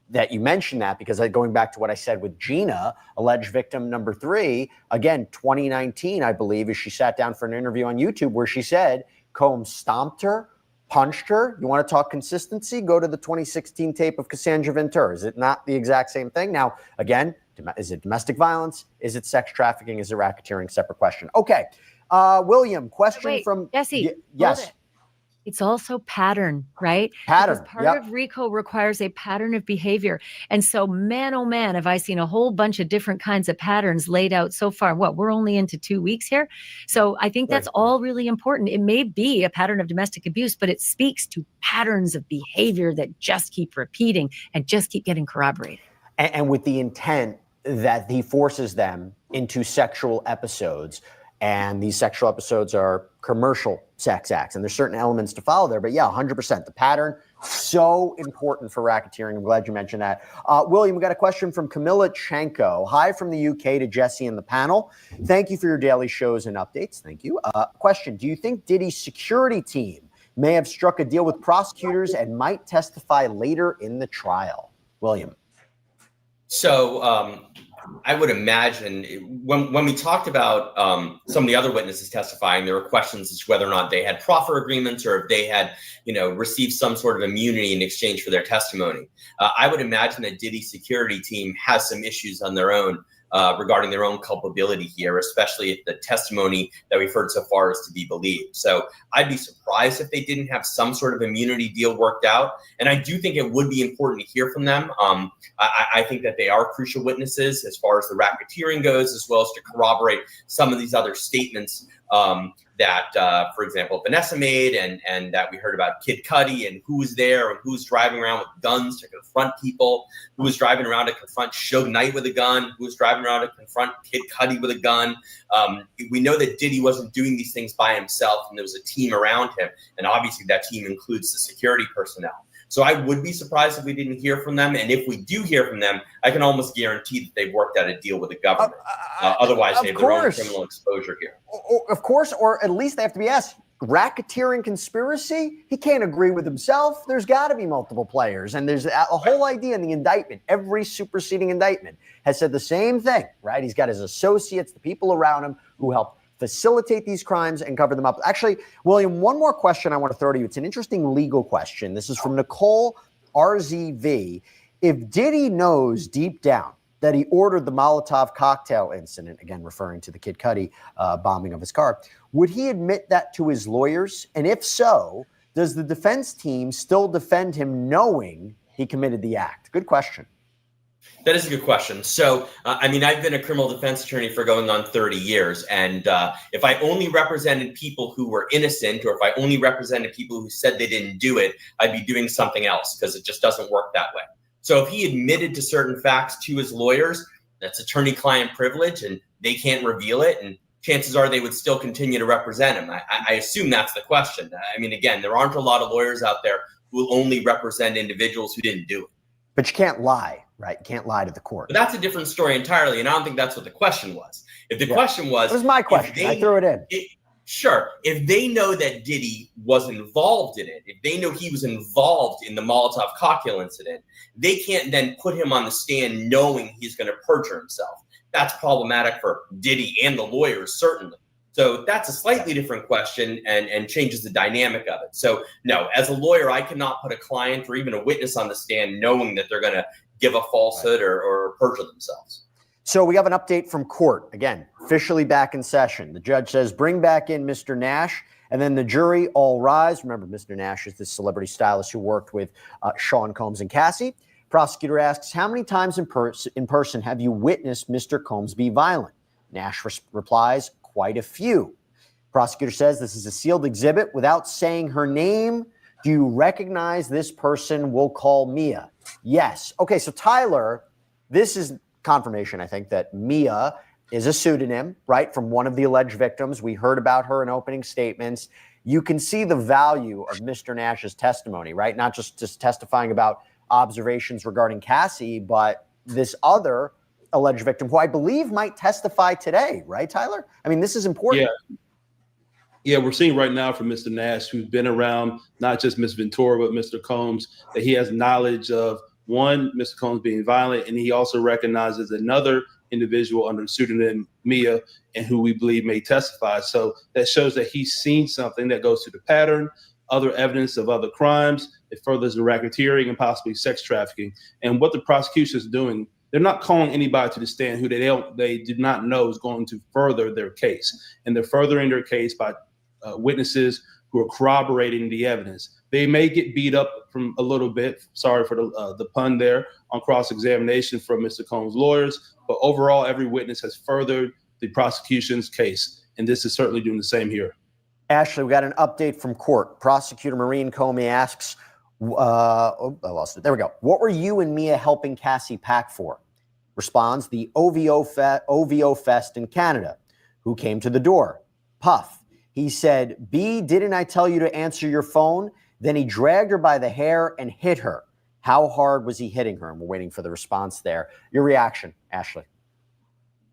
that you mentioned that, because going back to what I said with Gina, alleged victim number 3, again, 2019, I believe, as she sat down for an interview on YouTube where she said Combs stomped her, punched her. You want to talk consistency? Go to the 2016 tape of Cassandra Ventura. Is it not the exact same thing? Now, again, is it domestic violence? Is it sex trafficking? Is it racketeering? Separate question. Okay. William, question from Jesse. Yes. It's also pattern, right? Pattern. Because part of RICO requires a pattern of behavior. And so, man, oh man, have I seen a whole bunch of different kinds of patterns laid out so far. We're only into 2 weeks here. So I think that's all really important. It may be a pattern of domestic abuse, but it speaks to patterns of behavior that just keep repeating and just keep getting corroborated. And with the intent that he forces them into sexual episodes. And these sexual episodes are commercial sex acts. And there's certain elements to follow there. But yeah, 100%. The pattern, so important for racketeering. I'm glad you mentioned that. William, we got a question from Camilla Chanko. Hi from the UK to Jesse and the panel. Thank you for your daily shows and updates. Thank you. Question, do you think Diddy's security team may have struck a deal with prosecutors and might testify later in the trial? William. So I would imagine when we talked about some of the other witnesses testifying, there were questions as to whether or not they had proffer agreements or if they had, received some sort of immunity in exchange for their testimony. I would imagine that Diddy's security team has some issues on their own regarding their own culpability here, especially if the testimony that we've heard so far is to be believed. So I'd be surprised if they didn't have some sort of immunity deal worked out. And I do think it would be important to hear from them. I think that they are crucial witnesses as far as the racketeering goes, as well as to corroborate some of these other statements that, for example, Vanessa made and that we heard about Kid Cudi and who was there and who was driving around with guns to confront people, who was driving around to confront Suge Knight with a gun, who was driving around to confront Kid Cudi with a gun. We know that Diddy wasn't doing these things by himself, and there was a team around him. And obviously that team includes the security personnel. So I would be surprised if we didn't hear from them. And if we do hear from them, I can almost guarantee that they've worked out a deal with the government. Otherwise, they have their own criminal exposure here. Of course, or at least they have to be asked. Racketeering conspiracy, he can't agree with himself. There's got to be multiple players. And there's a whole idea in the indictment. Every superseding indictment has said the same thing, right? He's got his associates, the people around him who help facilitate these crimes and cover them up. Actually, William, one more question I want to throw to you. It's an interesting legal question. This is from Nicole RZV. If Diddy knows deep down that he ordered the Molotov cocktail incident, again referring to the Kid Cudi bombing of his car, would he admit that to his lawyers? And if so, does the defense team still defend him knowing he committed the act? Good question. That is a good question. So, I've been a criminal defense attorney for going on 30 years. And if I only represented people who were innocent, or if I only represented people who said they didn't do it, I'd be doing something else, because it just doesn't work that way. So if he admitted to certain facts to his lawyers, that's attorney-client privilege, and they can't reveal it. And chances are they would still continue to represent him. I assume that's the question. Again, there aren't a lot of lawyers out there who will only represent individuals who didn't do it. But you can't lie, right? You can't lie to the court. But that's a different story entirely, and I don't think that's what the question was. If the question was... It was my question. I threw it in. Sure. If they know that Diddy was involved in it, if they know he was involved in the Molotov cocktail incident, they can't then put him on the stand knowing he's going to perjure himself. That's problematic for Diddy and the lawyers, certainly. So that's a slightly different question and changes the dynamic of it. So no, as a lawyer, I cannot put a client or even a witness on the stand knowing that they're going to give a falsehood or perjure themselves. So we have an update from court. Again, officially back in session. The judge says, bring back in Mr. Nash, and then the jury all rise. Remember, Mr. Nash is the celebrity stylist who worked with Sean Combs and Cassie. Prosecutor asks, how many times in person have you witnessed Mr. Combs be violent? Nash replies, quite a few. Prosecutor says this is a sealed exhibit. Without saying her name, do you recognize this person? We'll call Mia. Yes. Okay, so Tyler, this is confirmation, I think, that Mia is a pseudonym, right, from one of the alleged victims. We heard about her in opening statements. You can see the value of Mr. Nash's testimony, right? Not just testifying about observations regarding Cassie, but this other alleged victim who I believe might testify today, right, Tyler? I mean, this is important. Yeah, we're seeing right now from Mr. Nash, who's been around not just Ms. Ventura, but Mr. Combs, that he has knowledge of, one, Mr. Combs being violent, and he also recognizes another individual under the pseudonym Mia, and who we believe may testify. So that shows that he's seen something that goes to the pattern, other evidence of other crimes. It furthers the racketeering and possibly sex trafficking. And what the prosecution is doing, they're not calling anybody to the stand who they did not know is going to further their case. And they're furthering their case by witnesses who are corroborating the evidence. They may get beat up from a little bit, sorry for the pun there, on cross-examination from Mr. Combs' lawyers, but overall, every witness has furthered the prosecution's case, and this is certainly doing the same here. Ashley, we got an update from court. Prosecutor Maureen Comey asks, I lost it. There we go. What were you and Mia helping Cassie pack for? Responds, the OVO Fest in Canada. Who came to the door? Puff. He said, B, didn't I tell you to answer your phone? Then he dragged her by the hair and hit her. How hard was he hitting her? And we're waiting for the response there. Your reaction, Ashley.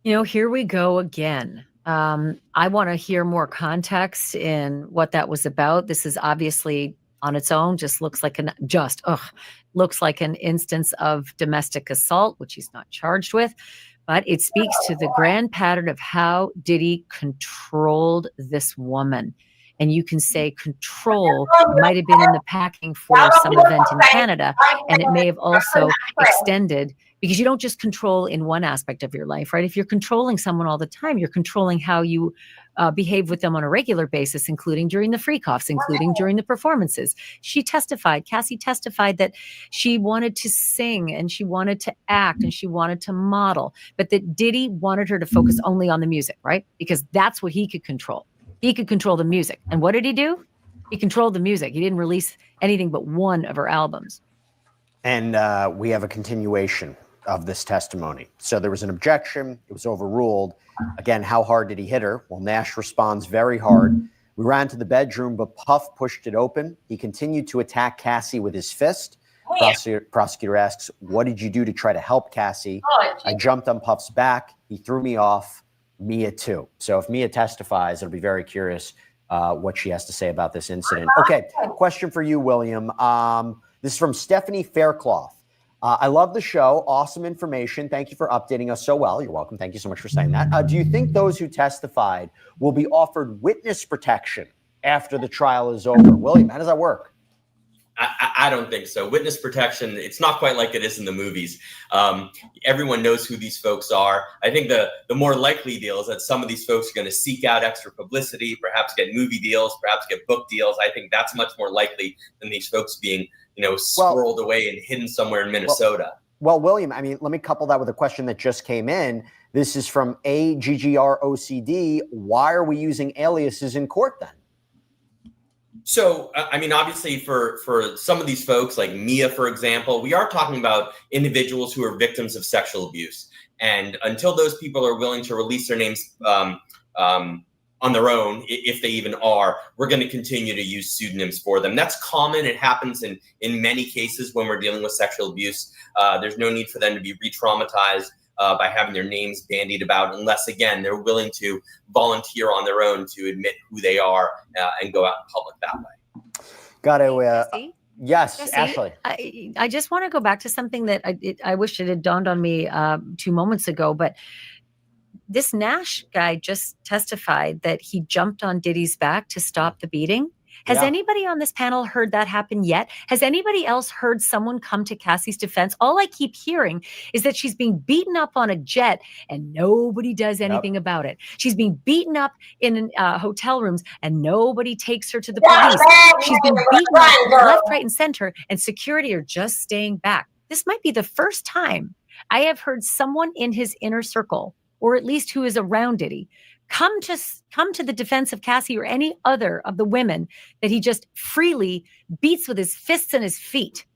You know, here we go again. I want to hear more context in what that was about. This is obviously on its own looks like an instance of domestic assault, which he's not charged with. But it speaks to the grand pattern of how Diddy controlled this woman. And you can say control might have been in the packing for some event in Canada, and it may have also extended, because you don't just control in one aspect of your life, right? If you're controlling someone all the time, you're controlling how you behave with them on a regular basis, including during the freak-offs, including during the performances. Cassie testified that she wanted to sing and she wanted to act and she wanted to model, but that Diddy wanted her to focus only on the music, right? Because that's what he could control. He could control the music. And what did he do? He controlled the music. He didn't release anything but one of her albums. And we have a continuation of this testimony. So there was an objection. It was overruled. Again, how hard did he hit her? Well, Nash responds, very hard. We ran to the bedroom, but Puff pushed it open. He continued to attack Cassie with his fist. Prosecutor asks, what did you do to try to help Cassie? I jumped on Puff's back. He threw me off. Mia too. So if Mia testifies, it'll be very curious what she has to say about this incident. Okay, question for you, William. This is from Stephanie Faircloth. I love the show. Awesome information. Thank you for updating us so well. You're welcome. Thank you so much for saying that. Do you think those who testified will be offered witness protection after the trial is over? William, how does that work? I don't think so. Witness protection, it's not quite like it is in the movies. Everyone knows who these folks are. I think the more likely deal is that some of these folks are going to seek out extra publicity, perhaps get movie deals, perhaps get book deals. I think that's much more likely than these folks being, squirreled away and hidden somewhere in Minnesota. Well, William, I mean, let me couple that with a question that just came in. This is from AGGROCD. Why are we using aliases in court then? So, I mean, obviously for some of these folks like Mia, for example, we are talking about individuals who are victims of sexual abuse. And until those people are willing to release their names on their own, if they even are, we're going to continue to use pseudonyms for them. That's common. It happens in many cases when we're dealing with sexual abuse. There's no need for them to be re-traumatized by having their names bandied about, unless, again, they're willing to volunteer on their own to admit who they are and go out in public that way. Got to, yes, Jesse, Ashley. I just want to go back to something that I wish it had dawned on me 2 moments ago, but this Nash guy just testified that he jumped on Diddy's back to stop the beating. Has anybody on this panel heard that happen yet? Has anybody else heard someone come to Cassie's defense? All I keep hearing is that she's being beaten up on a jet and nobody does anything about it. She's being beaten up in hotel rooms and nobody takes her to the police. She's been beaten up left, right, and center, and security are just staying back. this might be the first time I have heard someone in his inner circle, or at least who is around Diddy, come to the defense of Cassie or any other of the women that he just freely beats with his fists and his feet.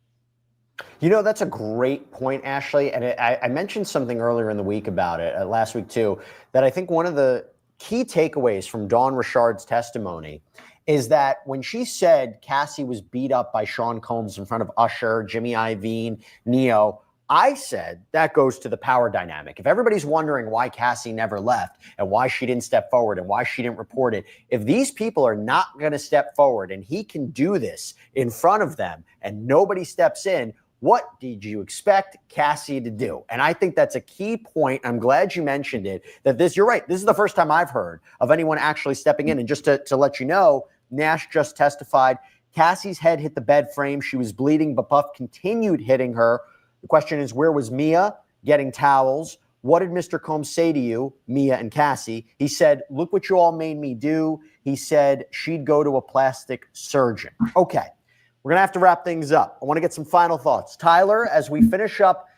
You know, that's a great point, Ashley. And I mentioned something earlier in the week about it, last week too, that I think one of the key takeaways from Dawn Richard's testimony is that when she said Cassie was beat up by Sean Combs in front of Usher, Jimmy Iovine, Neo, I said that goes to the power dynamic. If everybody's wondering why Cassie never left and why she didn't step forward and why she didn't report it, if these people are not going to step forward and he can do this in front of them and nobody steps in, what did you expect Cassie to do? And I think that's a key point. I'm glad you mentioned it, that you're right. This is the first time I've heard of anyone actually stepping in. And just to let you know, Nash just testified. Cassie's head hit the bed frame. She was bleeding, but Puff continued hitting her. The question is, where was Mia getting towels? What did Mr. Combs say to you, Mia and Cassie? He said, look what you all made me do. He said she'd go to a plastic surgeon. Okay. We're going to have to wrap things up. I want to get some final thoughts. Tyler, as we finish up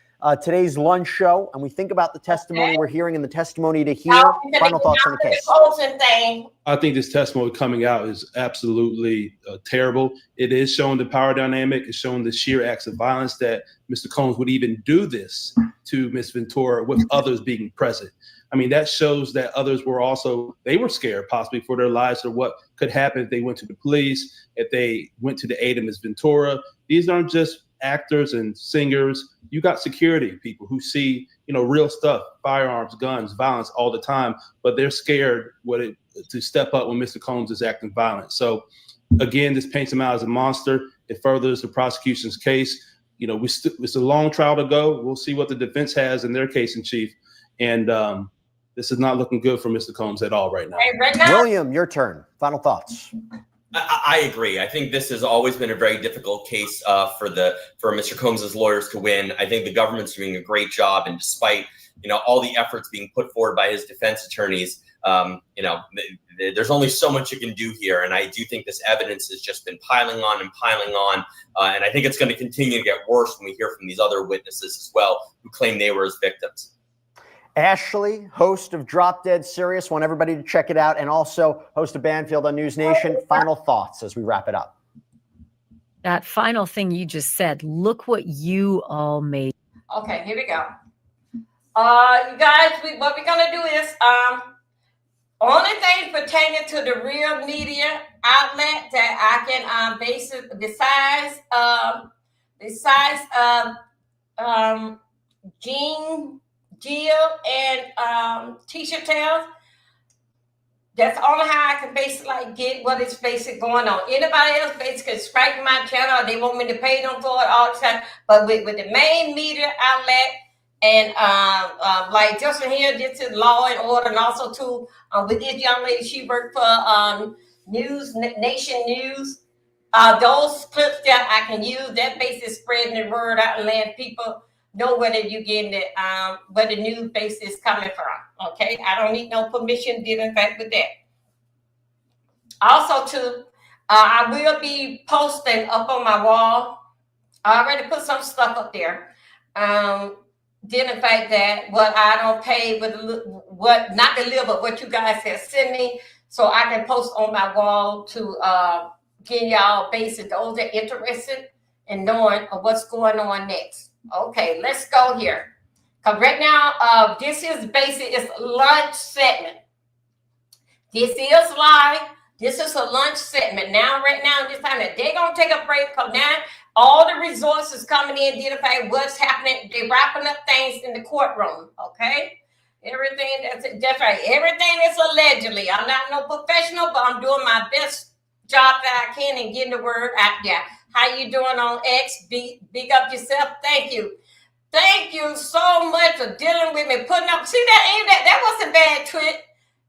today's lunch show and we think about the testimony we're hearing and the testimony to hear, final thoughts on the case. I think this testimony coming out is absolutely terrible. It is showing the power dynamic. It's showing the sheer acts of violence that Mr. Combs would even do this to Miss Ventura with others being present. I mean, that shows that others were they were scared possibly for their lives or what could happen if they went to the police, if they went to the aid of Miss Ventura. These aren't just actors and singers. You got security people who see, real stuff, firearms, guns, violence all the time, but they're scared to step up when Mr. Combs is acting violent. So again, this paints him out as a monster. It furthers the prosecution's case. It's a long trial to go. We'll see what the defense has in their case in chief. And this is not looking good for Mr. Combs at all right now. William, your turn. Final thoughts. I agree. I think this has always been a very difficult case for Mr. Combs's lawyers to win. I think the government's doing a great job, and despite all the efforts being put forward by his defense attorneys, there's only so much you can do here. And I do think this evidence has just been piling on, and I think it's going to continue to get worse when we hear from these other witnesses as well who claim they were his victims. Ashley, host of Drop Dead Serious, want everybody to check it out, and also host of Banfield on News Nation. Final thoughts as we wrap it up. That final thing you just said, look what you all made. Okay, here we go. You guys, what we're going to do is, only thing pertaining to the real media outlet that I can base it, besides Jill and Tisha Tales, that's only how I can basically get what is basically going on. Anybody else basically strike my channel, they want me to pay them for it all the time. But with the main media outlet and like Justin here, this is Law and Order, and also too with this young lady, she worked for Nation News. Those clips that I can use, that basically spreading the word out and letting people know whether you're getting it, where the news base is coming from. Okay, I don't need no permission dealing back with that. Also, too, I will be posting up on my wall. I already put some stuff up there. Dealing fact that what I don't pay with what not to live, but what you guys have sent me, so I can post on my wall to get y'all basic those that are interested in knowing what's going on next. Okay, let's go here. Because right now, this is basic, it's lunch segment. This is live. This is a lunch segment. Now, right now, this time, they're going to take a break because now all the resources coming in, identifying what's happening. They're wrapping up things in the courtroom, okay? Everything that's right. Everything is allegedly. I'm not no professional, but I'm doing my best job that I can and getting the word out there. How you doing on X? Big up yourself. Thank you. Thank you so much for dealing with me, putting up. See that was a bad tweet.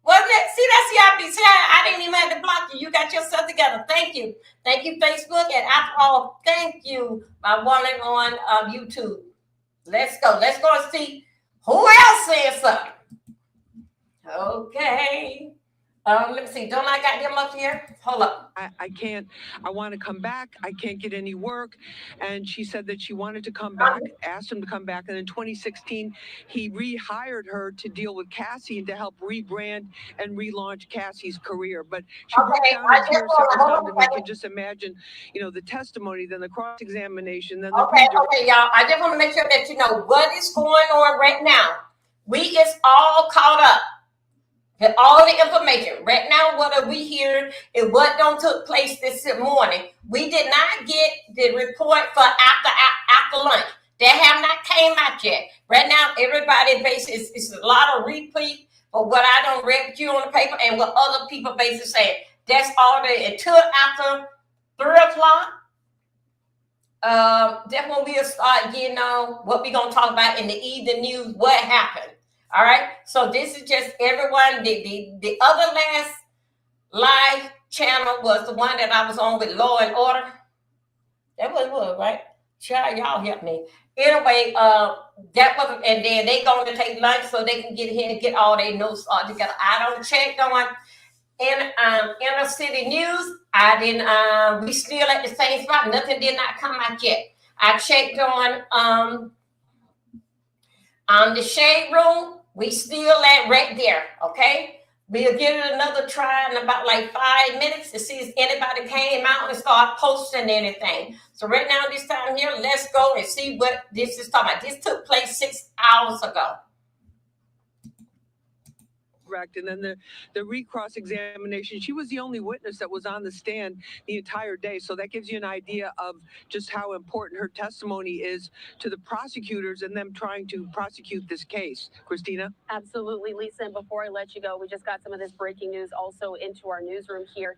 Wasn't it? See, that's CIP. I didn't even have to block you. You got yourself together. Thank you. Thank you, Facebook. And after all, thank you, my one on YouTube. Let's go. Let's go and see who else says something. Okay. Let me see. Don't I got them up here? Hold up. I can't, I want to come back. I can't get any work. And she said that she wanted to come back, asked him to come back. And in 2016, he rehired her to deal with Cassie and to help rebrand and relaunch Cassie's career. But she broke down in tears several times. And we can just imagine, you know, the testimony, then the cross-examination, then the Okay, y'all. I just want to make sure that you know what is going on right now. We is all caught up. Get all the information. Right now, what are we hearing and what don't took place this morning? We did not get the report for after lunch. They have not came out yet. Right now, everybody basis is a lot of repeat for what I don't read with you on the paper and what other people basically saying. That's all they until after 3 o'clock. That's when we'll start getting on what we're gonna talk about in the evening news. What happened? All right, so this is just everyone. The other last live channel was the one that I was on with Law and Order. That was right. Child, y'all help me. Anyway, that was, and then they going to take lunch so they can get here and get all their notes all together. I don't check on inner city news. I didn't. We still at the same spot. Nothing did not come out yet. I checked on the shade room. We still at right there, okay? We'll give it another try in about like 5 minutes to see if anybody came out and start posting anything. So right now, this time here, let's go and see what this is talking about. This took place 6 hours ago. correct. And then the recross examination, she was the only witness that was on the stand the entire day. So that gives you an idea of just how important her testimony is to the prosecutors and them trying to prosecute this case. Christina? Absolutely, Lisa. And before I let you go, we just got some of this breaking news also into our newsroom here.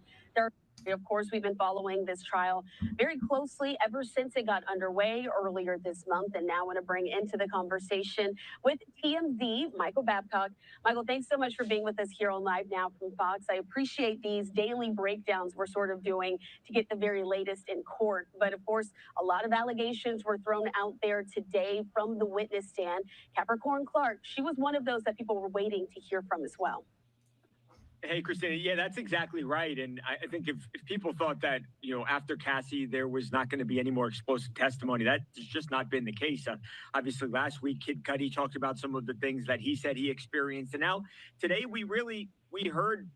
Of course, we've been following this trial very closely ever since it got underway earlier this month. And now I want to bring into the conversation with TMZ, Michael Babcock. Michael, thanks so much for being with us here on Live Now from Fox. I appreciate these daily breakdowns we're sort of doing to get the very latest in court. But of course, a lot of allegations were thrown out there today from the witness stand. Capricorn Clark, she was one of those that people were waiting to hear from as well. Hey, Christina. Yeah, that's exactly right. And I think if people thought that, after Cassie, there was not going to be any more explosive testimony, that's just not been the case. Obviously, last week, Kid Cudi talked about some of the things that he said he experienced. And now today, we heard,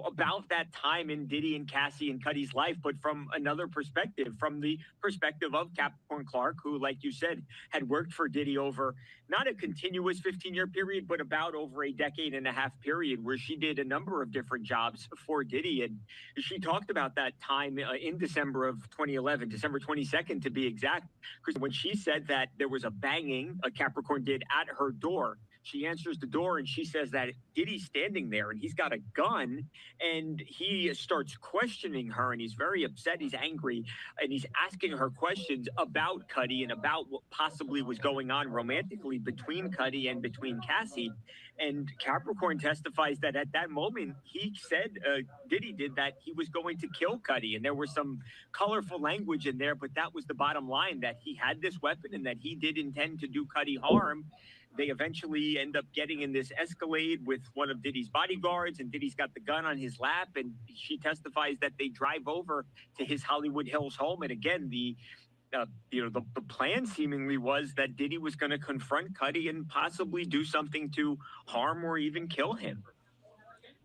about that time in Diddy and Cassie and Cudi's life, but from another perspective, from the perspective of Capricorn Clark, who, like you said, had worked for Diddy over not a continuous 15-year period, but about over a decade and a half period where she did a number of different jobs for Diddy. And she talked about that time in December of 2011, December 22nd to be exact, because when she said that there was a banging Capricorn did at her door. She answers the door and she says that Diddy's standing there and he's got a gun and he starts questioning her and he's very upset. He's angry and he's asking her questions about Cudi and about what possibly was going on romantically between Cudi and between Cassie. And Capricorn testifies that at that moment, he said, Diddy did, that he was going to kill Cudi. And there was some colorful language in there, but that was the bottom line, that he had this weapon and that he did intend to do Cudi harm. They eventually end up getting in this Escalade with one of Diddy's bodyguards, and Diddy's got the gun on his lap. And she testifies that they drive over to his Hollywood Hills home. And again, the plan seemingly was that Diddy was going to confront Cudi and possibly do something to harm or even kill him.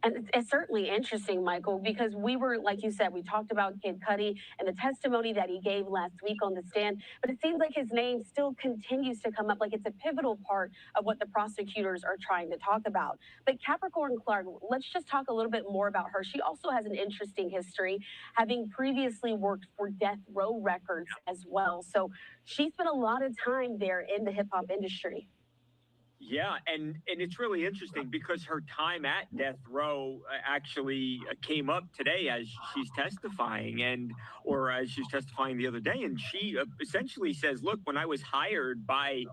And it's certainly interesting, Michael, because we were, like you said, we talked about Kid Cudi and the testimony that he gave last week on the stand, but it seems like his name still continues to come up, like it's a pivotal part of what the prosecutors are trying to talk about. But Capricorn Clark, let's just talk a little bit more about her. She also has an interesting history, having previously worked for Death Row Records as well. So she spent a lot of time there in the hip-hop industry. Yeah, and it's really interesting because her time at Death Row actually came up today as she's testifying, or as she's testifying the other day, and she essentially says, "Look, when I was hired by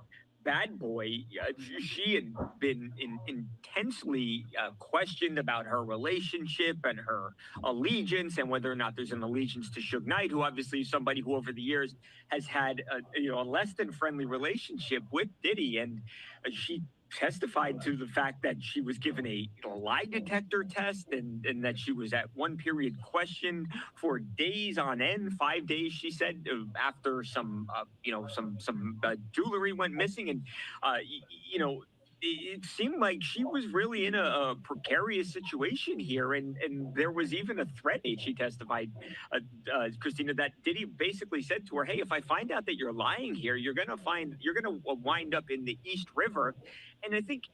Bad Boy, she had been intensely questioned about her relationship and her allegiance, and whether or not there's an allegiance to Suge Knight, who obviously is somebody who over the years has had a less than friendly relationship with Diddy." And she testified to the fact that she was given a lie detector test and that she was at one period questioned for days on end, 5 days, she said, after some, jewelry went missing. And, you know, it seemed like she was really in a precarious situation here, and there was even a threat. She testified, Christina, that Diddy basically said to her, "Hey, if I find out that you're lying here, you're gonna wind up in the East River." And I think,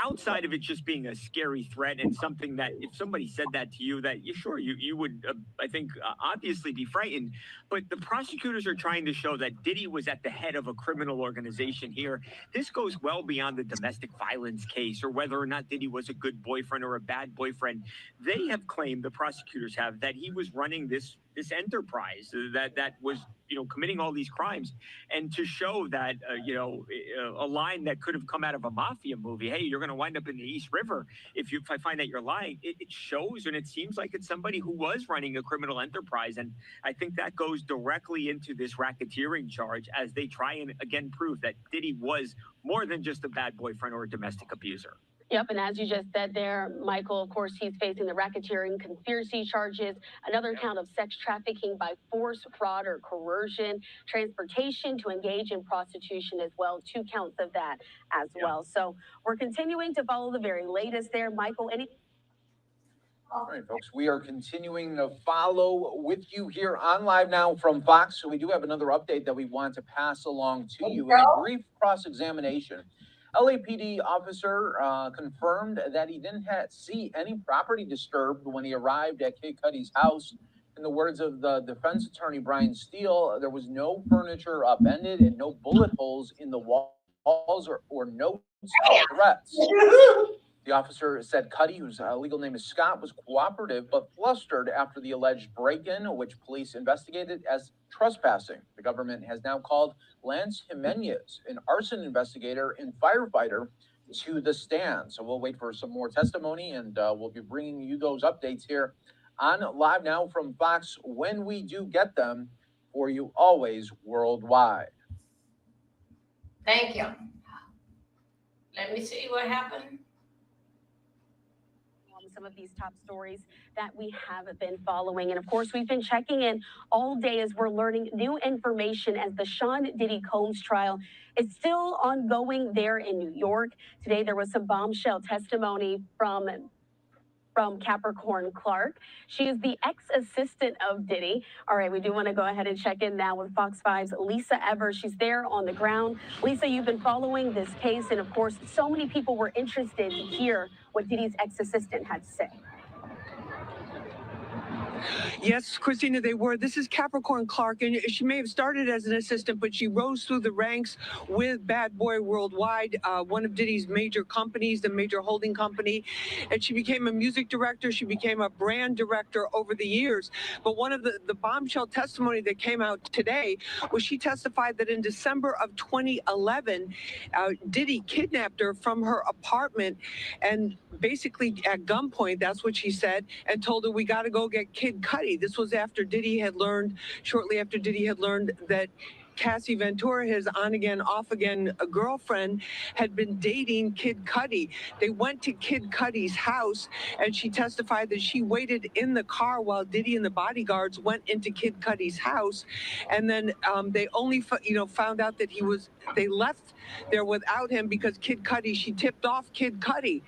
outside of it just being a scary threat and something that if somebody said that to you, that you would, I think, obviously be frightened. But the prosecutors are trying to show that Diddy was at the head of a criminal organization here. This goes well beyond the domestic violence case or whether or not Diddy was a good boyfriend or a bad boyfriend. They have claimed, the prosecutors have, that he was running this enterprise that was committing all these crimes. And to show that a line that could have come out of a mafia movie, "Hey, you're going to wind up in the East River if I find that you're lying," it shows, and it seems like it's somebody who was running a criminal enterprise. And I think that goes directly into this racketeering charge as they try and again prove that Diddy was more than just a bad boyfriend or a domestic abuser. Yep, and as you just said there, Michael, of course, he's facing the racketeering conspiracy charges, another count of sex trafficking by force, fraud, or coercion, transportation to engage in prostitution as well, 2 counts of that as well. So we're continuing to follow the very latest there. Michael, any... All right, folks, we are continuing to follow with you here on Live Now from Fox. So we do have another update that we want to pass along to you. In a brief cross-examination, LAPD officer confirmed that he didn't see any property disturbed when he arrived at Kid Cudi's house. In the words of the defense attorney, Brian Steele, there was no furniture upended and no bullet holes in the walls or notes of threats. The officer said Cudi, whose legal name is Scott, was cooperative but flustered after the alleged break-in, which police investigated as trespassing. The government has now called Lance Jimenez, an arson investigator and firefighter, to the stand. So we'll wait for some more testimony, and we'll be bringing you those updates here on Live Now from Fox when we do get them for you, always worldwide. Thank you. Let me see what happened. Some of these top stories that we have been following. And of course, we've been checking in all day as we're learning new information as the Sean Diddy Combs trial is still ongoing there in New York. Today, there was some bombshell testimony from Capricorn Clark. She is the ex-assistant of Diddy. All right, we do want to go ahead and check in now with Fox 5's Lisa Evers. She's there on the ground. Lisa, you've been following this case, and of course, so many people were interested to hear what Diddy's ex-assistant had to say. Yes, Christina, they were. This is Capricorn Clark, and she may have started as an assistant, but she rose through the ranks with Bad Boy Worldwide, one of Diddy's major companies, the major holding company, and she became a music director. She became a brand director over the years. But one of the bombshell testimony that came out today was she testified that in December of 2011, Diddy kidnapped her from her apartment and basically at gunpoint, that's what she said, and told her, "We got to go get Kid Cudi." This was after Diddy had learned, shortly after Diddy had learned that Cassie Ventura, his on-again, off-again girlfriend, had been dating Kid Cudi. They went to Kid Cudi's house, and she testified that she waited in the car while Diddy and the bodyguards went into Kid Cudi's house, and then they only, found out that they left there without him because Kid Cudi, she tipped off Kid Cudi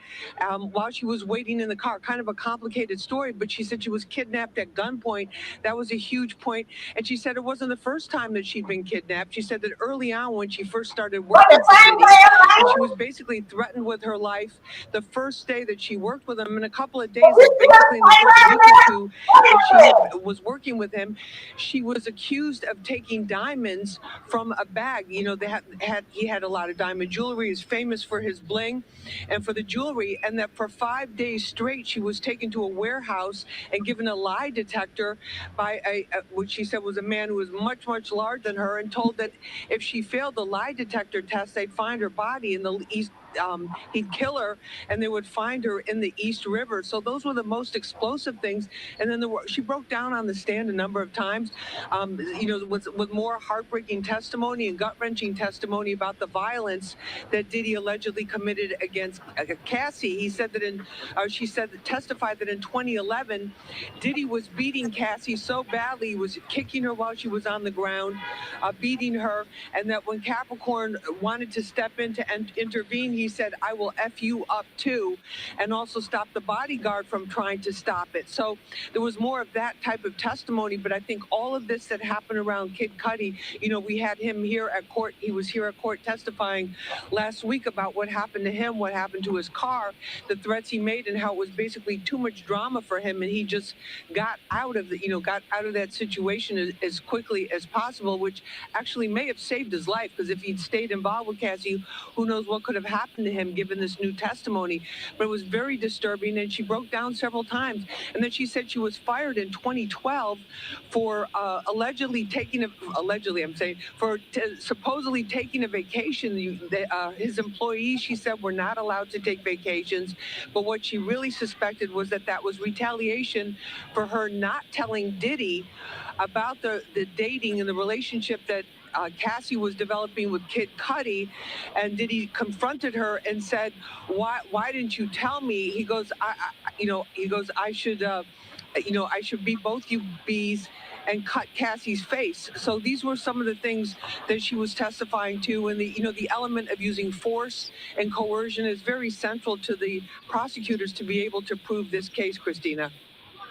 while she was waiting in the car. Kind of a complicated story, but she said she was kidnapped at gunpoint. That was a huge point, and she said it wasn't the first time that she'd been kidnapped. She said that early on when she first started working for Diddy, she was basically threatened with her life the first day that she worked with him. In a couple of days, basically in the first week or two that she was working with him, she was accused of taking diamonds from a bag. He had a lot of diamond jewelry. He's famous for his bling and for the jewelry, and that for 5 days straight she was taken to a warehouse and given a lie detector by which she said was a man who was much, much larger than her, and told that if she failed the lie detector test, they'd find her body in the East he'd kill her, and they would find her in the East River. So those were the most explosive things. And then she broke down on the stand a number of times, with more heartbreaking testimony and gut-wrenching testimony about the violence that Diddy allegedly committed against Cassie. He said that testified that in 2011, Diddy was beating Cassie so badly, he was kicking her while she was on the ground, beating her, and that when Capricorn wanted to step in to intervene, he said, "I will F you up too," and also stop the bodyguard from trying to stop it. So there was more of that type of testimony, but I think all of this that happened around Kid Cudi, we had him here at court. He was here at court testifying last week about what happened to him, what happened to his car, the threats he made, and how it was basically too much drama for him, and he just got out of that situation as quickly as possible, which actually may have saved his life, because if he'd stayed involved with Cassie, who knows what could have happened to him given this new testimony. But it was very disturbing, and she broke down several times. And then she said she was fired in 2012 for supposedly taking a vacation. His employees, she said, were not allowed to take vacations. But what she really suspected was that was retaliation for her not telling Diddy about the dating and the relationship that Cassie was developing with Kid Cudi. And Diddy confronted her and said, why didn't you tell me? He goes, I should be both you bees and cut Cassie's face. So these were some of the things that she was testifying to. And the element of using force and coercion is very central to the prosecutors to be able to prove this case, Christina.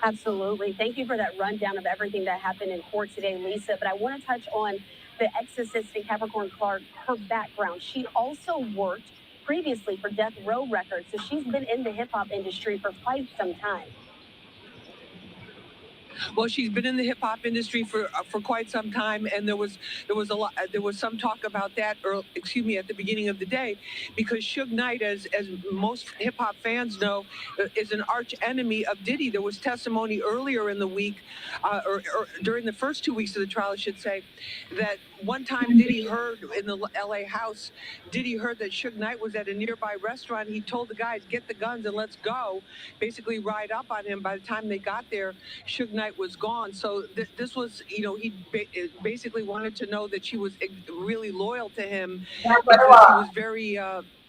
Absolutely. Thank you for that rundown of everything that happened in court today, Lisa. But I want to touch on the ex-assistant Capricorn Clark, her background. She also worked previously for Death Row Records, so she's been in the hip-hop industry for quite some time. Well, she's been in the hip hop industry for quite some time, and there was some talk about that, at the beginning of the day, because Suge Knight, as most hip hop fans know, is an arch enemy of Diddy. There was testimony earlier in the week, or during the first 2 weeks of the trial, I should say, that one time Diddy heard in the LA house, Diddy heard that Suge Knight was at a nearby restaurant. He told the guys, "Get the guns and let's go," basically ride up on him. By the time they got there, Suge Knight was gone. So this was, he basically wanted to know that she was really loyal to him, because he was very,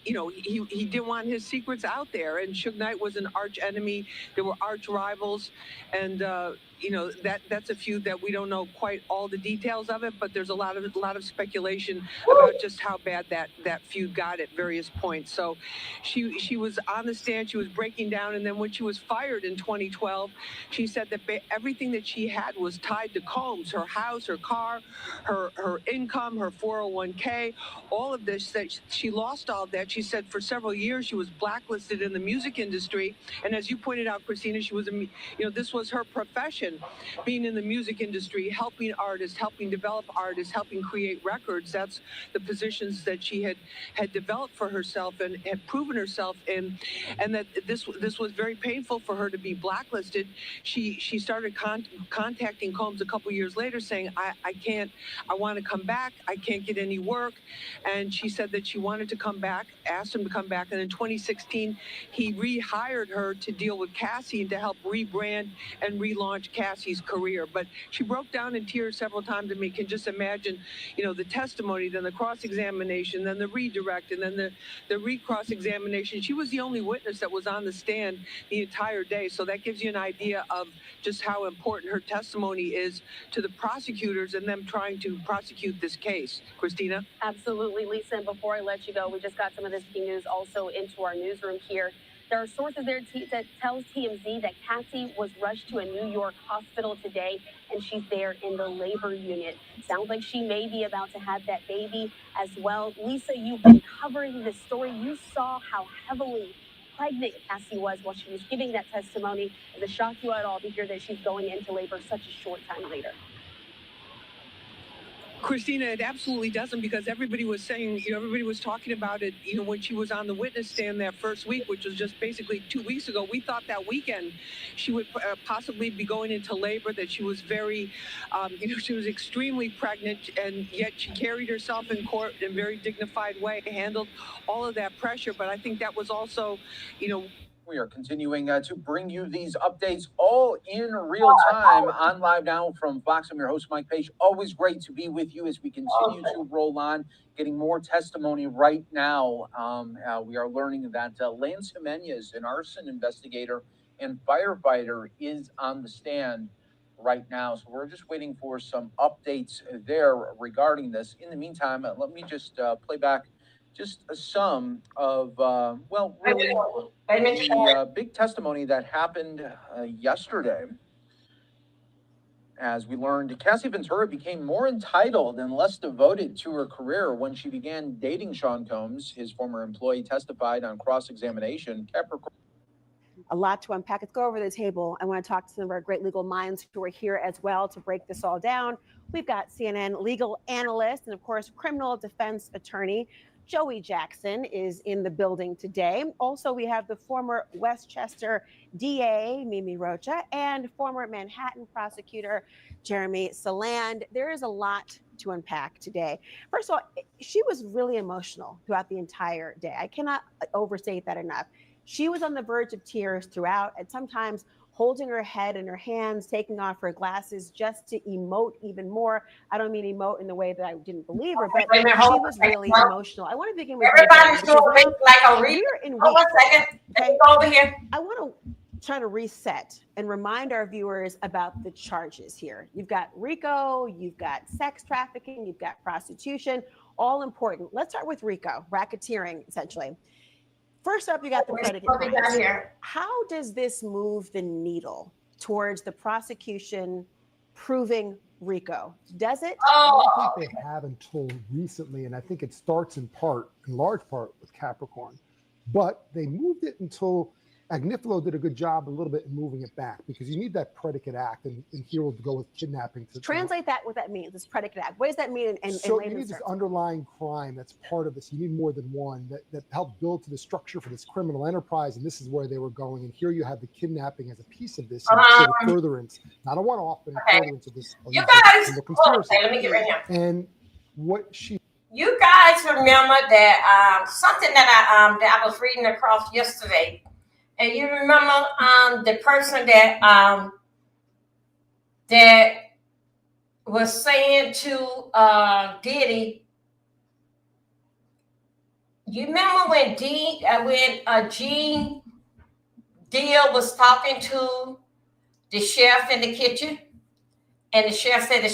he didn't want his secrets out there. And Suge Knight was an arch enemy. There were arch rivals, and that's a feud that we don't know quite all the details of it, but there's a lot of speculation about just how bad that feud got at various points. So she was on the stand, she was breaking down, and then when she was fired in 2012, she said that everything that she had was tied to Combs, her house, her car, her income, her 401k, all of this, that she lost all that. She said for several years she was blacklisted in the music industry, and as you pointed out, Christina, she was this was her profession, being in the music industry, helping artists, helping develop artists, helping create records. That's the positions that she had developed for herself and had proven herself in, and that this was very painful for her to be blacklisted. She started contacting Combs a couple years later saying, I want to come back, I can't get any work. And she said that she wanted to come back, asked him to come back, and in 2016 he rehired her to deal with Cassie and to help rebrand and relaunch Cassie's career. But she broke down in tears several times, and we can just imagine, the testimony, then the cross-examination, then the redirect, and then the re-cross-examination. She was the only witness that was on the stand the entire day. So that gives you an idea of just how important her testimony is to the prosecutors and them trying to prosecute this case. Christina? Absolutely, Lisa. And before I let you go, we just got some of this key news also into our newsroom here. There are sources there that tells TMZ that Cassie was rushed to a New York hospital today, and she's there in the labor unit. Sounds like she may be about to have that baby as well. Lisa, you've been covering this story. You saw how heavily pregnant Cassie was while she was giving that testimony. Does it shock you at all to hear that she's going into labor such a short time later? Christina, it absolutely doesn't, because everybody was saying, everybody was talking about it, when she was on the witness stand that first week, which was just basically 2 weeks ago. We thought that weekend she would possibly be going into labor, that she was very, she was extremely pregnant, and yet she carried herself in court in a very dignified way, handled all of that pressure. But I think that was also, We are continuing to bring you these updates all in real time on Live Now from Fox. I'm your host, Mike Page. Always great to be with you as we continue to roll on, getting more testimony right now. We are learning that Lance Jimenez, an arson investigator and firefighter, is on the stand right now. So we're just waiting for some updates there regarding this. In the meantime, let me just play back just some of, really the big testimony that happened yesterday. As we learned, Cassie Ventura became more entitled and less devoted to her career when she began dating Sean Combs. His former employee testified on cross-examination. A lot to unpack. Let's go over the table. I want to talk to some of our great legal minds who are here as well to break this all down. We've got CNN legal analyst and, of course, criminal defense attorney Joey Jackson is in the building today. Also, we have the former Westchester DA, Mimi Rocha, and former Manhattan prosecutor, Jeremy Saland. There is a lot to unpack today. First of all, she was really emotional throughout the entire day. I cannot overstate that enough. She was on the verge of tears throughout, and sometimes holding her head in her hands, taking off her glasses just to emote even more. I don't mean emote in the way that I didn't believe her, but she was really emotional. I want to begin with everybody's doing like a read. Hold on a second. Let me go over here. I want to try to reset and remind our viewers about the charges here. You've got RICO, you've got sex trafficking, you've got prostitution, all important. Let's start with RICO, racketeering, essentially. First up, you got the predicate crimes. How does this move the needle towards the prosecution proving RICO? Does it? I think they have until recently, and I think it starts in large part with Capricorn. But they moved it until Agnifilo did a good job a little bit in moving it back, because you need that predicate act, and here we'll go with kidnapping. Translate that, what that means, this predicate act. What does that mean in so layman's you need this terms? underlying crime that's part of this. You need more than one that help build to the structure for this criminal enterprise, and this is where they were going. And here you have the kidnapping as a piece of this, sort of furtherance, not a one-off, but in furtherance of this. You guys, conspiracy. let me get right here. And what she. You guys remember that something that I was reading across yesterday. And you remember the person that that was saying to Diddy. You remember when Gene Deal was talking to the chef in the kitchen, and the chef said that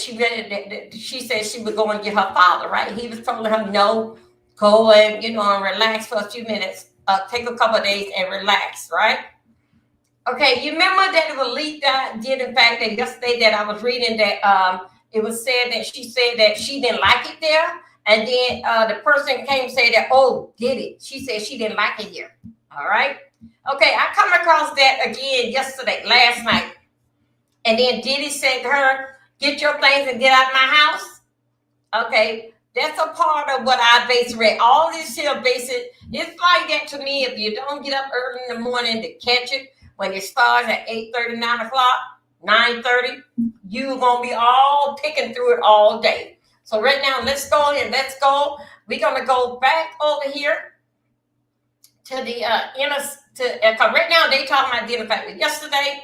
she said she would go and get her father. Right? He was telling her no, go and and relax for a few minutes. Take a couple of days and relax, right? Okay, you remember that it was leaked out, in fact, that yesterday that I was reading that it was said that she said that she didn't like it there. And then the person came and said that, oh, did it? She said she didn't like it here. All right. Okay, I come across that again last night. And then Diddy said to her, get your things and get out of my house. Okay. That's a part of what I read. All this here basic, it's like that to me. If you don't get up early in the morning to catch it, when it starts at 8:30, 9 o'clock, 9:30, you're going to be all picking through it all day. So right now, let's go. We're going to go back over here to the because right now they talking about the fact that yesterday.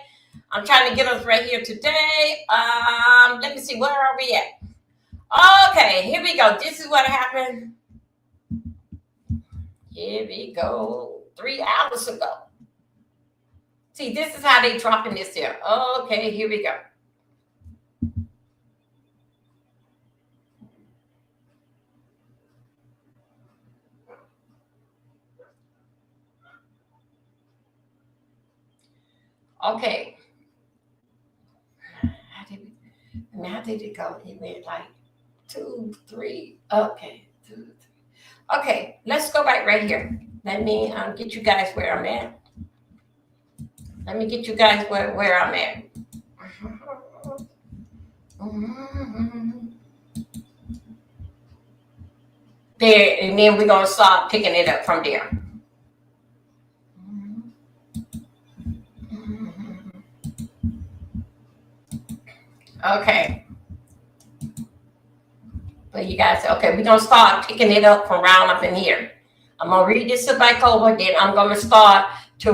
I'm trying to get us right here today. Let me see, where are we at? Okay, here we go. This is what happened. Here we go. 3 hours ago. See, this is how they dropping this here. Okay, here we go. Okay. How did it go? It went like 2, 3. Okay, 2, 3. Okay, let's go back right here. Let me get you guys where I'm at. Let me get you guys where I'm at. there, and then we're gonna start picking it up from there. Okay. But you guys, okay, we're gonna start picking it up from round up in here. I'm gonna read this back over, then I'm gonna start to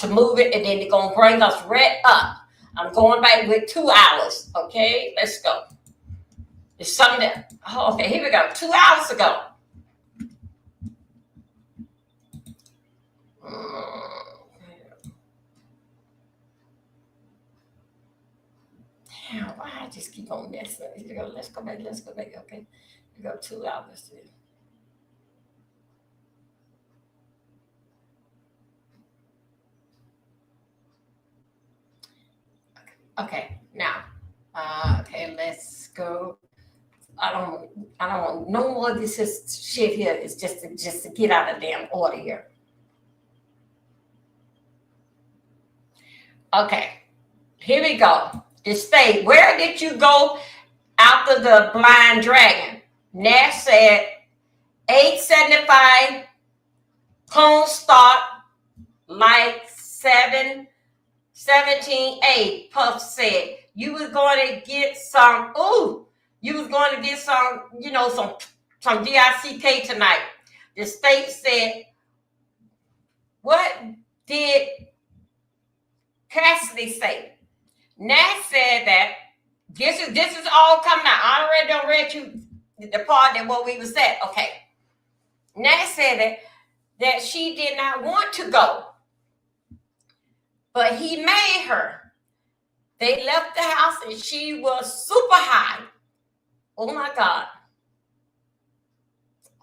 move it, and then they're gonna bring us right up. I'm going back with 2 hours. Okay, let's go. It's something that, oh, okay, here we go. 2 hours ago. Damn, why I just keep on messing? Let's go back. Okay, we go 2 hours. Okay, now, okay, let's go. I don't want no more of this shit here. It's just to get out of damn order here. Okay, here we go. The state, where did you go after the blind dragon? Nash said 875. Cone start like 17-8. Puff said you was going to get some. Ooh, you was going to get some. You know, some DICK tonight. The state said, what did Cassidy say? Nash said that this is all coming out. I already done read you the part that what we was at. Okay. Nash said that she did not want to go, but he made her. They left the house and she was super high. Oh my God.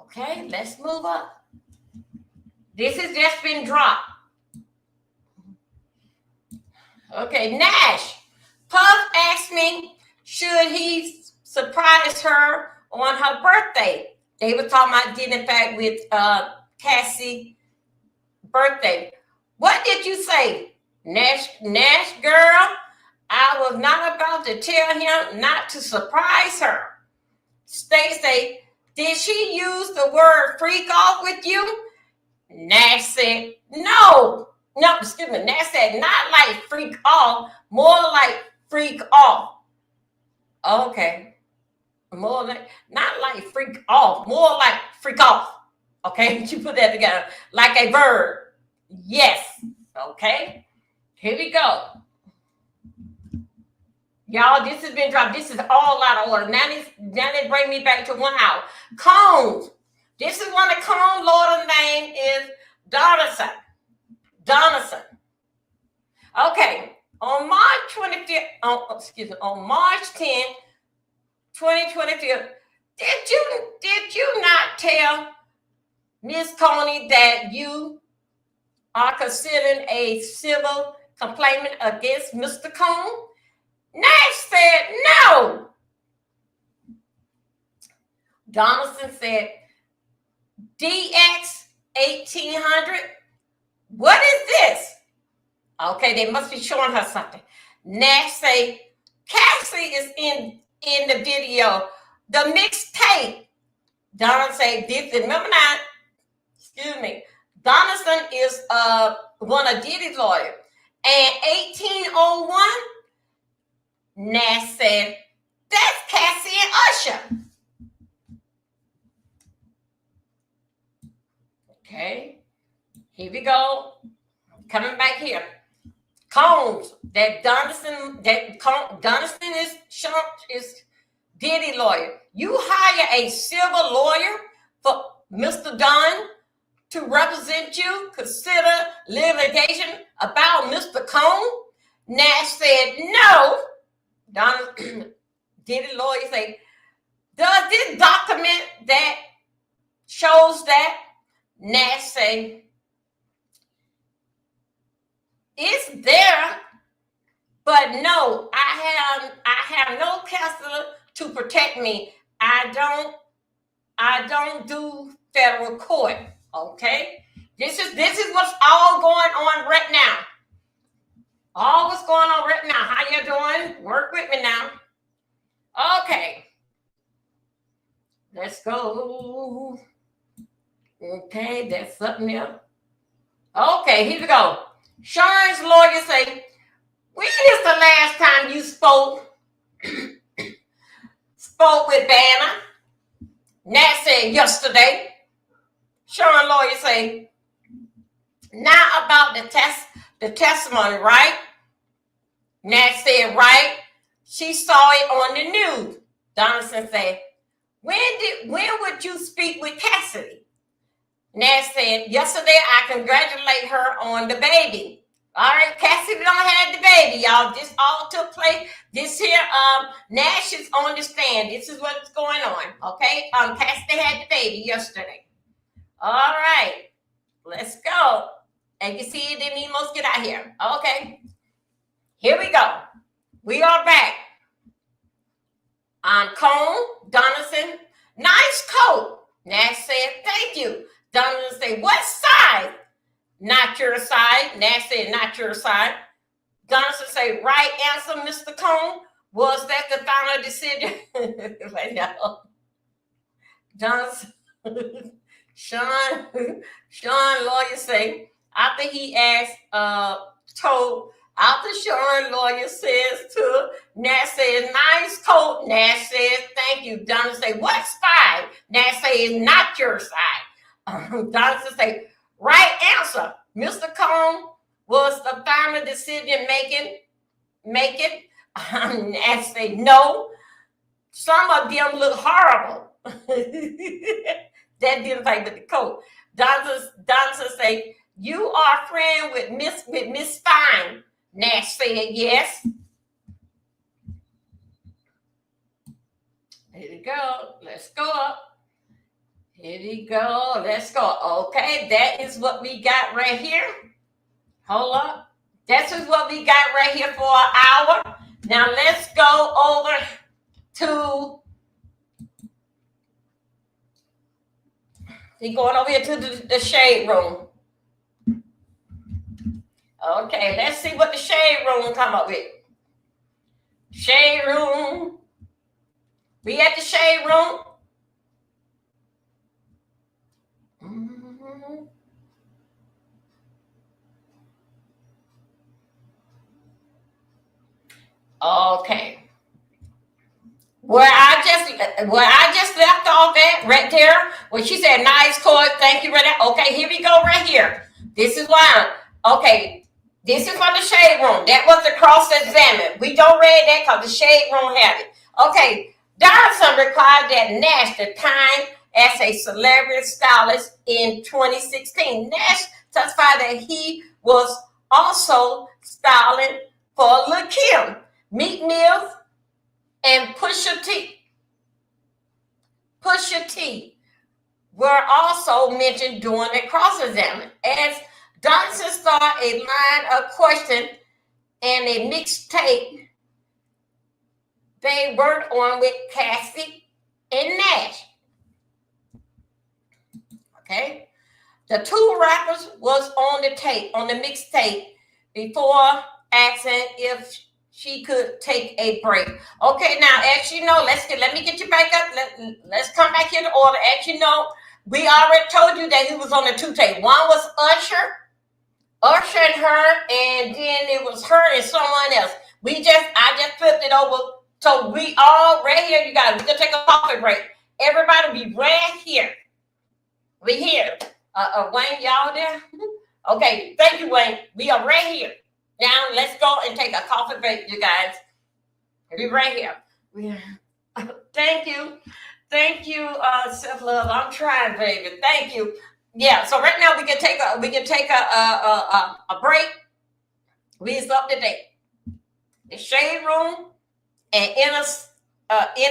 Okay, let's move up. This has just been dropped. Okay, Nash. Puff asked me, should he surprise her on her birthday? They were talking about getting in fact with Cassie's birthday. What did you say? Nash girl, I was not about to tell him not to surprise her. Stacey, did she use the word freak off with you? Nash said, no, excuse me. Nash said, not like freak off, more like freak off. Okay. More like, not like freak off, more like freak off. Okay, you put that together like a verb. Yes. Okay. Here we go. Y'all, this has been dropped. This is all out of order. Now they bring me back to 1 hour. Combs. This is one of Combs' Lord's name is Donaldson. Okay. On March 25th, on March 10th, 2025, did you not tell Miss Coney that you are considering a civil complaint against Mr. Cone? Nash said no. Donaldson said DX 1800. What is this? Okay, they must be showing her something. Nash say Cassie is in the video. The mixtape. Donaldson say this. Remember now. Excuse me. Donaldson is one of Diddy's lawyers. And 1801. Nash said, that's Cassie and Usher. Okay, here we go. Coming back here. Combs, that Donaldson is Diddy lawyer. You hire a civil lawyer for Mr. Dunn to represent you, consider litigation about Mr. Cone? Nash said no. Donald Diddy lawyer say, does this document that shows that? Nash say, it's there, but no, I have no counselor to protect me. I don't do federal court. Okay, this is what's all going on right now. All what's going on right now. How you doing? Work with me now. Okay. Let's let's go. Okay, that's something else. Okay, here we go. Sean's lawyer say, when is the last time you spoke with Banner? Nat said yesterday. Sean lawyer say, now about the testimony, right? Nat said, right. She saw it on the news. Donaldson said, when would you speak with Cassidy? Nat said, yesterday I congratulate her on the baby. All right, Cassidy don't have the baby, y'all. This all took place. This here, Nash is on the stand. This is what's going on. Okay. Cassidy had the baby yesterday. All right. Let's go. And you see it didn't even most get out here. Okay. Here we go. We are back. Cone, Donaldson, nice coat. Nash said, thank you. Donaldson said, what side? Not your side. Nash said, not your side. Donaldson said, right answer, Mr. Cone. Was that the final decision? No. Donaldson, Sean lawyer say, after he asked, after Sean lawyer says to Nash says, nice coat. Nash says, thank you. Donaldson say, what side? Nash says, not your side. Donaldson say, right answer. Mr. Cone, was the final decision making? Nash say, no. Some of them look horrible. That didn't play with the coat. Donaldson say, you are friend with Miss Fine. Nash said, yes. Here we go. Let's go up. Here we go. Let's go. Okay, that is what we got right here. Hold up. That's what we got right here for an hour. Now let's go over to, we're going over here to the shade room. Okay, let's see what the shade room come up with. Shade room. We at the shade room. Okay. Where I just left off at right there, when she said nice court, thank you, right there. Okay, here we go right here. This is why. Okay, this is from the shade room. That was the cross-examine. We don't read that because the shade room had it. Okay, Donaldson required that Nash the time as a celebrity stylist in 2016. Nash testified that he was also styling for Lil' Kim, Meek Mill, and Pusha T were also mentioned during the cross-examination. As Donaldson started a line of question and a mixtape they worked on with Cassie and Nash. Okay. The two rappers was on the tape, on the mixtape, before asking if she could take a break. Okay, now as you know, let me get you back up. Let's come back here to order. As you know, we already told you that he was on the two tape. One was Usher and her, and then it was her and someone else. I just flipped it over. So we all right here, you guys. We're gonna take a coffee break. Everybody be right here. We here. Wayne, y'all there? Okay, thank you, Wayne. We are right here. Now let's go and take a coffee break, you guys. Be right here. Thank you. Thank you, self-love. I'm trying, baby. Thank you. Yeah, so right now we can take a break. We is up to date. The shade room and inner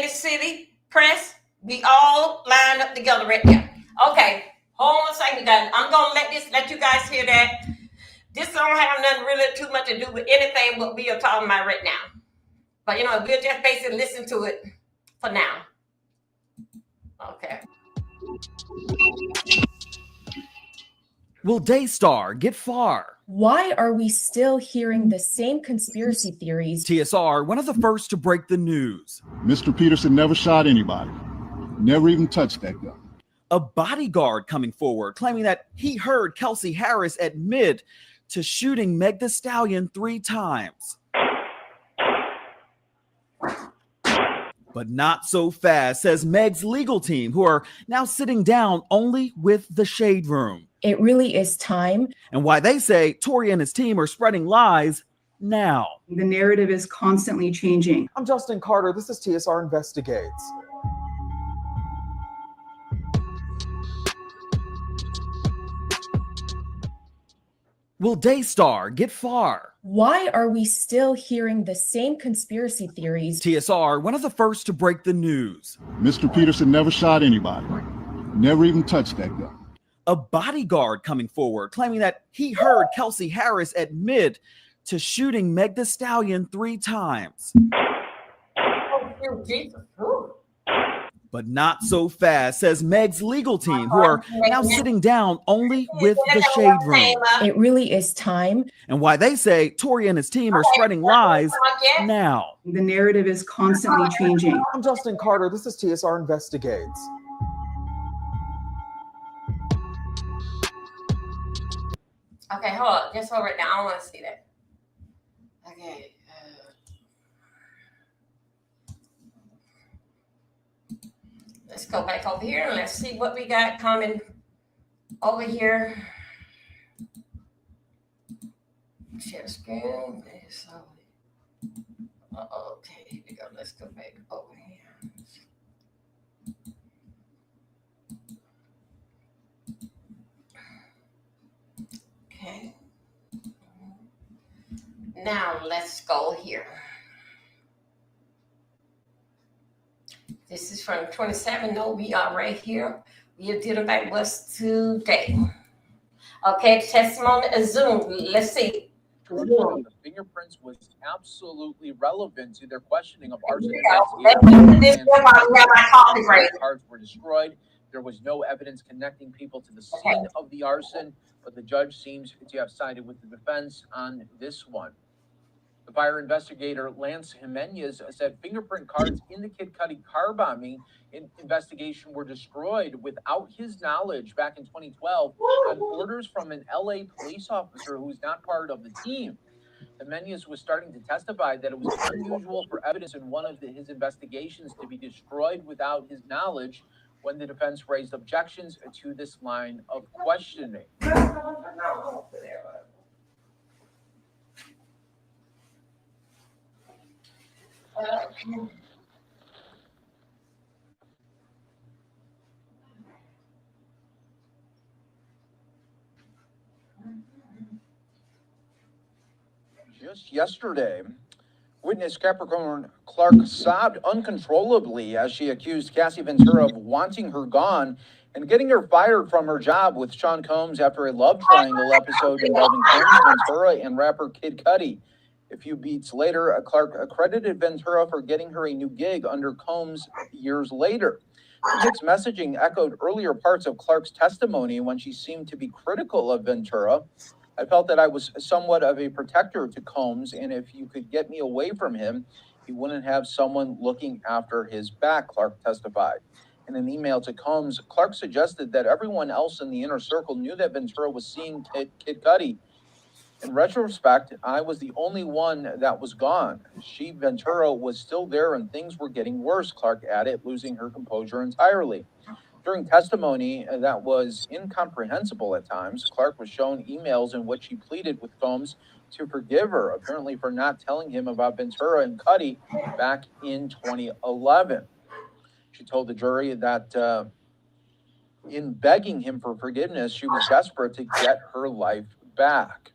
city press, we all lined up together right there. Okay, hold on a second, guys. I'm gonna let you guys hear that. This don't have nothing really too much to do with anything what we are talking about right now. But we'll just basically listen to it for now. Okay. Will Daystar get far? Why are we still hearing the same conspiracy theories? TSR, one of the first to break the news. Mr. Peterson never shot anybody. Never even touched that gun. A bodyguard coming forward claiming that he heard Kelsey Harris admit to shooting Meg Thee Stallion 3 times. But not so fast, says Meg's legal team, who are now sitting down only with the Shade Room. It really is time. And why they say Tory and his team are spreading lies now. The narrative is constantly changing. I'm Justin Carter. This is TSR Investigates. Will Daystar get far? Why are we still hearing the same conspiracy theories? TSR, one of the first to break the news. Mr. Peterson never shot anybody. Never even touched that gun. A bodyguard coming forward claiming that he heard Kelsey Harris admit to shooting Meg Thee Stallion 3 times. Oh, Jesus. Ooh. But not so fast, says Meg's legal team, who are now sitting down only with the Shade Room. It really is time. And why they say Tory and his team are spreading lies now. The narrative is constantly changing. I'm Justin Carter. This is TSR Investigates. Okay, hold on. Just hold it down. I don't want to see that. Okay. Let's go back over here and let's see what we got coming over here. Share screen. Okay, here we go. Let's go back over here. Okay. Now let's go here. This is from 27. No, we are right here. We are dealing back was today. Okay, testimony is Zoom. Let's see. The fingerprints was absolutely relevant to their questioning of arson. Cards were destroyed. There was no evidence connecting people to the scene of the arson, but the judge seems to have sided with the defense on this one. The fire investigator Lance Jimenez said fingerprint cards in the Kid Cudi car bombing investigation were destroyed without his knowledge back in 2012 on orders from an LA police officer who's not part of the team. Jimenez was starting to testify that it was unusual for evidence in one of his investigations to be destroyed without his knowledge when the defense raised objections to this line of questioning. Just yesterday, witness Capricorn Clark sobbed uncontrollably as she accused Cassie Ventura of wanting her gone and getting her fired from her job with Sean Combs after a love triangle episode involving Combs, Ventura, and rapper Kid Cudi. A few beats later, Clark accredited Ventura for getting her a new gig under Combs years later. The mixed messaging echoed earlier parts of Clark's testimony when she seemed to be critical of Ventura. I felt that I was somewhat of a protector to Combs, and if you could get me away from him, he wouldn't have someone looking after his back, Clark testified. In an email to Combs, Clark suggested that everyone else in the inner circle knew that Ventura was seeing Kid Cudi. In retrospect, I was the only one that was gone. Ventura, was still there and things were getting worse, Clark added, losing her composure entirely. During testimony that was incomprehensible at times, Clark was shown emails in which she pleaded with Combs to forgive her, apparently for not telling him about Ventura and Cudi back in 2011. She told the jury that in begging him for forgiveness, she was desperate to get her life back.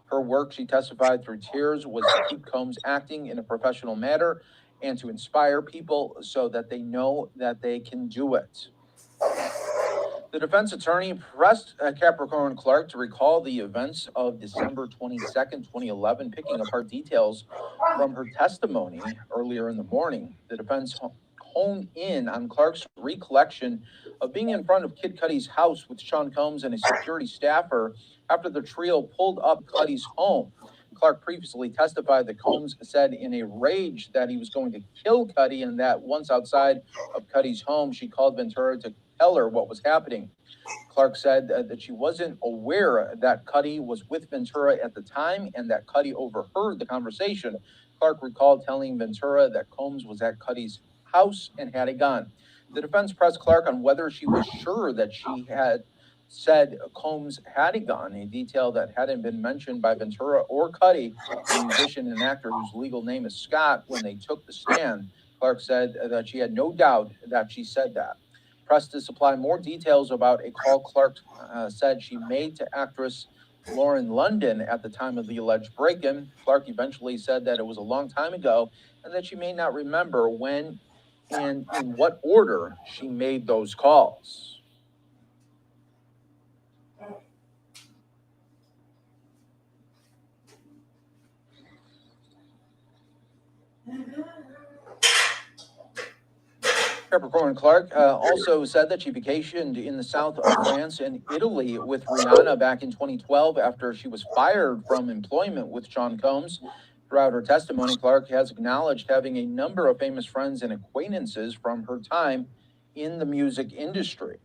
Her work, she testified through tears, was to keep Combs acting in a professional manner and to inspire people so that they know that they can do it. The defense attorney pressed Capricorn Clark to recall the events of December 22nd, 2011, picking apart details from her testimony earlier in the morning. The defense honed in on Clark's recollection of being in front of Kid Cudi's house with Sean Combs and a security staffer after the trio pulled up Cudi's home. Clark previously testified that Combs said in a rage that he was going to kill Cuddy, and that once outside of Cuddy's home, she called Ventura to tell her what was happening. Clark said that she wasn't aware that Cuddy was with Ventura at the time and that Cuddy overheard the conversation. Clark recalled telling Ventura that Combs was at Cuddy's house and had a gun. The defense pressed Clark on whether she was sure that she had said Combs had a gun, a detail that hadn't been mentioned by Ventura or Cuddy, the musician and actor whose legal name is Scott, when they took the stand. Clark said that she had no doubt that she said that. Pressed to supply more details about a call Clark said she made to actress Lauren London at the time of the alleged break-in. Clark eventually said that it was a long time ago and that she may not remember when and in what order she made those calls. Capricorn Clark also said that she vacationed in the south of France and Italy with Rihanna back in 2012 after she was fired from employment with Sean Combs. Throughout her testimony, Clark has acknowledged having a number of famous friends and acquaintances from her time in the music industry.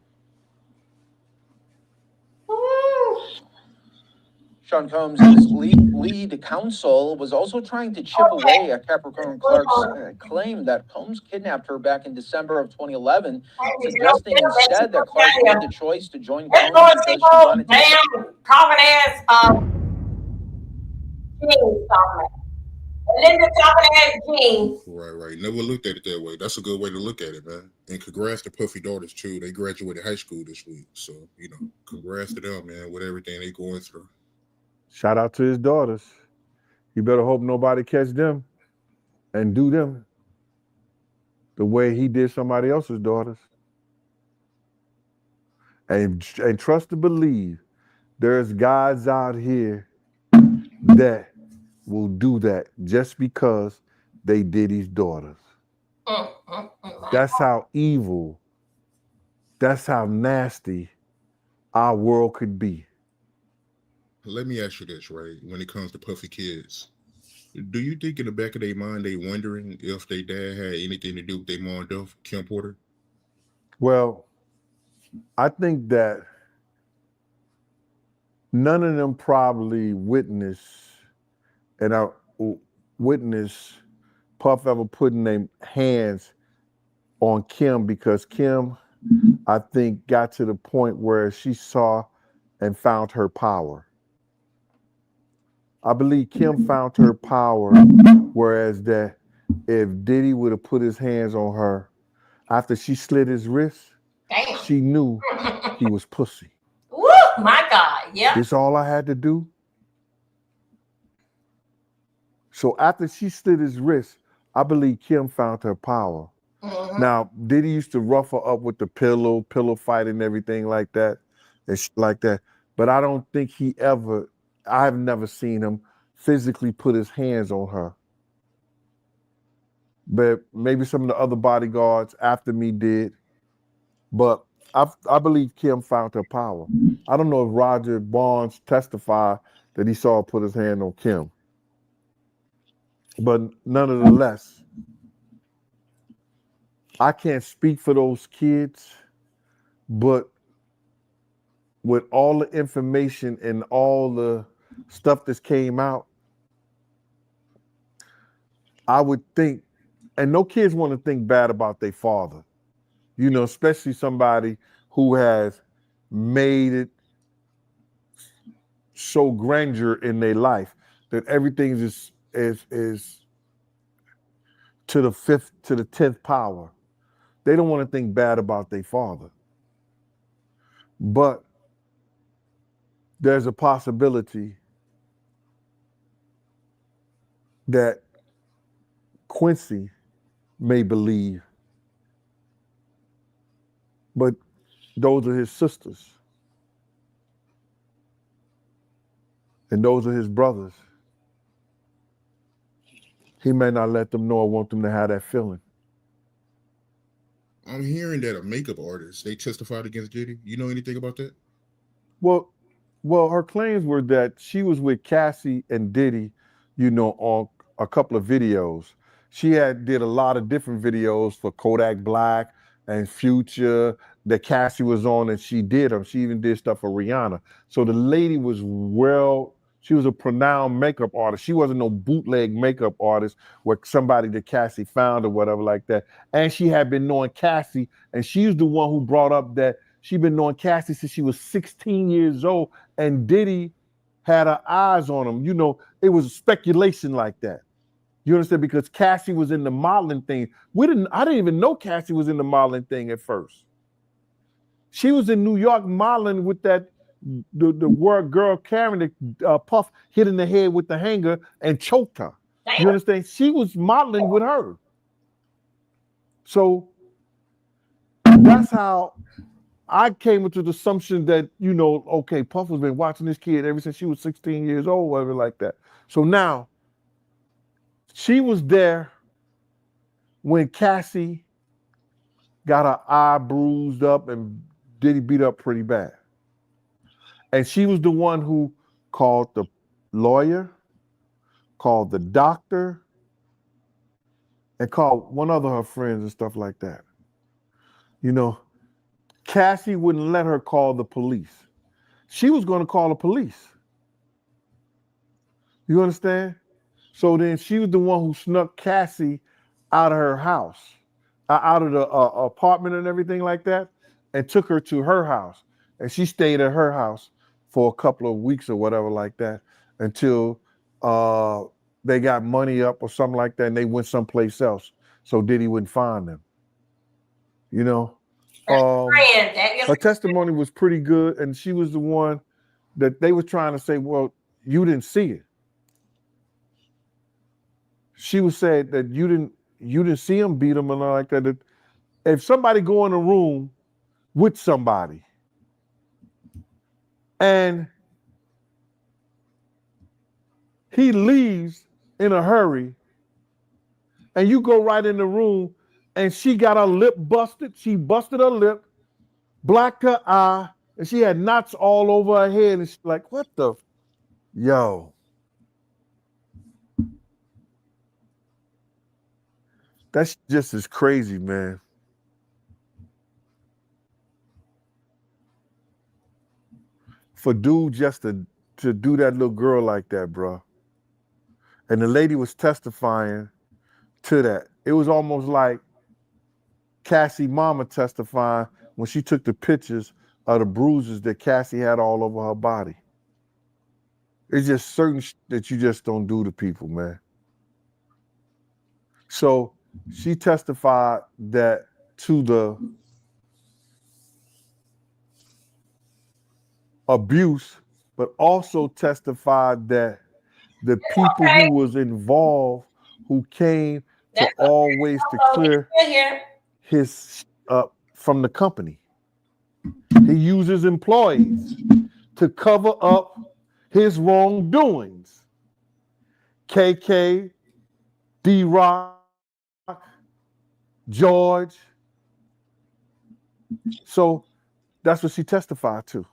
Sean Combs' lead counsel was also trying to chip away at Capricorn Clark's claim that Combs kidnapped her back in December of 2011, suggesting instead that Clark made the choice to join Combs because she wanted to. Damn talking ass Jeans talking. Linda talking ass Jeans. Right. Never looked at it that way. That's a good way to look at it, man. And congrats to Puffy daughters too. They graduated high school this week, so congrats to them, man, with everything they going through. Shout out to his daughters. You better hope nobody catch them and do them the way he did somebody else's daughters. And trust to believe there's guys out here that will do that just because they did his daughters. That's how evil, that's how nasty our world could be. Let me ask you this, right? When it comes to Puffy kids, do you think in the back of their mind they wondering if their dad had anything to do with their mom death, Kim Porter? Well, I think that none of them probably witness Puff ever putting their hands on Kim, because Kim, I think, got to the point where she saw and found her power. I believe Kim found her power, whereas that if Diddy would have put his hands on her after she slit his wrist, she knew he was pussy. Woo, my God, yeah. This all I had to do. So after she slit his wrist, I believe Kim found her power. Now, Diddy used to rough her up with the pillow fight and everything like that, But I don't think I've never seen him physically put his hands on her. But maybe some of the other bodyguards after me did. But I believe Kim found her power. I don't know if Roger Barnes testified that he saw her put his hand on Kim. But nonetheless, I can't speak for those kids, but with all the information and all the stuff that came out, I would think, and no kids want to think bad about their father, especially somebody who has made it so grandeur in their life that everything is to the 10th power. They don't want to think bad about their father. But there's a possibility that Quincy may believe, but those are his sisters. And those are his brothers. He may not let them know or want them to have that feeling. I'm hearing that a makeup artist, they testified against Diddy. You know anything about that? Well, her claims were that she was with Cassie and Diddy on a couple of videos. She did a lot of different videos for Kodak Black and Future that Cassie was on, and she did them. She even did stuff for Rihanna. So the lady was she was a renowned makeup artist. She wasn't no bootleg makeup artist where somebody that Cassie found or whatever like that. And she had been knowing Cassie, and she's the one who brought up that she'd been knowing Cassie since she was 16 years old, and Diddy had her eyes on him. It was speculation like that. You understand? Because Cassie was in the modeling thing. I didn't even know Cassie was in the modeling thing at first. She was in New York modeling with the word girl Karen that Puff hit in the head with the hanger and choked her. You understand? She was modeling with her. So that's how I came into the assumption that, okay, Puff has been watching this kid ever since she was 16 years old, whatever like that. So now, she was there when Cassie got her eye bruised up and Diddy beat up pretty bad. And she was the one who called the lawyer, called the doctor, and called one other of her friends and stuff like that. Cassie wouldn't let her call the police. She was going to call the police. You understand? So then she was the one who snuck Cassie out of her house, out of the apartment and everything like that, and took her to her house. And she stayed at her house for a couple of weeks or whatever like that until they got money up or something like that, and they went someplace else so Diddy wouldn't find them. Her testimony was pretty good, and she was the one that they were trying to say, well, you didn't see it. She was saying that you didn't see him beat him and all like that. If somebody go in a room with somebody and he leaves in a hurry and you go right in the room and she got her lip busted, she busted her lip, blacked her eye, and she had knots all over her head, and she's like, what the? Yo. That's just as crazy, man. For dude just to do that little girl like that, bro. And the lady was testifying to that. It was almost like Cassie mama testifying when she took the pictures of the bruises that Cassie had all over her body. It's just certain that you just don't do to people, man. So she testified that to the abuse, but also testified that the people who was involved, who came to always to clear his from the company. He uses employees to cover up his wrongdoings. KK, D-Rock, George. So that's what she testified to.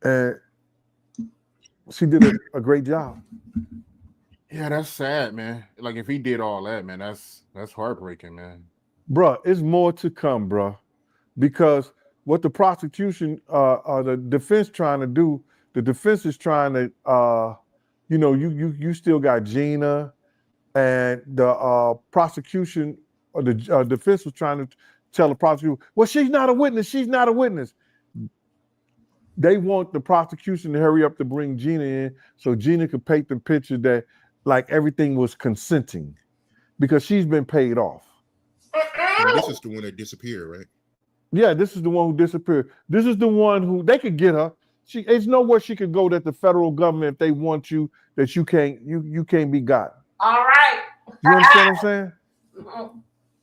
And she did a great job. Yeah, that's sad, man. Like if he did all that, man, that's heartbreaking, man. Bruh, it's more to come, bruh. Because what the prosecution, the defense trying to do, the defense is trying to, you still got Gina, and the prosecution or the defense was trying to tell the prosecutor, well, she's not a witness. She's not a witness. They want the prosecution to hurry up to bring Gina in so Gina could paint the picture that like everything was consenting because she's been paid off. Well, this is the one that disappeared, right? Yeah, this is the one who disappeared. This is the one who they could get her. There's nowhere she could go that the federal government, if they want you, that you can't be got. All right. You understand what I'm saying?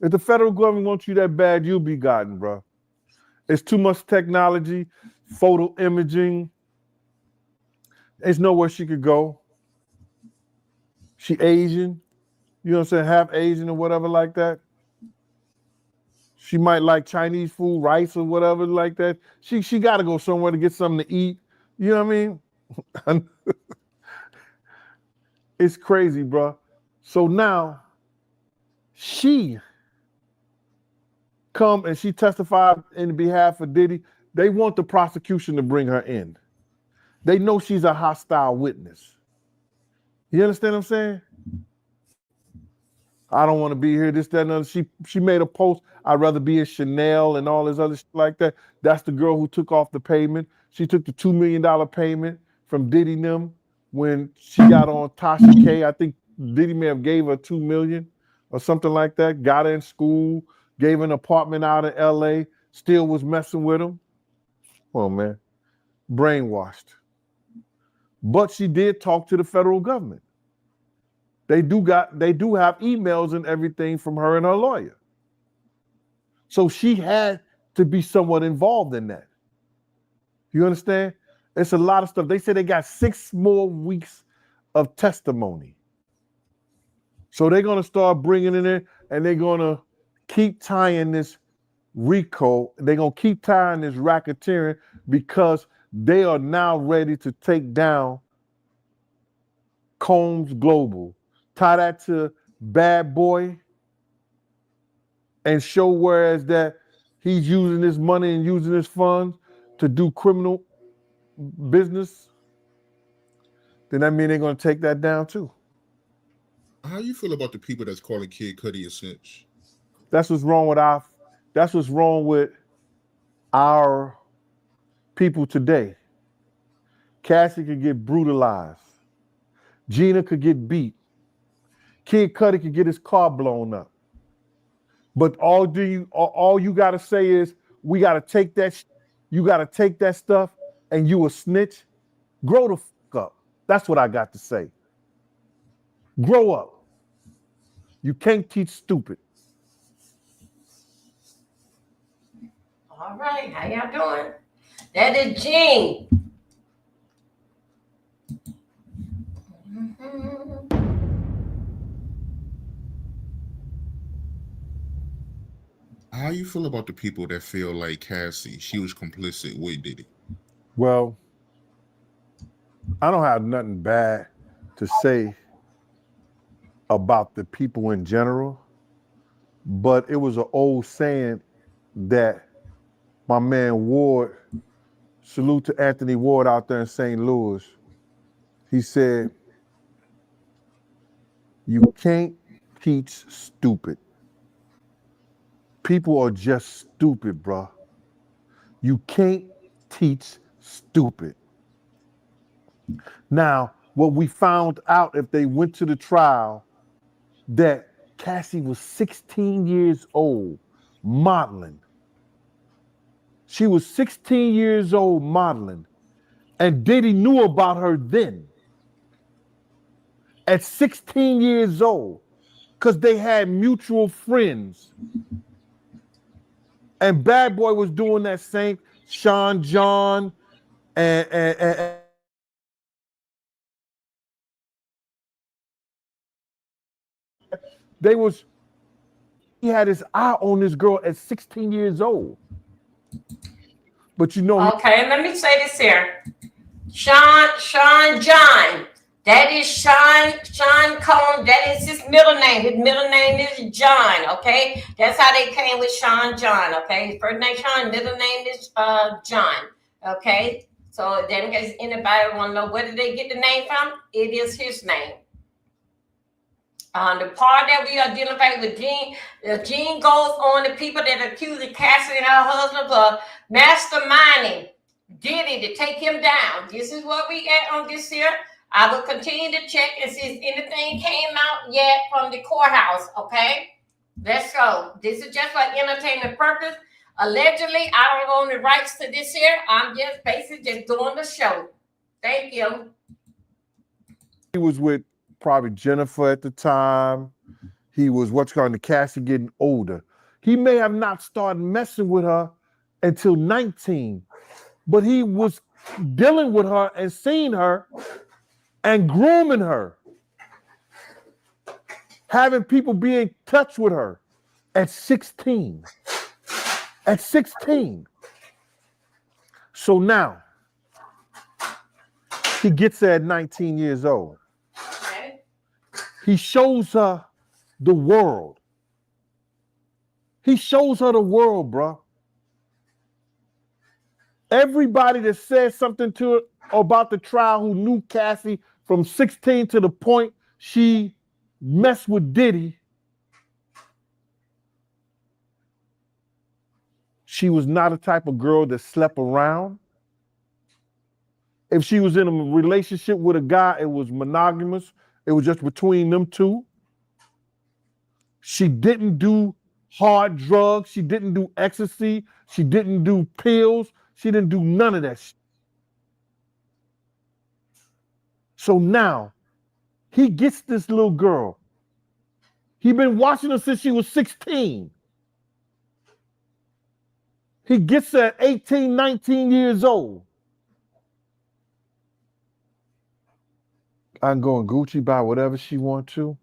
If the federal government wants you that bad, you'll be gotten, bro. It's too much technology, photo imaging. There's nowhere she could go. She Asian, you know what I'm saying? Half Asian or whatever like that. She might like Chinese food, rice or whatever like that. She got to go somewhere to get something to eat. You know what I mean? It's crazy, bro. So now she come and she testified in behalf of Diddy. They want the prosecution to bring her in. They know she's a hostile witness. You understand what I'm saying? I don't want to be here, this, that, and other. She made a post, I'd rather be in Chanel and all this other shit like that. That's the girl who took off the payment. She took the $2 million payment from Diddy and them when she got on Tasha K. I think Diddy may have gave her $2 million or something like that. Got her in school, gave her an apartment out in LA, still was messing with him. Oh man, brainwashed. But she did talk to the federal government. They do have emails and everything from her and her lawyer. So she had to be somewhat involved in that. You understand? It's a lot of stuff. They said they got 6 more weeks of testimony. So they're going to start bringing it in and they're going to keep tying this RICO. They're going to keep tying this racketeering because they are now ready to take down Combs Global. Tie that to Bad Boy and show whereas that he's using his money and using his funds to do criminal business, then that means they're going to take that down too. How you feel about the people that's calling Kid Cudi a snitch? That's what's wrong with our people today. Cassie could get brutalized. Gina could get beat. Kid Cudi could get his car blown up. But all you gotta say is we gotta take that. You gotta take that stuff, and you a snitch. Grow the fuck up. That's what I got to say. Grow up. You can't teach stupid. All right, how y'all doing? That is Gene. How you feel about the people that feel like Cassie, she was complicit with Diddy? Well, I don't have nothing bad to say about the people in general, but it was an old saying that my man Ward, salute to Anthony Ward out there in St. Louis, he said, you can't teach stupid. People are just stupid, bro. You can't teach stupid. Now, what we found out if they went to the trial, that Cassie was 16 years old, modeling. She was 16 years old modeling, and Diddy knew about her then. At 16 years old, because they had mutual friends. And Bad Boy was doing that same, Sean John, and he had his eye on this girl at 16 years old. But you know. Okay, let me say this here. Sean John. That is Sean Combs. That is his middle name. His middle name is John, okay? That's how they came with Sean John, okay? First name Sean, middle name is John, okay? So then in case anybody want to know where did they get the name from, it is his name. The part that we are dealing with Gene goes on the people that accuse Cassie and her husband of masterminding Diddy to take him down. This is what we at on this here. I will continue to check and see if anything came out yet from the courthouse, okay? Let's go. This is just for entertainment purpose. Allegedly, I don't own the rights to this here. I'm just basically just doing the show. Thank you. He was with probably Jennifer at the time. He was the Cassie getting older. He may have not started messing with her until 19, but he was dealing with her and seeing her and grooming her, having people be in touch with her at 16. At 16. So now, he gets there at 19 years old. Okay. He shows her the world. He shows her the world, bro. Everybody that said something to her about the trial who knew Cassie from 16 to the point she messed with Diddy, she was not a type of girl that slept around. If she was in a relationship with a guy, it was monogamous. It was just between them two. She didn't do hard drugs. She didn't do ecstasy. She didn't do pills. She didn't do none of that shit. So now he gets this little girl. He been watching her since she was 16. He gets her at 18, 19 years old. I can go in Gucci, buy whatever she want to.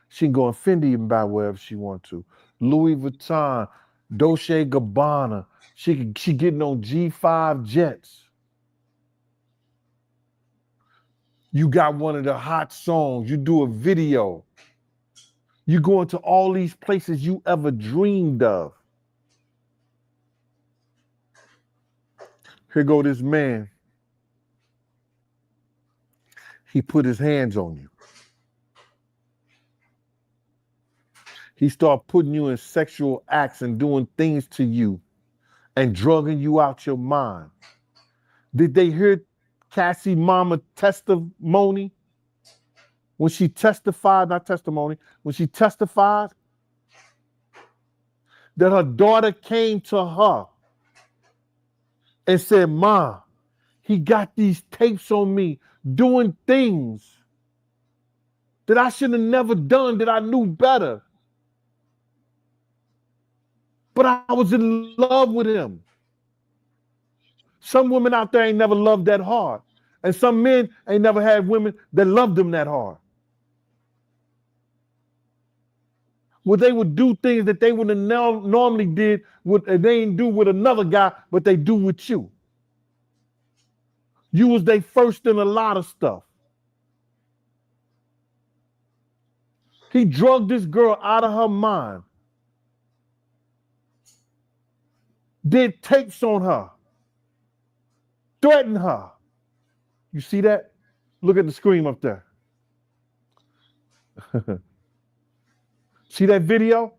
She can go in Fendi and buy whatever she want to. Louis Vuitton, Dolce & Gabbana. She getting on G5 jets. You got one of the hot songs. You do a video. You go into all these places you ever dreamed of. Here go this man. He put his hands on you. He started putting you in sexual acts and doing things to you and drugging you out your mind. Did they hear Cassie mama testimony? When she testified, not testimony, when she testified that her daughter came to her and said, "Ma, he got these tapes on me doing things that I should have never done, that I knew better. But I was in love with him." Some women out there ain't never loved that hard. And some men ain't never had women that loved them that hard. Well, they would do things that they would have normally did with, they ain't do with another guy, but they do with you. You was they first in a lot of stuff. He drugged this girl out of her mind. Did tapes on her. Threatened her. You see that? Look at the screen up there. See that video?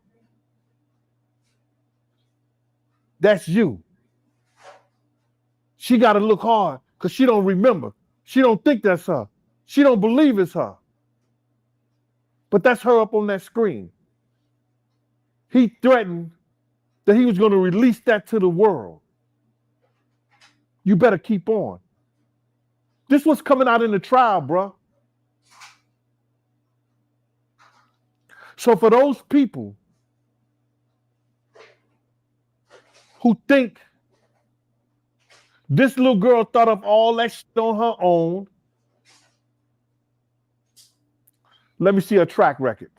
That's you. She got to look hard because she don't remember. She don't think that's her. She don't believe it's her. But that's her up on that screen. He threatened that he was going to release that to the world. You better keep on. This was coming out in the trial, bro. So for those people who think this little girl thought of all that shit on her own, let me see her track record.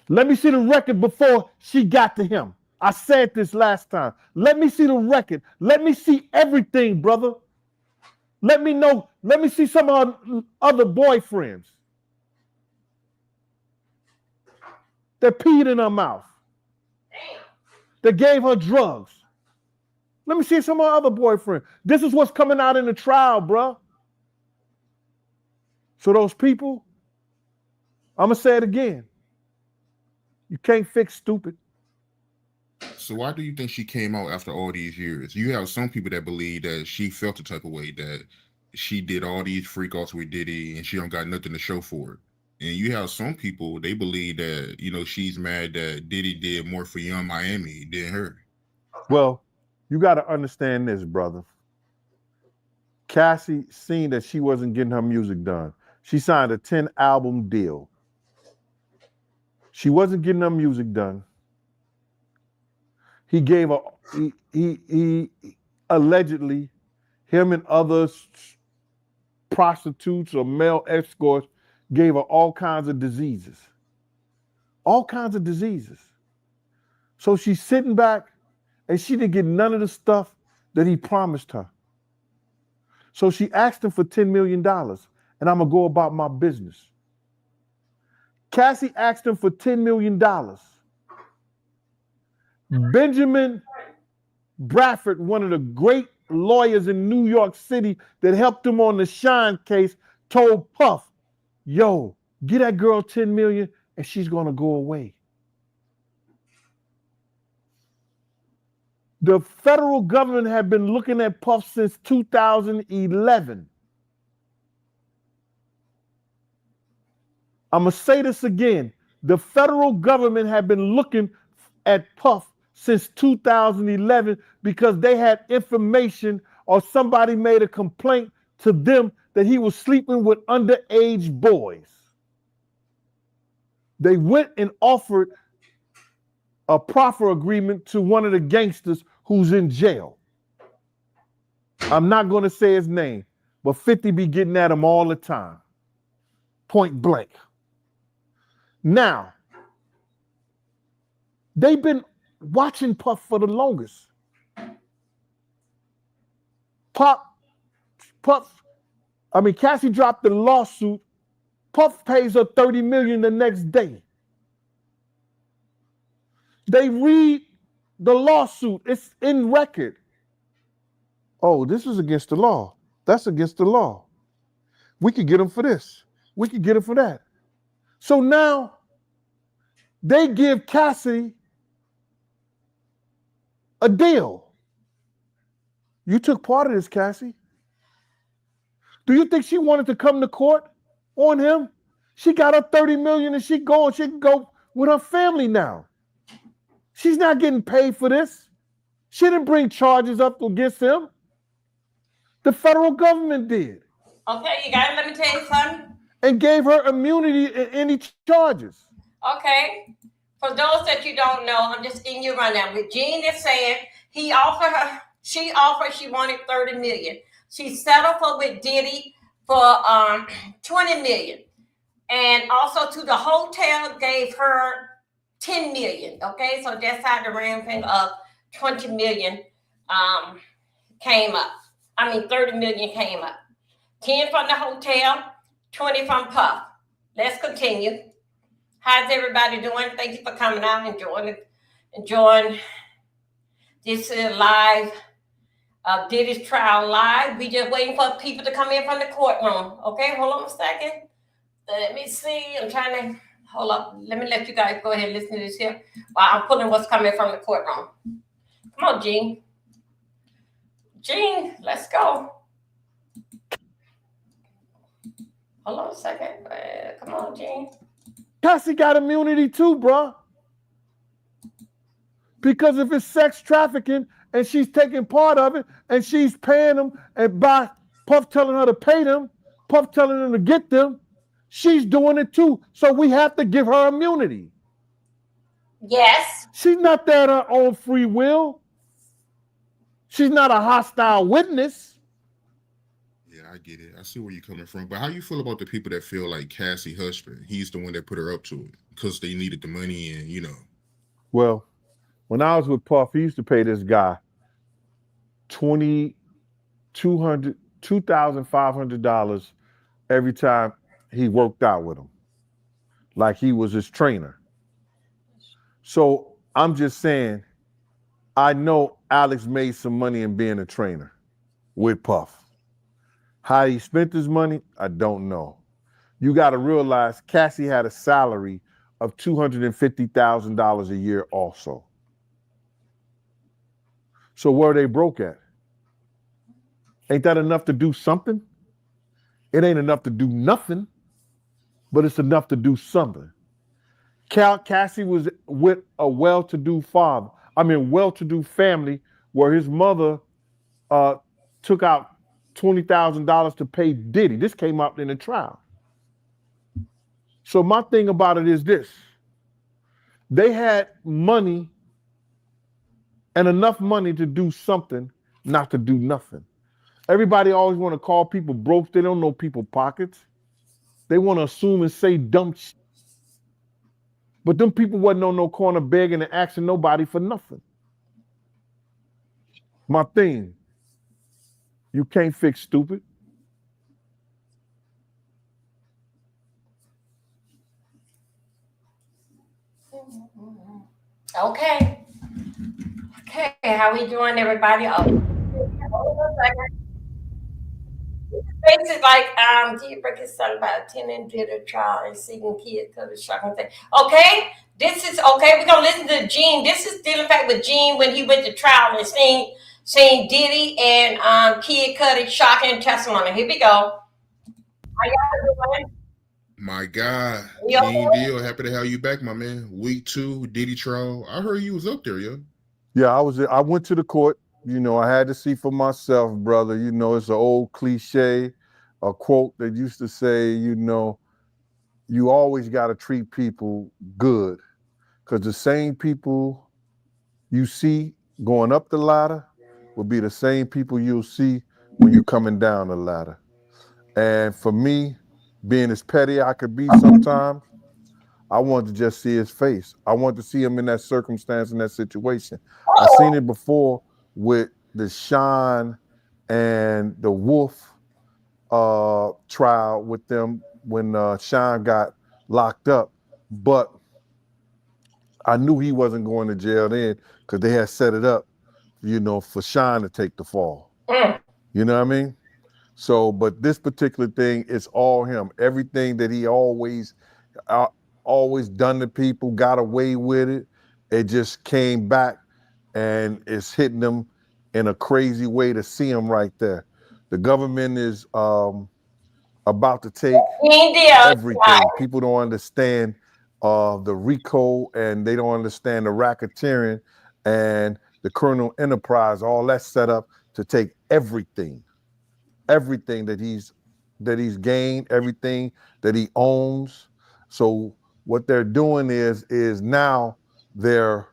Let me see the record before she got to him. I said this last time. Let me see the record. Let me see everything, brother. Let me know. Let me see some of her other boyfriends that peed in her mouth, that gave her drugs. Let me see some of her other boyfriends. This is what's coming out in the trial, bro. So those people, I'm going to say it again. You can't fix stupid. So why do you think she came out after all these years? You have some people that believe that she felt the type of way, that she did all these freak offs with Diddy and she don't got nothing to show for it. And you have some people, they believe that, you know, she's mad that Diddy did more for Young Miami than her. Well, you got to understand this, brother. Cassie seen that she wasn't getting her music done. She signed a 10-album deal. She wasn't getting her music done. He gave her, he allegedly, him and other prostitutes or male escorts gave her all kinds of diseases. All kinds of diseases. So she's sitting back and she didn't get none of the stuff that he promised her. So she asked him for $10 million and I'm going to go about my business. Cassie asked him for $10 million. Benjamin Bradford, one of the great lawyers in New York City that helped him on the Shine case, told Puff, yo, get that girl 10 million and she's gonna go away. The federal government had been looking at Puff since 2011. I'm gonna say this again. The federal government had been looking at Puff since 2011 because they had information or somebody made a complaint to them that he was sleeping with underage boys. They went and offered a proffer agreement to one of the gangsters who's in jail. I'm not going to say his name, but 50 be getting at him all the time. Point blank. Now, they've been watching Puff for the longest. Cassie dropped the lawsuit. Puff pays her $30 million the next day. They read the lawsuit. It's in record. Oh, this is against the law. That's against the law. We could get him for this. We could get him for that. So now they give Cassie a deal. You took part of this, Cassie. Do you think she wanted to come to court on him? She got her $30 million and she can go with her family now. She's not getting paid for this. She didn't bring charges up against him. The federal government did. Okay, you guys, let me tell you something. And gave her immunity in any charges. Okay. For those that you don't know, I'm just giving you a rundown. With Jean is saying she wanted $30 million. She settled with Diddy for $20 million. And also to the hotel gave her $10 million. Okay, so that's how the ramping of $20 million came up. 30 million came up. 10 from the hotel, 20 from Puff. Let's continue. How's everybody doing? Thank you for coming out and enjoying this live Diddy's trial live. We just waiting for people to come in from the courtroom. Okay, hold on a second. Let me see. I'm trying to hold up. Let me let you guys go ahead and listen to this here while I'm pulling what's coming from the courtroom. Come on, Jean. Jean, let's go. Hold on a second. Come on, Jean. Cassie got immunity too, bro. Because if it's sex trafficking and she's taking part of it and she's paying them and by Puff telling her to pay them, Puff telling them to get them, she's doing it too. So we have to give her immunity. Yes. She's not there at her own free will. She's not a hostile witness. Yeah, I get it. I see where you're coming from. But how you feel about the people that feel like Cassie husband, he's the one that put her up to it because they needed the money and, Well, when I was with Puff, he used to pay this guy $2,500 every time he worked out with him. Like he was his trainer. So I'm just saying, I know Alex made some money in being a trainer with Puff. How he spent his money, I don't know. You got to realize Cassie had a salary of $250,000 a year also. So where are they broke at? Ain't that enough to do something? It ain't enough to do nothing, but it's enough to do something. Cassie was with a well-to-do family where his mother took out $20,000 to pay Diddy. This came up in the trial. So my thing about it is this. They had money and enough money to do something, not to do nothing. Everybody always want to call people broke. They don't know people's pockets. They want to assume and say dumb shit. But them people wasn't on no corner begging and asking nobody for nothing. My thing, you can't fix stupid. Okay. Okay, how we doing, everybody? Oh, hold on a second. Basically, like, G. Brick is something about attending did a trial and seeking kids because of shocking thing. Okay, this is okay. We're gonna listen to Gene. This is dealing fact with Gene when he went to trial and seen Diddy and Kid Cudi shocking testimony. Here we go. How y'all doing? My God, You Gene okay? Deal, happy to have you back, my man. Week 2, Diddy trial. I heard you was up there, yo. Yeah, I went to the court. You know, I had to see for myself, brother. You know, it's an old cliche, a quote that used to say, you know, you always got to treat people good because the same people you see going up the ladder will be the same people you'll see when you're coming down the ladder. And for me, being as petty I could be sometimes, I wanted to just see his face. I wanted to see him in that circumstance, in that situation. I seen it before with the Sean and the Wolf trial with them when Sean got locked up. But I knew he wasn't going to jail then because they had set it up, you know, for Sean to take the fall. You know what I mean? So, but this particular thing is all him. Everything that he always done to people, got away with it. It just came back and it's hitting them in a crazy way to see him right there. The government is about to take everything. People don't understand the RICO and they don't understand the racketeering and the criminal enterprise, all that's set up to take everything that he's gained, everything that he owns. So what they're doing is now they're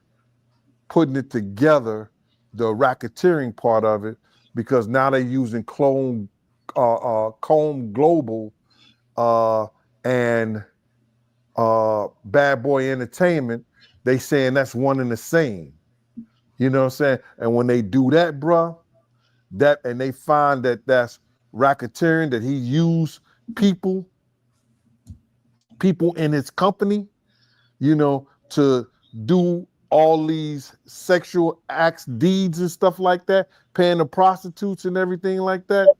putting it together, the racketeering part of it, because now they're using Comb Global and Bad Boy Entertainment. They saying that's one and the same. You know what I'm saying? And when they do that, bruh, and they find that that's racketeering, that he used people in his company, you know, to do all these sexual acts, deeds and stuff like that, paying the prostitutes and everything like that.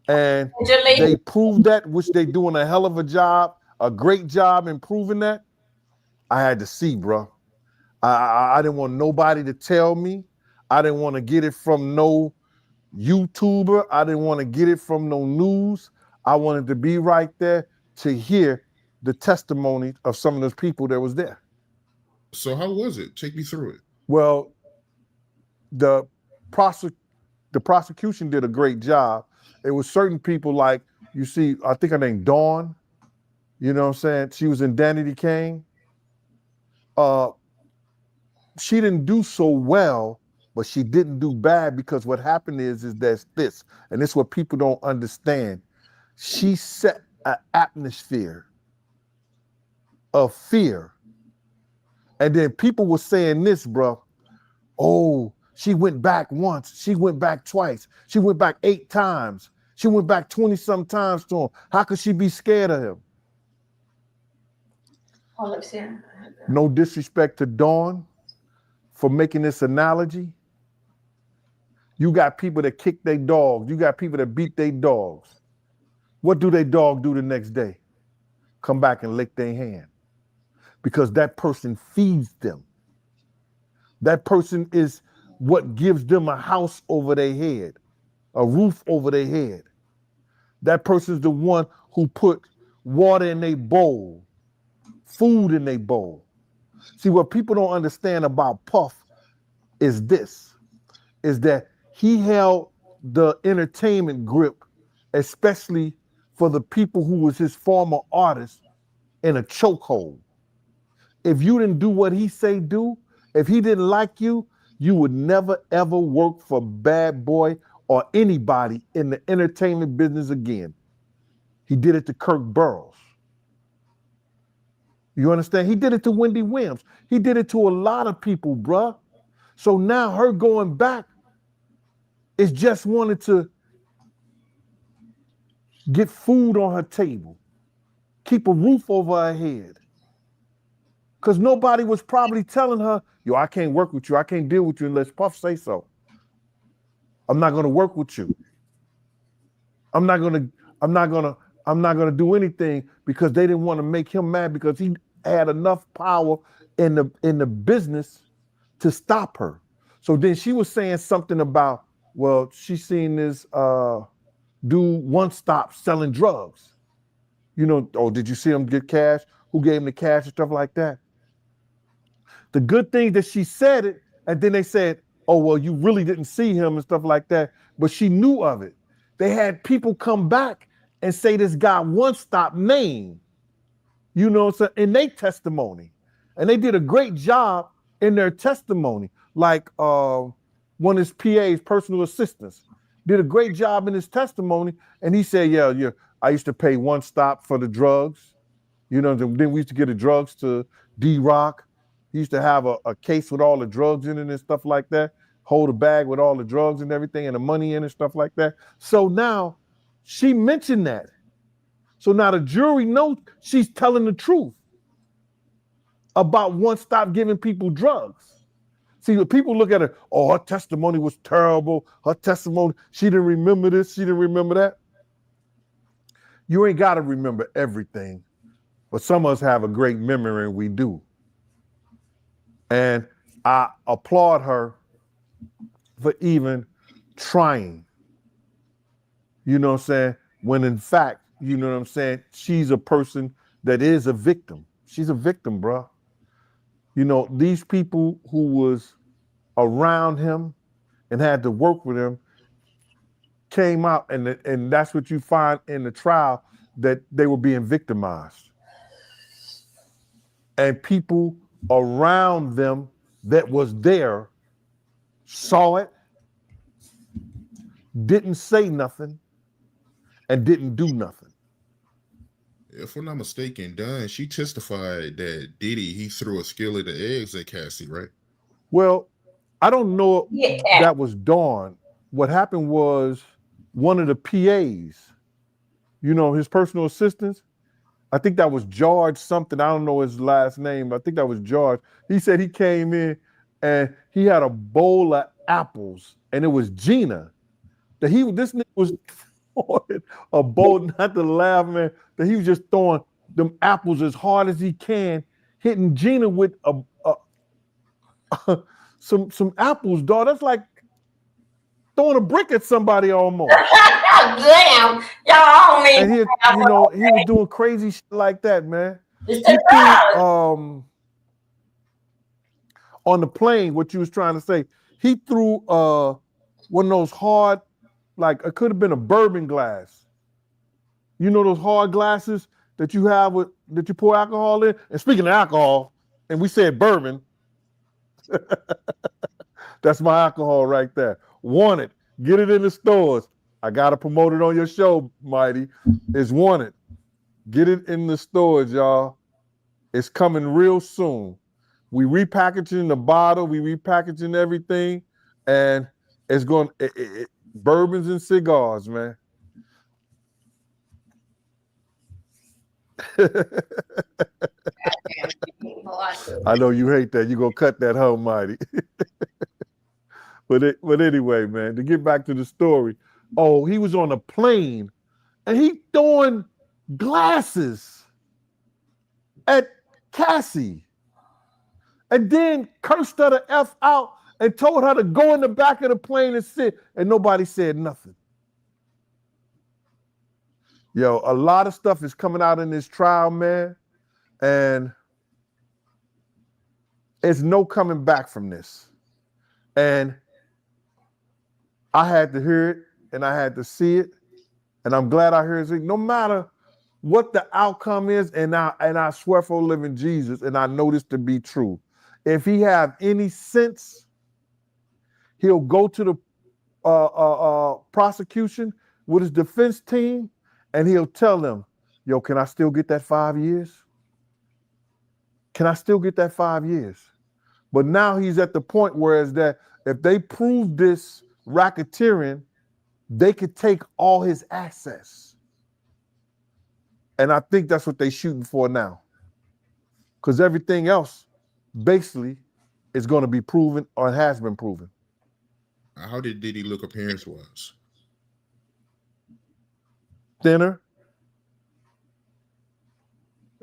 And they proved that, which they doing a hell of a job, a great job in proving that. I had to see, bro. I didn't want nobody to tell me. I didn't want to get it from no YouTuber. I didn't want to get it from no news. I wanted to be right there to hear the testimony of some of those people that was there. So how was it? Take me through it. Well, the prosecution did a great job. It was certain people like, you see, I think her name Dawn, you know what I'm saying? She was in Danity Kane. She didn't do so well, but she didn't do bad because what happened is that's this, and this is what people don't understand. She set an atmosphere of fear. And then people were saying this, bro. Oh, she went back once. She went back twice. She went back 8 times. She went back 20-some times to him. How could she be scared of him? No disrespect to Dawn for making this analogy. You got people that kick their dogs. You got people that beat their dogs. What do their dog do the next day? Come back and lick their hand. Because that person feeds them. That person is what gives them a house over their head, a roof over their head. That person is the one who put water in their bowl, food in their bowl. See, what people don't understand about Puff is this, is that he held the entertainment grip, especially for the people who was his former artists, in a chokehold. If you didn't do what he say do, if he didn't like you, you would never ever work for Bad Boy or anybody in the entertainment business again. He did it to Kirk Burroughs. You understand? He did it to Wendy Williams. He did it to a lot of people, bruh. So now her going back is just wanted to get food on her table, keep a roof over her head. Because nobody was probably telling her, yo, I can't work with you. I can't deal with you unless Puff say so. I'm not gonna work with you. I'm not gonna do anything, because they didn't want to make him mad, because he had enough power in the business to stop her. So then she was saying something about, well, she seen this dude One Stop selling drugs. You know, oh, did you see him get cash? Who gave him the cash and stuff like that? The good thing that she said it, and then they said, oh, well, you really didn't see him and stuff like that, but she knew of it. They had people come back and say this guy One Stop name, you know, so in their testimony. And they did a great job in their testimony. Like one of his PA's personal assistants did a great job in his testimony. And he said, yeah, I used to pay One Stop for the drugs. You know, then we used to get the drugs to D-Rock. He used to have a case with all the drugs in it and stuff like that. Hold a bag with all the drugs and everything and the money in and stuff like that. So now she mentioned that. So now the jury knows she's telling the truth about One Stop giving people drugs. See, when people look at her, oh, her testimony was terrible. Her testimony, she didn't remember this, she didn't remember that. You ain't got to remember everything, but some of us have a great memory, and we do. And I applaud her for even trying. You know what I'm saying? When in fact, you know what I'm saying, she's a person that is a victim. She's a victim, bro. You know, these people who was around him and had to work with him came out, and that's what you find in the trial, that they were being victimized. And people around them that was there saw it, didn't say nothing, and didn't do nothing. If I'm not mistaken, Dunn, she testified that Diddy, he threw a skillet of eggs at Cassie, right? Well, I don't know Yeah. that was Dawn. What happened was one of the PAs, you know, his personal assistants, I think that was George something. I don't know his last name. I think that was George. He said he came in and he had a bowl of apples, and it was Gina. This nigga was throwing a bowl, not to laugh, man, that he was just throwing them apples as hard as he can, hitting Gina with some apples, dog. That's like throwing a brick at somebody almost. Damn, y'all don't mean. And he was doing crazy shit like that, man. It's He the threw, drugs. on the plane, what you was trying to say, he threw one of those hard, like it could have been a bourbon glass. You know those hard glasses that you have that you pour alcohol in? And speaking of alcohol, and we said bourbon, that's my alcohol right there. Want it, get it in the stores. I gotta promote it on your show, Mighty. It's wanted. Get it in the stores, y'all. It's coming real soon. We repackaging the bottle, we repackaging everything, and it's going bourbons and cigars, man. I know you hate that. You're gonna cut that home, Mighty. But anyway, man, to get back to the story, oh, he was on a plane and he throwing glasses at Cassie, and then cursed her the F out and told her to go in the back of the plane and sit, and nobody said nothing. Yo, a lot of stuff is coming out in this trial, man, and there's no coming back from this. And I had to hear it, and I had to see it, and I'm glad I heard it. No matter what the outcome is, and I swear for living Jesus, and I know this to be true, if he have any sense, he'll go to the prosecution with his defense team, and he'll tell them, yo, can I still get that 5 years? Can I still get that 5 years? But now he's at the point where is that if they prove this racketeering, they could take all his assets. And I think that's what they're shooting for now. because everything else basically is going to be proven or has been proven. How did Diddy look appearance-wise? Thinner.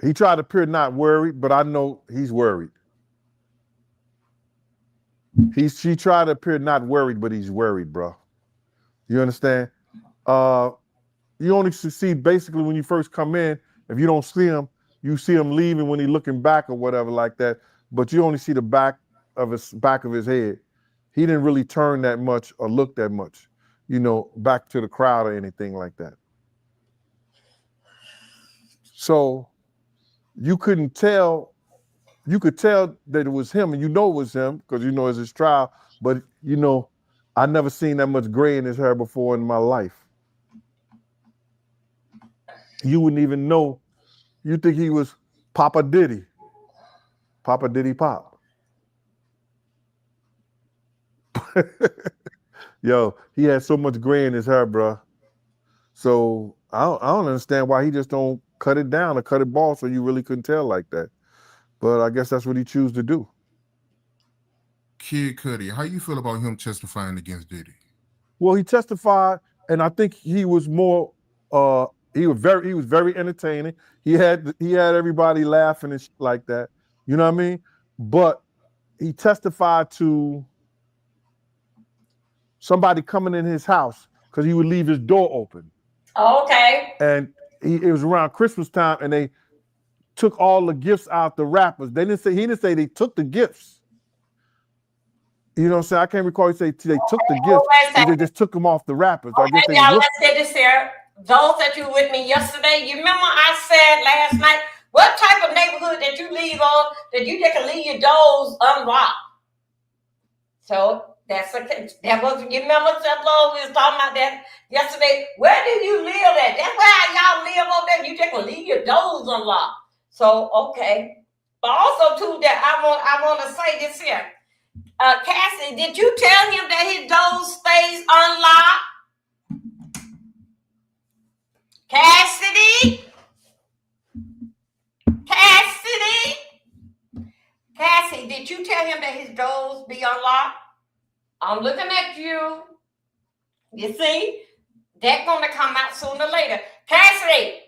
He tried to appear not worried, but I know he's worried. She tried to appear not worried, but he's worried, bro. You understand? You only see basically when you first come in, if you don't see him, you see him leaving when he's looking back or whatever like that, but you only see the back of his head. He didn't really turn that much or look that much, back to the crowd or anything like that. So you could tell that it was him, and it was him because it's his trial, but I never seen that much gray in his hair before in my life. You wouldn't even know. You think he was Papa Diddy. Papa Diddy Pop. Yo, he had so much gray in his hair, bro. So I don't understand why he just don't cut it down or cut it bald so you really couldn't tell like that. But I guess that's what he chose to do. Kid Cudi, how you feel about him testifying against Diddy? Well, he testified, and I think he was more he was very entertaining. He had everybody laughing and like that. You know what I mean? But he testified to somebody coming in his house because he would leave his door open. Okay. And it was around Christmas time, and they took all the gifts out the wrappers. He didn't say they took the gifts. You know what I'm saying? I can't recall he said they took the gifts. They just took them off the wrappers. I guess y'all, let's get this here. Those that you with me yesterday, you remember I said last night, what type of neighborhood that you leave on that you can leave your doors unlocked? So that was, you remember we was talking about that yesterday. Where do you live at? That's where y'all live over there. You just can leave your doors unlocked. So okay. But also too that I want to say this here. Cassie, did you tell him that his door stays unlocked? Cassidy? Cassie, did you tell him that his doors be unlocked? I'm looking at you. You see? That's going to come out sooner or later. Cassidy,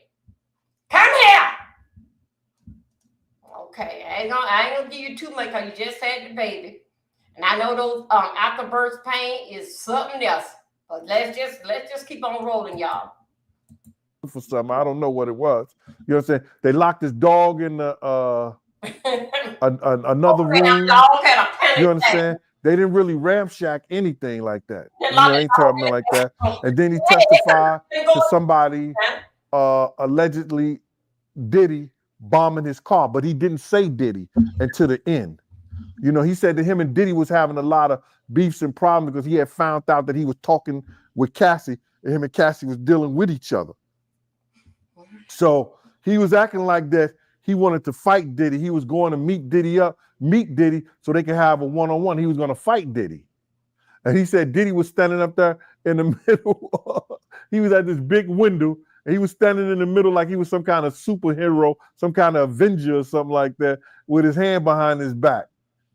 come here. Okay, I ain't gonna give you too much because you just had the baby. And I know those afterbirth pain is something else. But let's just keep on rolling, y'all. For something, I don't know what it was. You know what I'm saying? They locked his dog in the another room. You understand? They didn't really ramshack anything like that. Ain't talking like that. And then he testified to somebody allegedly Diddy bombing his car, but he didn't say Diddy until the end. He said that him and Diddy was having a lot of beefs and problems because he had found out that he was talking with Cassie, and him and Cassie was dealing with each other. So he was acting like that he wanted to fight Diddy. He was going to meet Diddy so they could have a one-on-one. He was going to fight Diddy. And he said Diddy was standing up there in the middle. He was at this big window, and he was standing in the middle like he was some kind of superhero, some kind of Avenger or something like that, with his hand behind his back.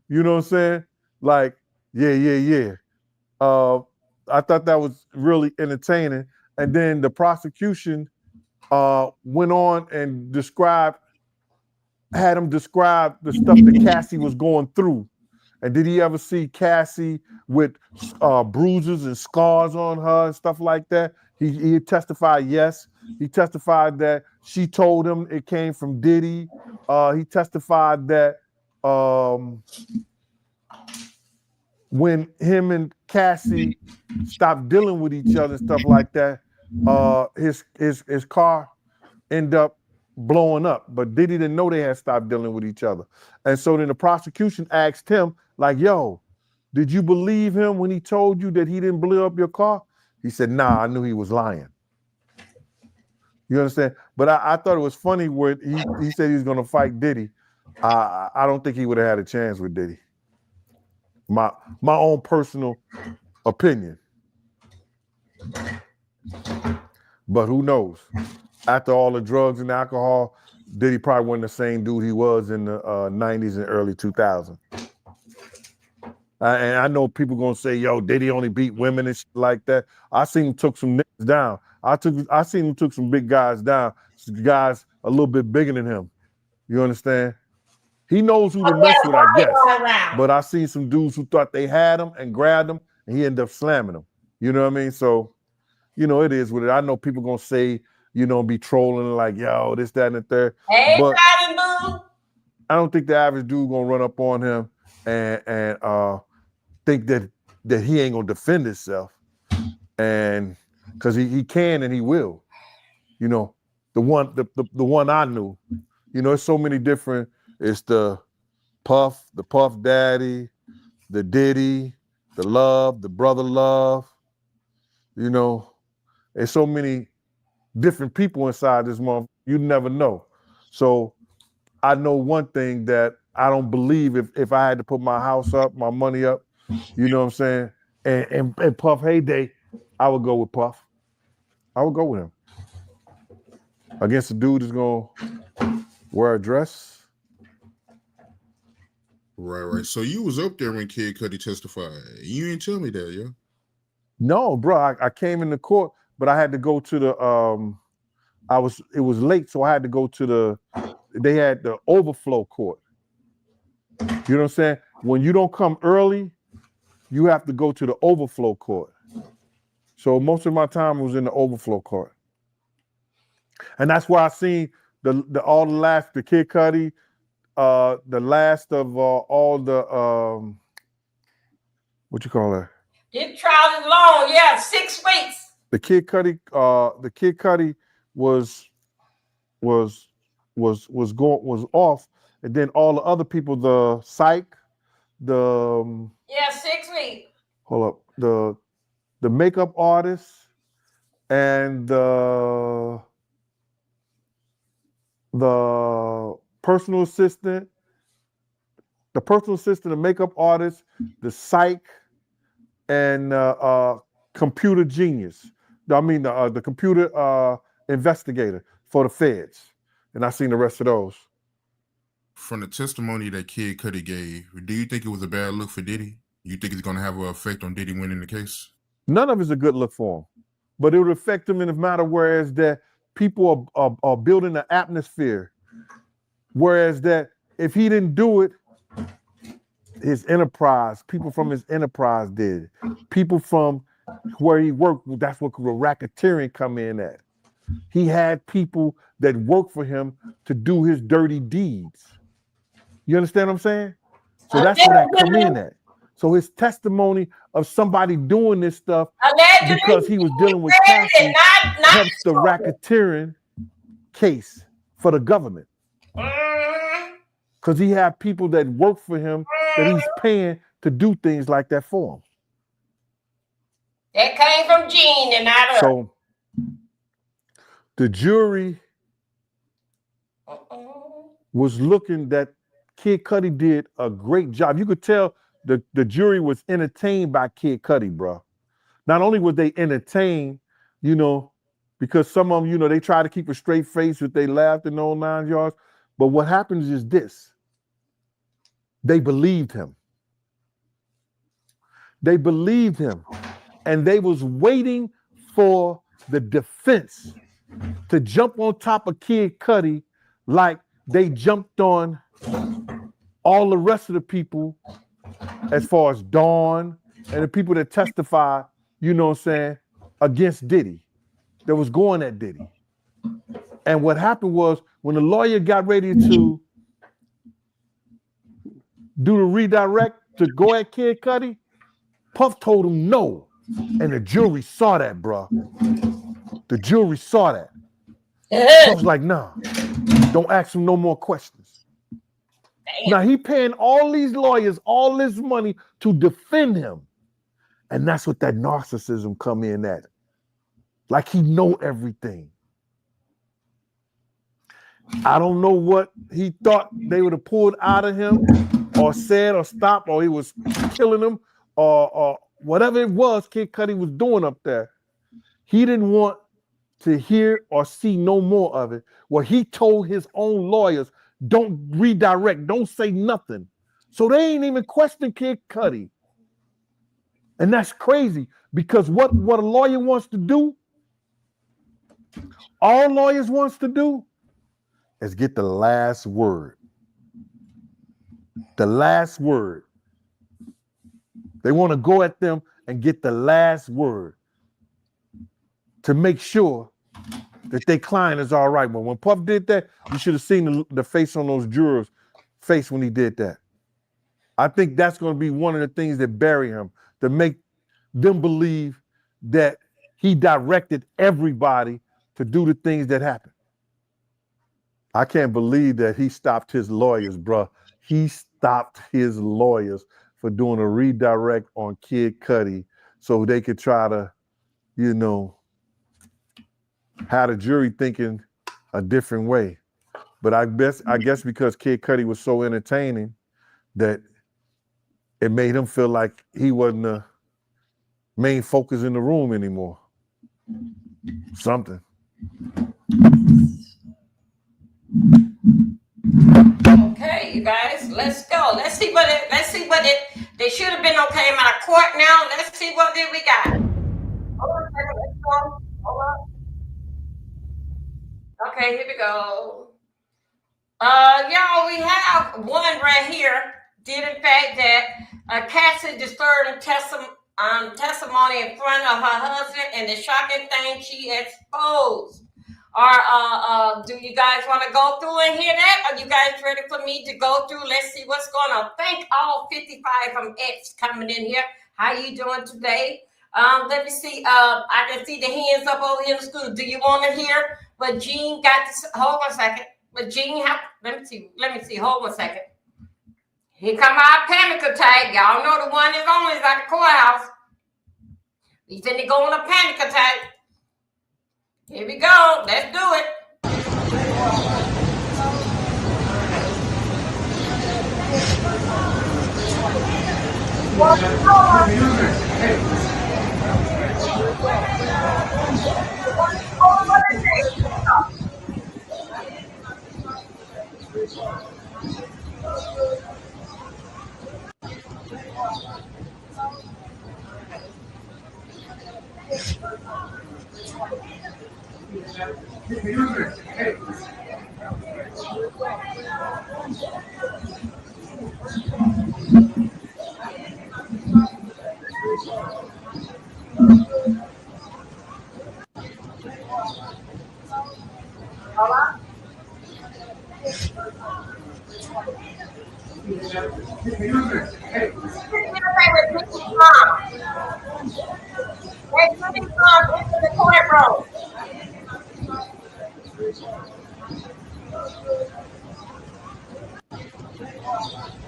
You know what I'm saying? Like, yeah. I thought that was really entertaining. And then the prosecution went on and had him describe the stuff that Cassie was going through. And did he ever see Cassie with bruises and scars on her and stuff like that? He testified yes. He testified that she told him it came from Diddy. He testified that when him and Cassie stopped dealing with each other and stuff like that, his car ended up blowing up. But Diddy didn't know they had stopped dealing with each other. And so then the prosecution asked him, like, yo, did you believe him when he told you that he didn't blow up your car? He said, nah, I knew he was lying. You understand? But I thought it was funny where he said he was going to fight Diddy. I don't think he would have had a chance with Diddy. My own personal opinion. But who knows? after all the drugs and alcohol, Diddy probably wasn't the same dude he was in the 90s and early 2000s. And I know people gonna say, "Yo, Diddy only beat women and shit like that." I seen him took some niggas down. I seen him took some big guys down, some guys a little bit bigger than him. You understand? He knows who to mess with, I guess. But I seen some dudes who thought they had him and grabbed him, and he ended up slamming them. You know what I mean? So, you know, it is what it is. I know people gonna say, you know, be trolling like, "Yo, this, that, and the third." Hey, But Bobby Boo. I don't think the average dude gonna run up on him and think that he ain't gonna defend himself, and because he can and he will. You know, the one I knew. You know, there's so many different. It's the Puff Daddy, the Diddy, the Love, the Brother Love. You know, there's so many different people inside this month. You never know. So I know one thing that I don't believe if I had to put my house up, my money up, you know what I'm saying? And Puff heyday, I would go with Puff. I would go with him. Against a dude who's gonna wear a dress. Right. So you was up there when Kid Cudi testified. You didn't tell me that, yeah? No, bro. I came into court, but I had to go to the it was late, so I had to go to they had the overflow court. You know what I'm saying? When you don't come early, you have to go to the overflow court. So most of my time was in the overflow court. And that's why I seen the Kid Cudi, the last of all the what you call it? This trial is long, yeah, 6 weeks. The Kid Cudi was off, and then all the other people, the Psych, Yeah, 6 weeks. hold up, the makeup artist and the personal assistant, the makeup artist, the Psych, and computer genius. I mean the computer investigator for the feds. And I seen the rest of those. From the testimony that Kid Cudi gave, do you think it was a bad look for Diddy? You think it's going to have an effect on Diddy winning the case? None of it's a good look for him, but it would affect him in a matter whereas that people are building an atmosphere. Whereas that if he didn't do it, his enterprise, people from his enterprise did. People from where he worked, that's what the racketeering come in at. He had people that worked for him to do his dirty deeds. You understand what I'm saying? So that's where that come in at. So his testimony of somebody doing this stuff because he was dealing with Cassie helps the racketeering case for the government. Because he had people that work for him that he's paying to do things like that for him. That came from Gene and not us. So the jury was looking that Kid Cudi did a great job. You could tell the jury was entertained by Kid Cudi, bro. Not only were they entertained, you know, because some of them, you know, they try to keep a straight face if they laughed in the whole 9 yards. But what happens is this. They believed him. They believed him. And they was waiting for the defense to jump on top of Kid Cudi like they jumped on all the rest of the people as far as Dawn and the people that testify, you know what I'm saying, against Diddy, that was going at Diddy. And what happened was when the lawyer got ready to do the redirect to go at Kid Cudi, Puff told him no. And the jury saw that, bro. The jury saw that. Puff's like, nah, don't ask him no more questions. Now he paying all these lawyers all this money to defend him. And that's what that narcissism come in at. Like he know everything. I don't know what he thought they would have pulled out of him or said or stopped or he was killing him or whatever it was Kid Cudi was doing up there. He didn't want to hear or see no more of it, where he told his own lawyers, don't redirect, don't say nothing. So they ain't even question Kid Cudi. And that's crazy, because what a lawyer wants to do, all lawyers wants to do, is get the last word. The last word. They want to go at them and get the last word to make sure that their client is all right. But when Puff did that, you should have seen the face on those jurors' face when he did that. I think that's going to be one of the things that bury him, to make them believe that he directed everybody to do the things that happened. I can't believe that he stopped his lawyers, bro. He stopped his lawyers for doing a redirect on Kid Cudi so they could try to, you know, have the jury thinking a different way. But I guess because Kid Cudi was so entertaining that it made him feel like he wasn't the main focus in the room anymore. Something. Okay, you guys, let's go. Let's see what they should have been okay in my court now. Let's see what did we got. Hold on a second, let's go. Hold up. Okay, here we go. Y'all, we have one right here. Did in fact that Cassie disturbed testimony in front of her husband, and the shocking thing she exposed. Or do you guys want to go through and hear that? Are you guys ready for me to go through? Let's see what's going on. Thank all 55 from X coming in here. How you doing today? Let me see. I can see the hands up over here in the studio. Do you want to hear what Jean got to say? Hold on a second. But Jean, let me see. Hold on a second. Here come our panic attack. Y'all know the one is always at the courthouse. We finna go on a panic attack. Here we go. Let's do it.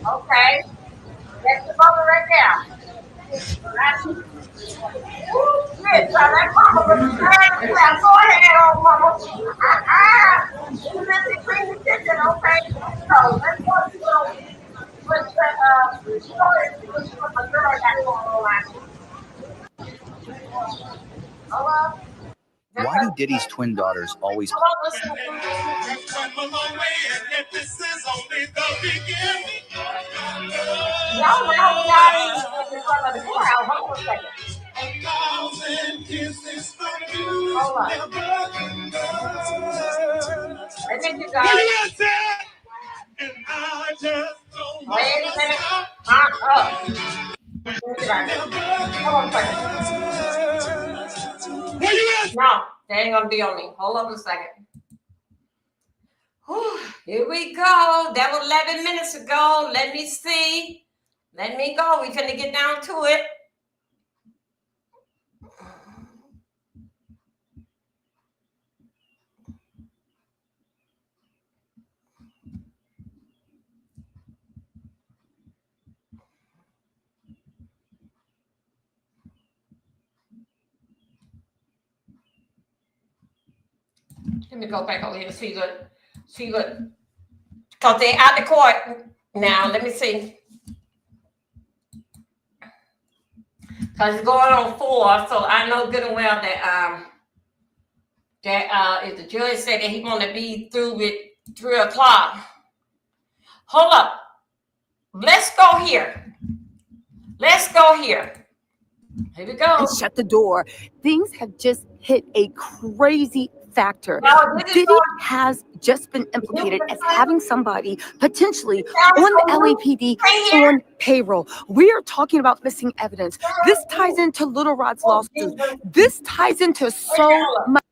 Okay, that's the mother right there. Good, so that mama was trying to go ahead on mama. You busy clean the kitchen, okay? So let's go through what the story what my girl got going on last week. Hello? Why do Diddy's twin daughters always? Y'all know we got in front of the courthouse. Hold on a second. Hold on. I think you guys. Wait a minute. Hold on a second. No, they ain't gonna be on me. Hold on a second. Whew, here we go. That was 11 minutes ago. Let me see. Let me go. We finna get down to it. Let me go back over here and see what, because they're out the court now. Let me see. Because it's going on 4, so I know good and well that that if the judge said that he want to be through with 3 o'clock. Hold up. Let's go here. Let's go here. Here we go. And shut the door. Things have just hit a crazy factor. No, Diddy has just been implicated as having somebody potentially on the LAPD on payroll. We are talking about missing evidence. This ties into Little Rod's lawsuit. This ties into so much.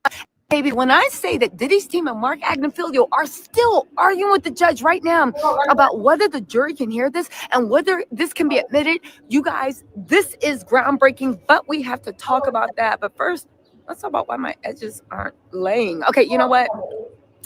Baby, when I say that Diddy's team and Mark Agnifilio are still arguing with the judge right now about whether the jury can hear this and whether this can be admitted, you guys, this is groundbreaking, but we have to talk about that. But first, let's talk about why my edges aren't laying. Okay, you know what?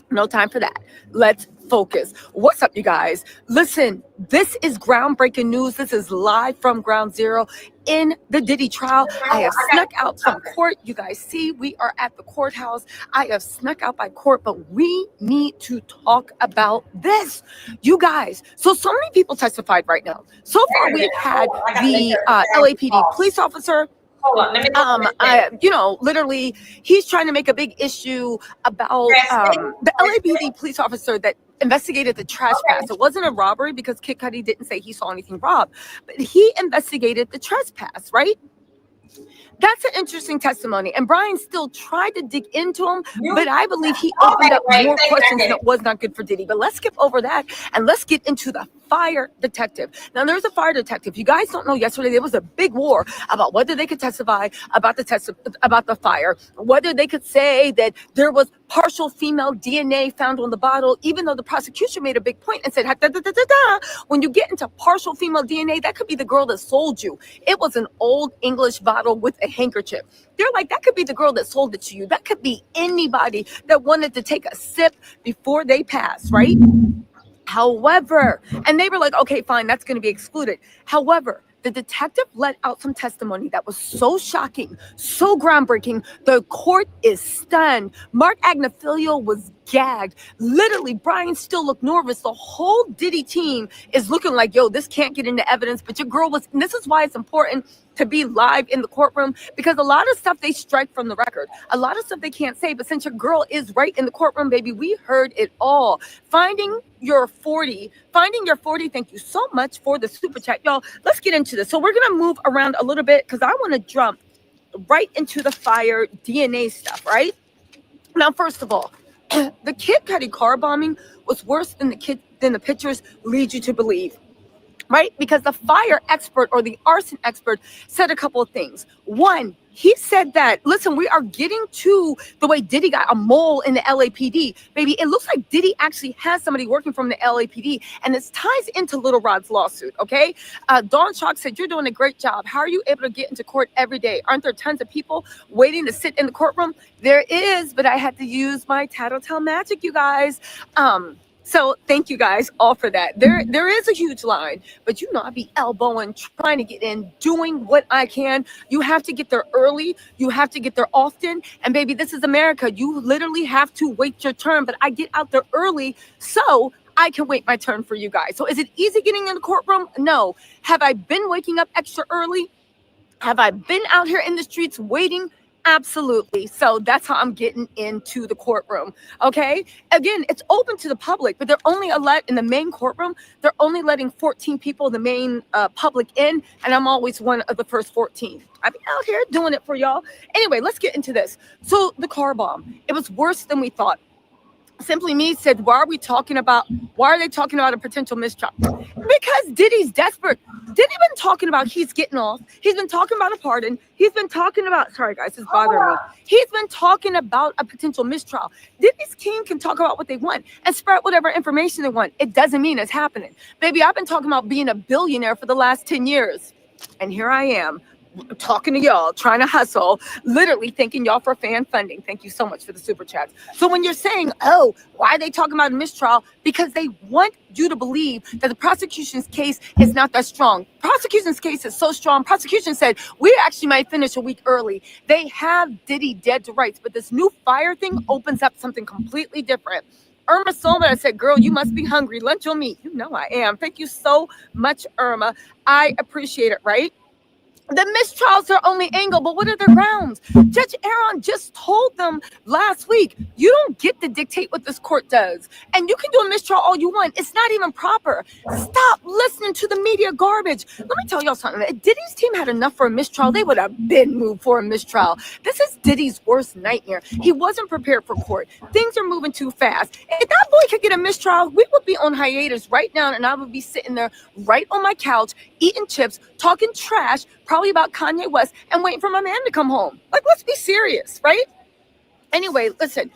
No time for that. Let's focus. What's up, you guys? Listen, this is groundbreaking news. This is live from ground zero in the Diddy trial. I have snuck out from court. You guys see, we are at the courthouse. I have snuck out by court, but we need to talk about this. You guys, so many people testified right now. So far, we've had the LAPD police officer. Literally, he's trying to make a big issue about the LAPD police officer that investigated the trespass. It wasn't a robbery because Kid Cudi didn't say he saw anything robbed, but he investigated the trespass, right? That's an interesting testimony. And Brian still tried to dig into him, but I believe he opened up more questions that was not good for Diddy. But let's skip over that and let's get into the fire detective. Now, there's a fire detective. You guys don't know, yesterday there was a big war about whether they could testify about the fire, whether they could say that there was partial female DNA found on the bottle, even though the prosecution made a big point and said, when you get into partial female DNA, that could be the girl that sold you. It was an old English bottle with a handkerchief. They're like, that could be the girl that sold it to you. That could be anybody that wanted to take a sip before they pass, right? However, and they were like, okay, fine, that's going to be excluded. However, the detective let out some testimony that was so shocking, so groundbreaking. The court is stunned. Mark Agnifilio was gagged. Literally, Brian still looked nervous. The whole Diddy team is looking like, yo, this can't get into evidence. But your girl was, and this is why it's important to be live in the courtroom, because a lot of stuff they strike from the record. A lot of stuff they can't say. But since your girl is right in the courtroom, baby, we heard it all. Finding your 40. Thank you so much for the super chat, y'all. Let's get into this. So we're going to move around a little bit because I want to jump right into the fire DNA stuff, right? Now, first of all, the Kid Cudi car bombing was worse than the pictures lead you to believe, right? Because the fire expert or the arson expert said a couple of things. One, he said that, listen, we are getting to the way Diddy got a mole in the LAPD. Baby, it looks like Diddy actually has somebody working from the LAPD, and this ties into Little Rod's lawsuit, okay? Dawn Chalk said, you're doing a great job. How are you able to get into court every day? Aren't there tons of people waiting to sit in the courtroom? There is, but I had to use my tattletale magic, you guys. So thank you guys all for that. There is a huge line, but you know, I be elbowing, trying to get in, doing what I can. You have to get there early. You have to get there often. And baby, this is America. You literally have to wait your turn, but I get out there early so I can wait my turn for you guys. So is it easy getting in the courtroom? No. Have I been waking up extra early? Have I been out here in the streets waiting? Absolutely. So that's how I'm getting into the courtroom. Okay. Again, it's open to the public, but they're only in the main courtroom. They're only letting 14 people, the main public in. And I'm always one of the first 14. I've been out here doing it for y'all. Anyway, let's get into this. So the car bomb, it was worse than we thought. Simply Me said, why are they talking about a potential mistrial? Because Diddy's desperate. Diddy been talking about he's getting off. He's been talking about a pardon. He's been talking about, sorry guys, it's bothering me. He's been talking about a potential mistrial. Diddy's team can talk about what they want and spread whatever information they want. It doesn't mean it's happening. Baby, I've been talking about being a billionaire for the last 10 years. And here I am, talking to y'all, trying to hustle, literally thanking y'all for fan funding. Thank you so much for the super chats. So when you're saying, oh, why are they talking about a mistrial? Because they want you to believe that the prosecution's case is not that strong. Prosecution's case is so strong. Prosecution said we actually might finish a week early. They have Diddy dead to rights, but this new fire thing opens up something completely different. Irma Solman said, girl, you must be hungry. Lunch on me. You know I am. Thank you so much, Irma. I appreciate it, right? The mistrials are only angle, but what are their grounds? Judge Aaron just told them last week, you don't get to dictate what this court does. And you can do a mistrial all you want. It's not even proper. Stop listening to the media garbage. Let me tell y'all something. If Diddy's team had enough for a mistrial, they would have been moved for a mistrial. This is Diddy's worst nightmare. He wasn't prepared for court. Things are moving too fast. If that boy could get a mistrial, we would be on hiatus right now, and I would be sitting there right on my couch, eating chips, talking trash, probably about Kanye West, and waiting for my man to come home. Like, let's be serious, right? Anyway, listen,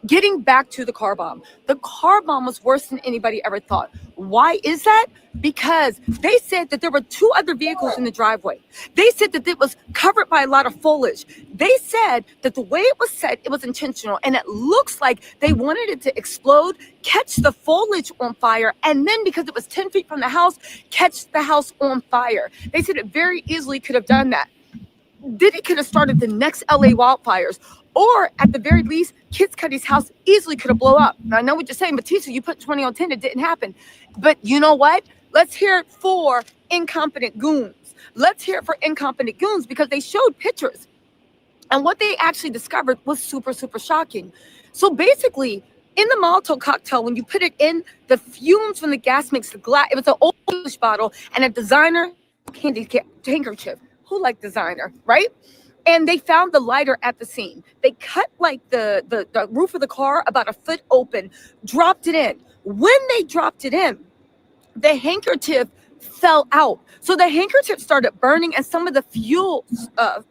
getting back to the car bomb. The car bomb was worse than anybody ever thought. Why is that? Because they said that there were 2 other vehicles in the driveway. They said that it was covered by a lot of foliage. They said that the way it was set, it was intentional. And it looks like they wanted it to explode, catch the foliage on fire, and then because it was 10 feet from the house, catch the house on fire. They said it very easily could have done that. Diddy could have started the next LA wildfires. Or at the very least, Kid Cudi's house easily could have blown up. Now, I know what you're saying, Batista, you put 20 on 10, it didn't happen. But you know what? Let's hear it for incompetent goons. Let's hear it for incompetent goons because they showed pictures. And what they actually discovered was super, super shocking. So basically, in the Molotov cocktail, when you put it in, the fumes from the gas makes the glass. It was an old English bottle and a designer handkerchief. Who liked designer, right? And they found the lighter at the scene. They cut like the roof of the car about a foot open, dropped it in. When they dropped it in, the handkerchief fell out. So the handkerchief started burning and some of the fuel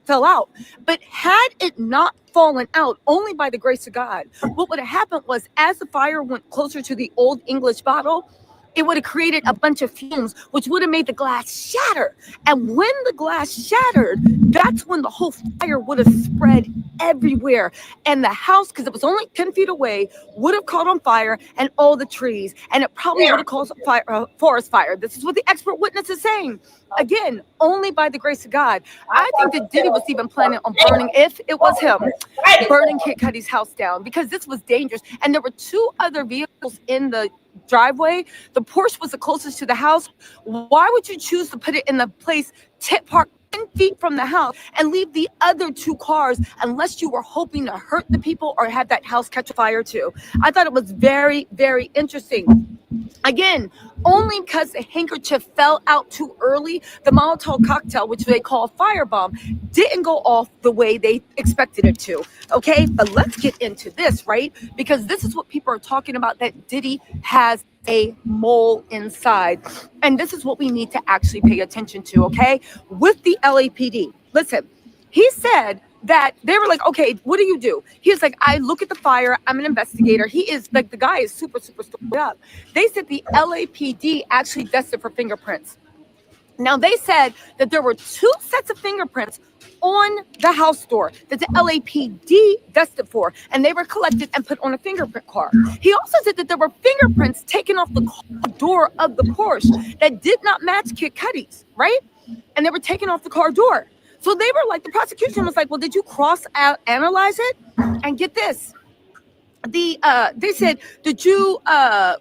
fell out. But had it not fallen out, only by the grace of God, what would have happened was as the fire went closer to the old English bottle, it would have created a bunch of fumes, which would have made the glass shatter. And when the glass shattered, that's when the whole fire would have spread everywhere. And the house, because it was only 10 feet away, would have caught on fire and all the trees. And it probably would have caused a fire, forest fire. This is what the expert witness is saying. Again, only by the grace of God. I think that Diddy was even planning on burning, if it was him, burning Kid Cudi's house down because this was dangerous. And there were 2 other vehicles in the driveway. The Porsche was the closest to the house. Why would you choose to put it in the place parked 10 feet from the house and leave the other 2 cars unless you were hoping to hurt the people or have that house catch fire too? I thought it was very, very interesting. Again, only because the handkerchief fell out too early, the Molotov cocktail, which they call a firebomb, didn't go off the way they expected it to. Okay, but let's get into this, right? Because this is what people are talking about, that Diddy has a mole inside. And this is what we need to actually pay attention to, okay? With the LAPD. Listen, he said that they were like, okay, what do you do? He's like, I look at the fire. I'm an investigator. He is like, the guy is super, super stood up. They said the LAPD actually tested for fingerprints. Now, they said that there were 2 sets of fingerprints on the house door that the LAPD tested for, and they were collected and put on a fingerprint card. He also said that there were fingerprints taken off the car door of the Porsche that did not match Kid Cudi's, right? And they were taken off the car door. So they were like, the prosecution was like, well, did you analyze it? And get this. They said, did you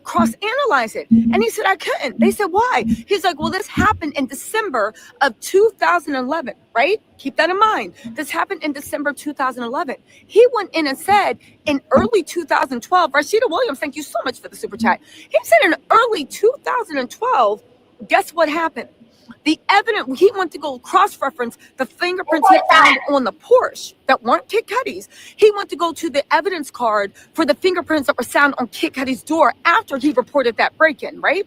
cross-analyze it? And he said, I couldn't. They said, why? He's like, well, this happened in December of 2011, right? Keep that in mind. This happened in December 2011. He went in and said in early 2012, Rashida Williams, thank you so much for the super chat. He said in early 2012, guess what happened? The evidence, he went to go cross-reference the fingerprints he found on the Porsche that weren't Kid Cudi's. He went to go to the evidence card for the fingerprints that were found on Kid Cudi's door after he reported that break-in, right?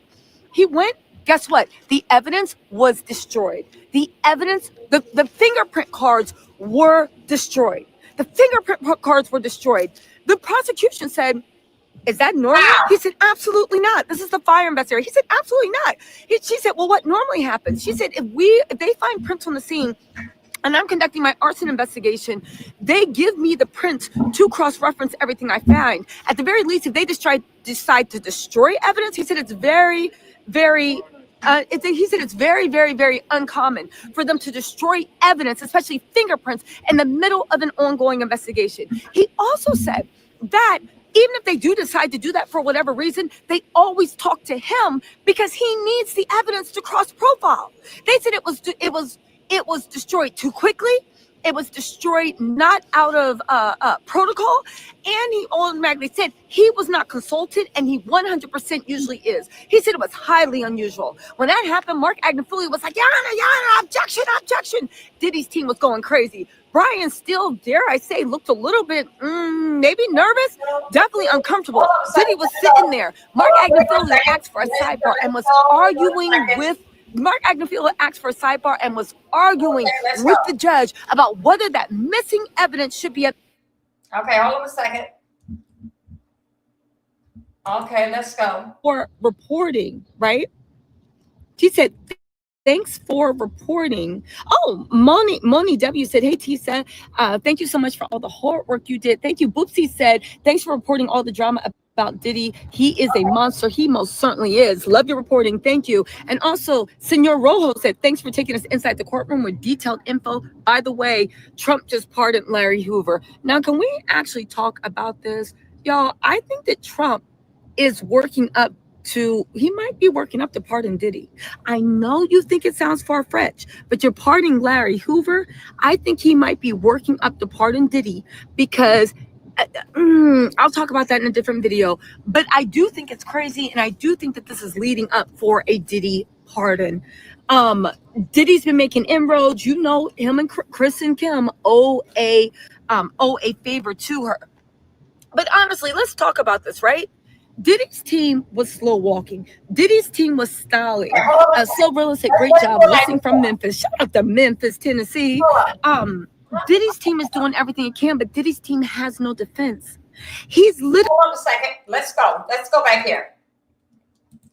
He went, guess what? The evidence was destroyed. The evidence, the fingerprint cards were destroyed. The fingerprint cards were destroyed. The prosecution said, is that normal? He said, absolutely not. This is the fire investigator. He said, absolutely not. She said, well, what normally happens? She said, if they find prints on the scene and I'm conducting my arson investigation, they give me the prints to cross-reference everything I find. At the very least, if they decide to destroy evidence, he said it's very, very it's very, very, very uncommon for them to destroy evidence, especially fingerprints, in the middle of an ongoing investigation. He also said that even if they do decide to do that for whatever reason, they always talk to him because he needs the evidence to cross-profile. They said it was it was destroyed too quickly. It was destroyed not out of protocol, and he automatically said he was not consulted, and he 100% usually is. He said it was highly unusual. When that happened, Mark Agnifilo was like, Yana, objection, objection. Diddy's team was going crazy. Brian still, dare I say, looked a little bit maybe nervous, definitely uncomfortable. Diddy was sitting there. Mark Agnifilo asked for a sidebar and was arguing with Mark Agnifilo asked for a sidebar and was arguing with the judge about whether that missing evidence should be. Okay, hold on a second. Okay, let's go. For reporting, right? She said, thanks for reporting. Oh, Moni W said, hey, Tisa, thank you so much for all the hard work you did. Thank you. Boopsie said, thanks for reporting all the drama about Diddy. He is a monster. He most certainly is. Love your reporting. Thank you. And also, Senor Rojo said, thanks for taking us inside the courtroom with detailed info. By the way, Trump just pardoned Larry Hoover. Now, can we actually talk about this? Y'all, I think that Trump is working up he might be working up to pardon Diddy. I know you think it sounds far-fetched, but you're pardoning Larry Hoover. I think he might be working up to pardon Diddy because I'll talk about that in a different video. But I do think it's crazy, and I do think that this is leading up for a Diddy pardon. Diddy's been making inroads. You know, him and Chris and Kim owe a favor to her. But honestly, let's talk about this, right? Diddy's team was slow walking. Diddy's team was styling. Slow Rilla said, great job listening from Memphis. Shout out to Memphis, Tennessee. Diddy's team is doing everything it can, but Diddy's team has no defense. He's literally. Hold on a second. Let's go. Let's go back here.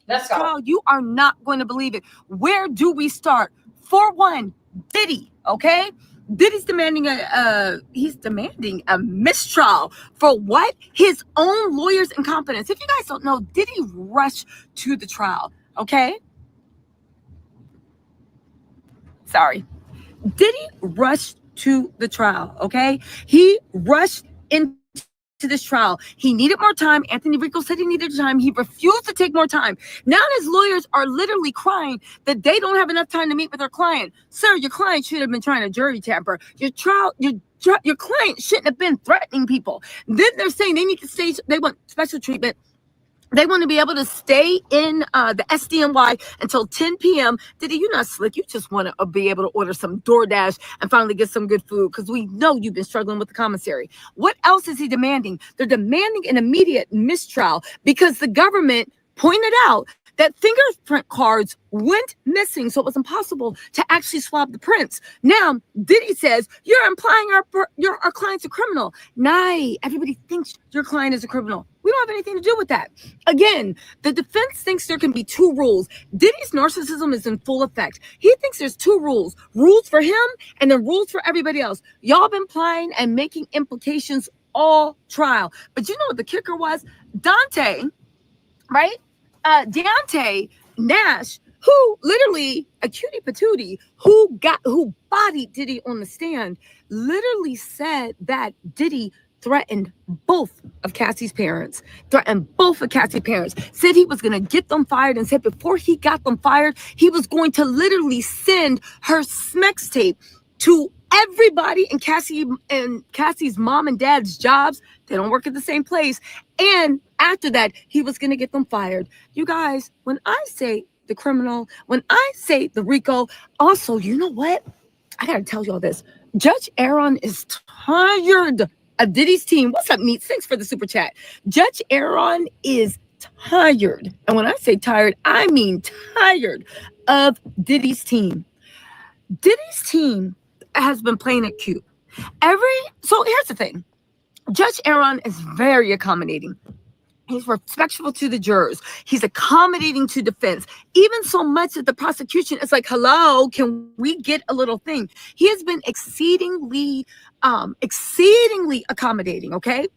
Let's go. You are not going to believe it. Where do we start? For one, Diddy, okay? Diddy's demanding a mistrial for what? His own lawyer's incompetence. If you guys don't know, Diddy rushed to the trial, okay? Sorry. Diddy rushed to the trial, okay? He rushed into this trial. He needed more time. Anthony Rico said he needed time. He refused to take more time. Now his lawyers are literally crying that they don't have enough time to meet with their client. Sir, your client should have been trying to jury tamper. Your client shouldn't have been threatening people. Then they're saying they want special treatment. They want to be able to stay in the SDNY until 10 p.m. Diddy, you're not slick. You just want to be able to order some DoorDash and finally get some good food because we know you've been struggling with the commissary. What else is he demanding? They're demanding an immediate mistrial because the government pointed out that fingerprint cards went missing, so it was impossible to actually swab the prints. Now, Diddy says, you're implying our client's a criminal. Nah, everybody thinks your client is a criminal. We don't have anything to do with that. Again, the defense thinks there can be two rules. Diddy's narcissism is in full effect. He thinks there's two rules. Rules for him and then rules for everybody else. Y'all been implying and making implications all trial. But you know what the kicker was? Dante, right? Deontay Nash, who literally a cutie patootie, who bodied Diddy on the stand, literally said that Diddy threatened both of Cassie's parents, said he was going to get them fired, and said before he got them fired, he was going to literally send her Smex tape to everybody in Cassie's mom and dad's jobs. They don't work at the same place. And after that, he was going to get them fired. You guys, when I say the criminal, when I say the RICO, also, you know what? I got to tell y'all this. Judge Aaron is tired of Diddy's team. What's up, Meats? Thanks for the super chat. Judge Aaron is tired. And when I say tired, I mean tired of Diddy's team. Diddy's team has been playing it cute. So here's the thing. Judge Aaron is very accommodating. He's respectful to the jurors. He's accommodating to defense. Even so much that the prosecution is like, hello, can we get a little thing? He has been exceedingly accommodating, okay?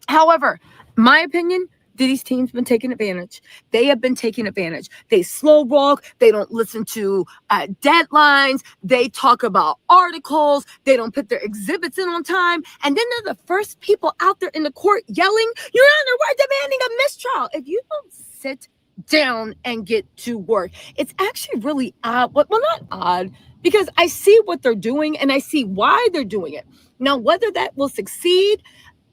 However, my opinion, Diddy's team's been taking advantage. They have been taking advantage. They slow walk. They don't listen to deadlines. They talk about articles. They don't put their exhibits in on time. And then they're the first people out there in the court yelling, Your Honor, we're demanding a mistrial. If you don't sit down and get to work. It's actually really odd. Well, not odd, because I see what they're doing and I see why they're doing it. Now, whether that will succeed,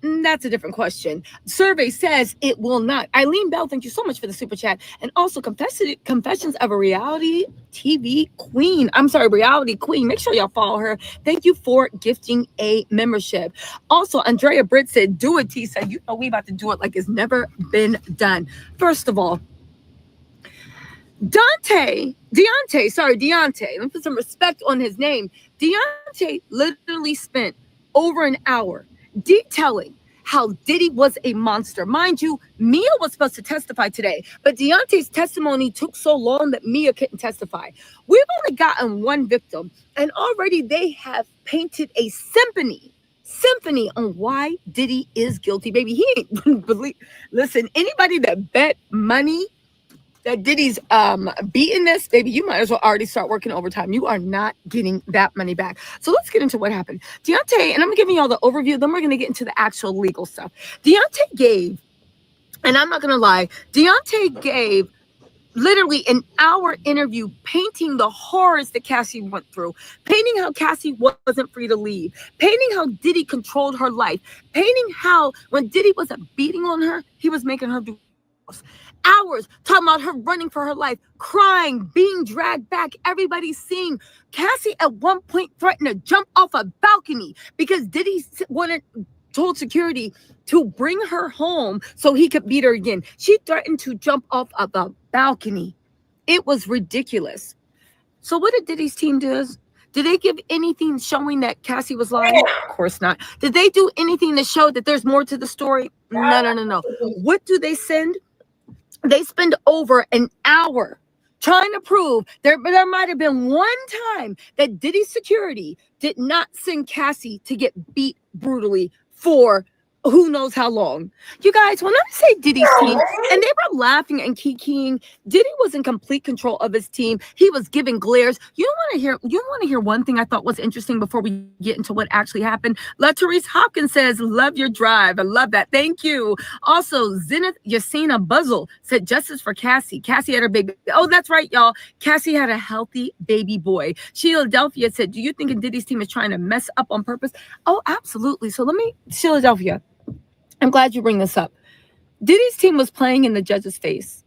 that's a different question. Survey says it will not. Eileen Bell, thank you so much for the super chat. And also Confessions of a Reality TV Queen. I'm sorry, Reality Queen. Make sure y'all follow her. Thank you for gifting a membership. Also, Andrea Britt said, do it, T said. You know we about to do it like it's never been done. First of all, Deontay, let me put some respect on his name. Deontay literally spent over an hour detailing how Diddy was a monster. Mind you, Mia was supposed to testify today, but Deontay's testimony took so long that Mia couldn't testify. We've only gotten one victim, and already they have painted a symphony on why Diddy is guilty. Baby, he ain't believe. Listen, anybody that bet money that Diddy's beating this, baby, you might as well already start working overtime. You are not getting that money back. So let's get into what happened. Deontay, and I'm giving y'all the overview, then we're going to get into the actual legal stuff. Deontay gave, and I'm not going to lie, Deontay gave literally an hour interview painting the horrors that Cassie went through, painting how Cassie wasn't free to leave, painting how Diddy controlled her life, painting how when Diddy wasn't beating on her, he was making her do hours talking about her running for her life, crying, being dragged back. Everybody's seeing Cassie at one point threatened to jump off a balcony because Diddy told security to bring her home so he could beat her again. She threatened to jump off of a balcony. It was ridiculous. So what did Diddy's team do? Did they give anything showing that Cassie was lying? Of course not. Did they do anything to show that there's more to the story? No. What do they send? They spend over an hour trying to prove there might have been one time that Diddy's security did not send Cassie to get beat brutally for who knows how long. You guys, when I say Diddy's team, and they were laughing and kikiing, Diddy was in complete control of his team. He was giving glares. You want to hear one thing I thought was interesting before we get into what actually happened? LaTherese Hopkins says, love your drive. I love that. Thank you. Also, Zenith Yasina Buzzle said, justice for Cassie. Cassie had her baby. Oh, that's right, y'all. Cassie had a healthy baby boy. Philadelphia said, do you think Diddy's team is trying to mess up on purpose? Oh, absolutely. So Philadelphia, I'm glad you bring this up. Diddy's team was playing in the judge's face.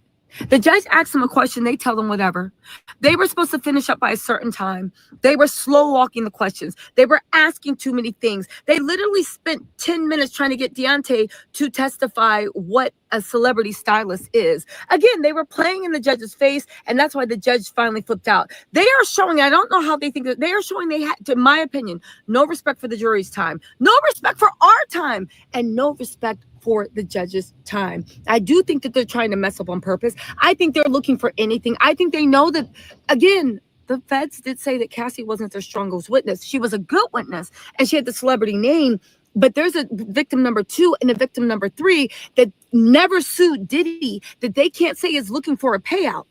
The judge asked them a question. They tell them whatever. They were supposed to finish up by a certain time. They were slow walking the questions. They were asking too many things. They literally spent 10 minutes trying to get Deontay to testify what a celebrity stylist is. Again, they were playing in the judge's face, and that's why the judge finally flipped out. They are showing, I don't know how they think that they are showing they had, in my opinion, no respect for the jury's time, no respect for our time, and no respect for the judge's time. I do think that they're trying to mess up on purpose. I think they're looking for anything. I think they know that, again, the feds did say that Cassie wasn't their strongest witness. She was a good witness, and she had the celebrity name. But there's a victim number 2 and a victim number 3 that never sued Diddy that they can't say is looking for a payout.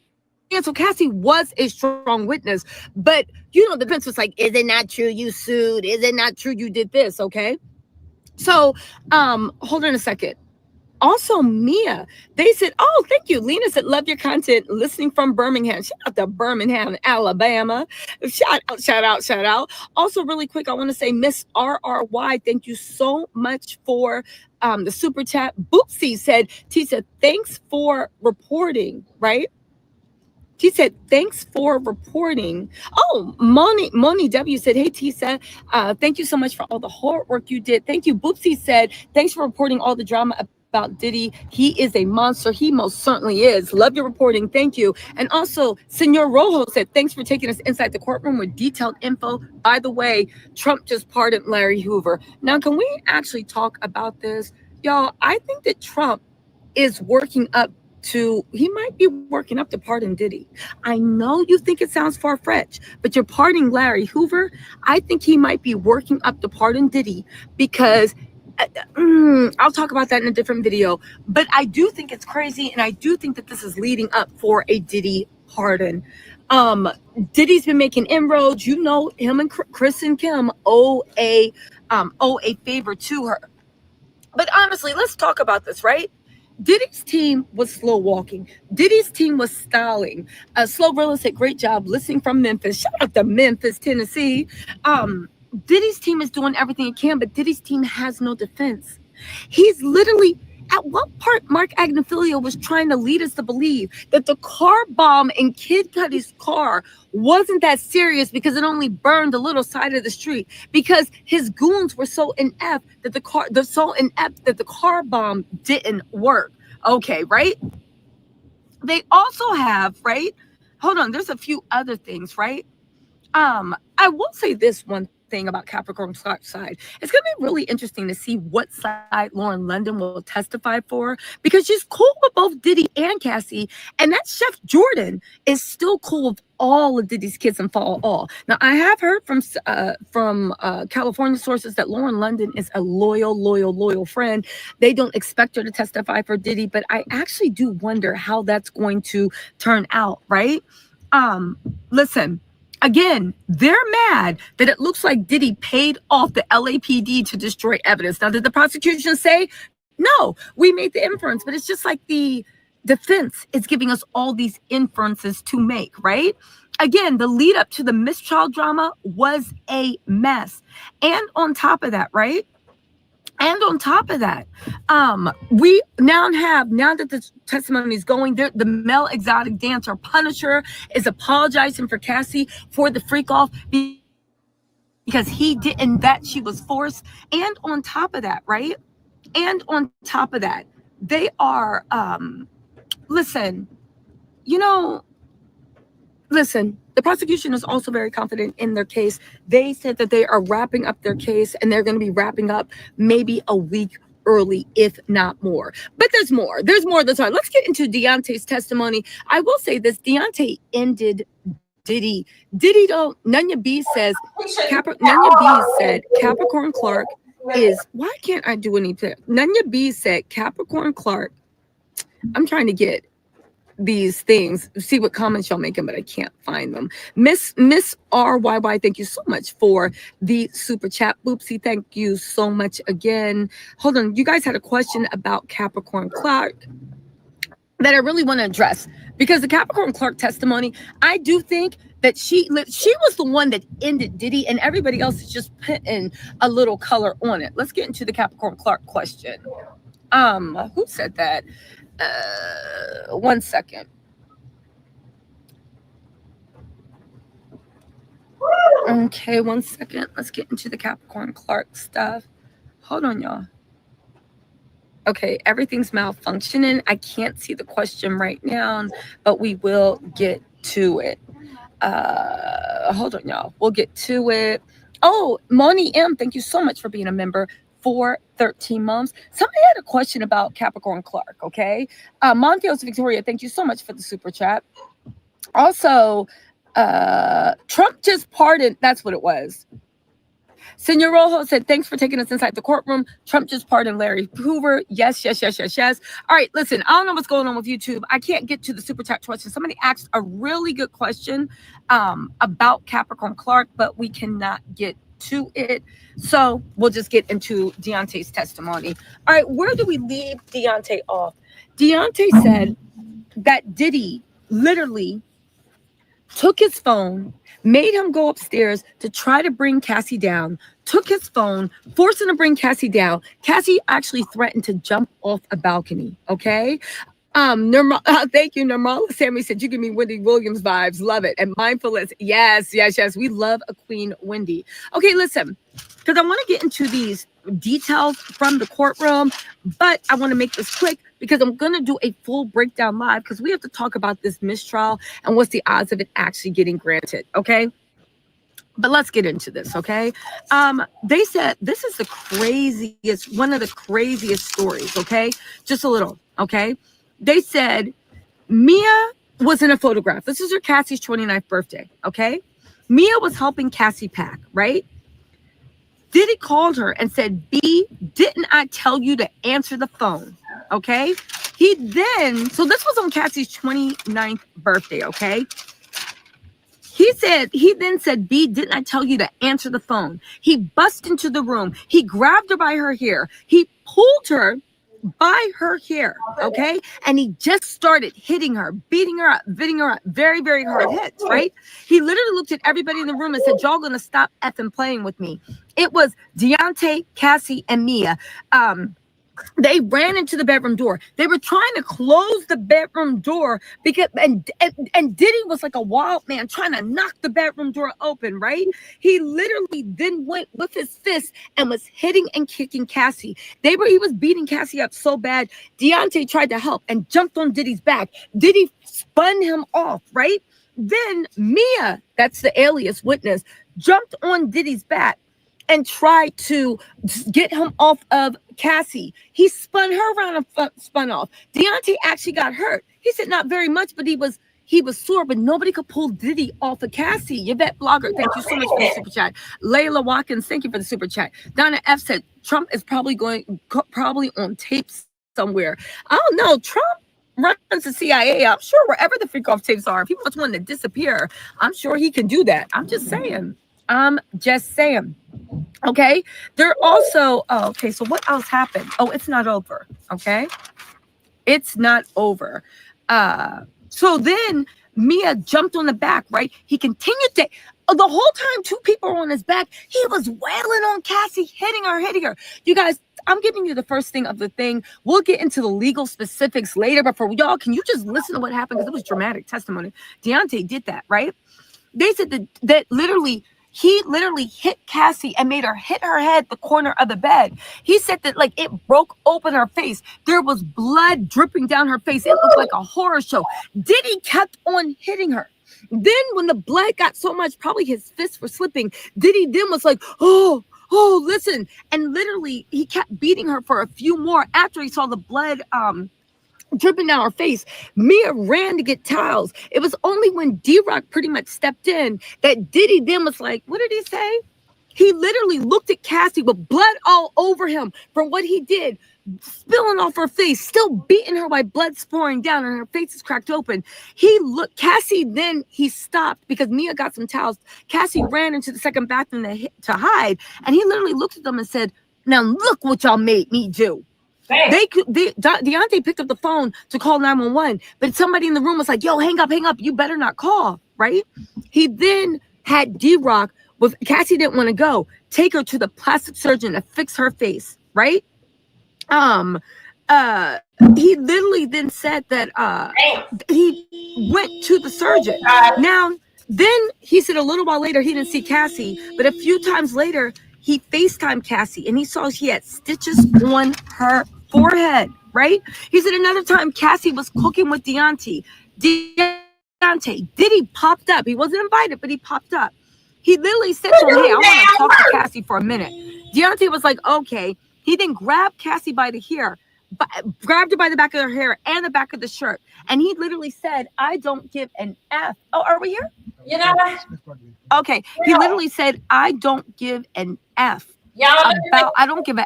And so Cassie was a strong witness. But, the defense was like, is it not true you sued? Is it not true you did this? Okay. So hold on a second. Also, Mia, they said, oh, thank you. Lena said, love your content, listening from Birmingham. Shout out to Birmingham, Alabama. Shout out. Also, really quick, I want to say, Miss RRY, thank you so much for the super chat. Boopsie said, Tisa, thanks for reporting, right? She said, thanks for reporting. Oh, Moni W said, hey, Tisa, thank you so much for all the hard work you did. Thank you. Boopsie said, thanks for reporting all the drama about Diddy. He is a monster. He most certainly is. Love your reporting. Thank you. And also, Senor Rojo said, thanks for taking us inside the courtroom with detailed info. By the way, Trump just pardoned Larry Hoover. Now, can we actually talk about this? Y'all, I think that Trump is working up he might be working up to pardon Diddy. I know you think it sounds far-fetched, but you're pardoning Larry Hoover. I think he might be working up to pardon Diddy because I'll talk about that in a different video. But I do think it's crazy, and I do think that this is leading up for a Diddy pardon. Diddy's been making inroads. Him and Chris and Kim owe a favor to her. But honestly, let's talk about this, right? Diddy's team was slow walking. Diddy's team was styling. Slow Rilla said, great job listening from Memphis. Shout out to Memphis, Tennessee. Diddy's team is doing everything it can, but Diddy's team has no defense. He's literally, at what part Mark Agnifilio was trying to lead us to believe that the car bomb in Kid Cudi's car wasn't that serious because it only burned a little side of the street, because his goons were so inept that the car bomb didn't work. Okay, right? They also have, right? Hold on, there's a few other things, right? I will say this one thing about Capricorn Clark's side. It's going to be really interesting to see what side Lauren London will testify for, because she's cool with both Diddy and Cassie, and that Chef Jordan is still cool with all of Diddy's kids and Fall All. Now, I have heard from California sources that Lauren London is a loyal friend. They don't expect her to testify for Diddy, but I actually do wonder how that's going to turn out, right? Listen. Again, they're mad that it looks like Diddy paid off the LAPD to destroy evidence. Now, did the prosecution say, no, we made the inference, but it's just like the defense is giving us all these inferences to make, right? Again, the lead up to the mistrial drama was a mess. And on top of that, right? And on top of that, we now that the testimony is going, the male exotic dancer Punisher is apologizing for Cassie for the freak off because he didn't, that she was forced. And on top of that, right? And on top of that, they are, listen, the prosecution is also very confident in their case. They said that they are wrapping up their case, and they're going to be wrapping up maybe a week early, if not more. But there's more. There's more this time. Let's get into Deontay's testimony. I will say this. Deontay ended Diddy. Diddy don't. Nunya B says, Nunya B said Capricorn Clark is, why can't I do anything? Nunya B said Capricorn Clark. I'm trying to get these things, see what comments y'all making, but I can't find them. Miss RYY, thank you so much for the super chat. Boopsie, thank you so much again. Hold on, you guys had a question about Capricorn Clark that I really want to address, because the Capricorn Clark testimony, I do think that she was the one that ended Diddy, and everybody else is just putting a little color on it. Let's get into the Capricorn Clark question. Who said that? 1 second. Okay, 1 second. Let's get into the Capricorn Clark stuff. Hold on, y'all. Okay, everything's malfunctioning. I can't see the question right now, but we will get to it. Hold on, y'all. We'll get to it. Oh, Moni M, thank you so much for being a member for 13 months. Somebody had a question about Capricorn Clark, okay? Monteos Victoria, thank you so much for the super chat. Also, Trump just pardoned, that's what it was. Senor Rojo said, thanks for taking us inside the courtroom. Trump just pardoned Larry Hoover. Yes. All right, listen, I don't know what's going on with YouTube. I can't get to the super chat question. Somebody asked a really good question about Capricorn Clark, but we cannot get to it. So we'll just get into Deontay's testimony. All right, where do we leave Deontay off? Deontay said that Diddy literally took his phone, made him go upstairs to try to bring Cassie down, took his phone, forced him to bring Cassie down. Cassie actually threatened to jump off a balcony, okay? Thank you, Nirmala Sammy said, you give me Wendy Williams vibes. Love it. And Mindfulness. Yes. We love a Queen Wendy. Okay, listen, because I want to get into these details from the courtroom, but I want to make this quick because I'm going to do a full breakdown live because we have to talk about this mistrial and what's the odds of it actually getting granted. Okay. But let's get into this, okay? They said this is the craziest, one of the craziest stories, okay? Just a little, okay? They said Mia was in a photograph. This is her Cassie's 29th birthday, okay? Mia was helping Cassie pack, right? Diddy called her and said, B, didn't I tell you to answer the phone, okay? So this was on Cassie's 29th birthday, okay? He then said, B, didn't I tell you to answer the phone? He busted into the room. He grabbed her by her hair. He pulled her by her hair, okay? And he just started hitting her, beating her up, very, very hard hits, right? He literally looked at everybody in the room and said, y'all gonna stop effing playing with me. It was Deontay, Cassie, and Mia. They ran into the bedroom door. They were trying to close the bedroom door because and Diddy was like a wild man trying to knock the bedroom door open, right? He literally then went with his fist and was hitting and kicking Cassie. He was beating Cassie up so bad. Deontay tried to help and jumped on Diddy's back. Diddy spun him off, right? Then Mia, that's the alias witness, jumped on Diddy's back and tried to get him off of Cassie. He spun her around and spun off. Deontay actually got hurt. He said not very much, but he was sore, but nobody could pull Diddy off of Cassie. Yvette Blogger, thank you so much for the super chat. Layla Watkins, thank you for the super chat. Donna F said Trump is probably on tapes somewhere. I don't know. Trump runs the CIA. I'm sure wherever the freak off tapes are, if he wants one to disappear, I'm sure he can do that. I'm just saying. Okay. They're also, okay, so what else happened? Oh, it's not over. Okay. It's not over. So then Mia jumped on the back, right? He continued to, the whole time two people were on his back, he was wailing on Cassie, hitting her. You guys, I'm giving you the first thing of the thing. We'll get into the legal specifics later, but for y'all, can you just listen to what happened? Because it was dramatic testimony. Deontay did that, right? They said that he literally hit Cassie and made her hit her head the corner of the bed. He said that like it broke open her face. There was blood dripping down her face. It looked like a horror show. Diddy kept on hitting her. Then when the blood got so much, probably his fists were slipping. Diddy then was like, oh, listen. And literally he kept beating her for a few more after he saw the blood dripping down her face. Mia ran to get towels. It was only when D-Rock pretty much stepped in that Diddy then was like, what did he say? He literally looked at Cassie with blood all over him from what he did, spilling off her face, still beating her while blood's pouring down and her face is cracked open. Cassie then he stopped because Mia got some towels. Cassie ran into the second bathroom to hide, and he literally looked at them and said, now look what y'all made me do. Deontay picked up the phone to call 911, but somebody in the room was like, yo, hang up, you better not call, right? He then had D-Rock, with Cassie didn't want to go, take her to the plastic surgeon to fix her face, right? He literally then said that he went to the surgeon. Now, then he said a little while later he didn't see Cassie, but a few times later he FaceTimed Cassie and he saw she had stitches on her forehead, right? He said another time Cassie was cooking with Deontay. Diddy popped up. He wasn't invited, but he popped up. He literally said to him, hey, I want to talk to Cassie for a minute. Deontay was like, okay. He then grabbed Cassie by the hair, grabbed her by the back of her hair and the back of the shirt. And he literally said, I don't give an F. Oh, are we here? You know what? Okay. He literally said, I don't give an F. I don't give a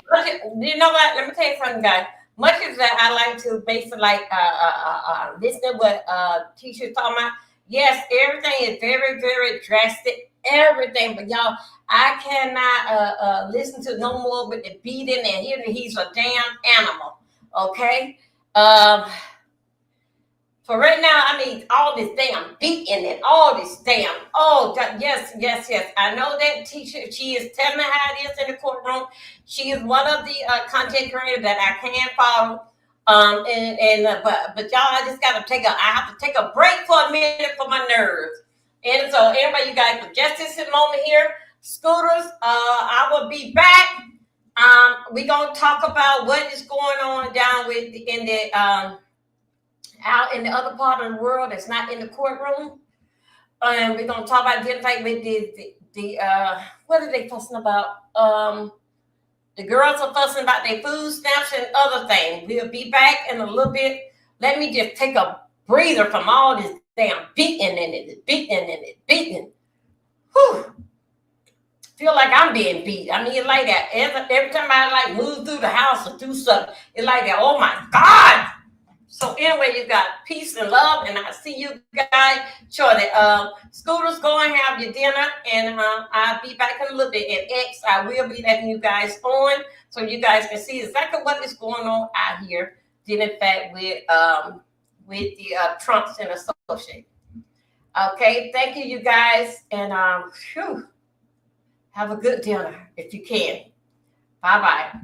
You know what? Let me tell you something, guys. Much as that I like to basically listen to what teachers talking about. Yes, everything is very, very drastic. Everything, but y'all, I cannot listen to no more with the beating and he's a damn animal. Okay. For right now, I mean, all this damn beating and all this damn, yes. I know that teacher, she is telling me how it is in the courtroom. She is one of the content creators that I can follow. But y'all, I have to take a break for a minute for my nerves. And so everybody, you guys, for just this moment here, Scooters, I will be back. We're going to talk about what is going on down out in the other part of the world that's not in the courtroom. And we're going to talk about getting like with the what are they fussing about? The girls are fussing about their food stamps and other things. We'll be back in a little bit. Let me just take a breather from all this damn beating. Whew. Feel like I'm being beat. I mean, it's like that. Every time I move through the house or do something, it's like that. Oh my God. So anyway, you got peace and love, and I see you guys shortly. Scooters, go and have your dinner, and I'll be back in a little bit. At X, I will be letting you guys on so you guys can see exactly what is going on out here dealing fact with the Trumps and associates. Okay, thank you, you guys, and have a good dinner if you can. Bye bye.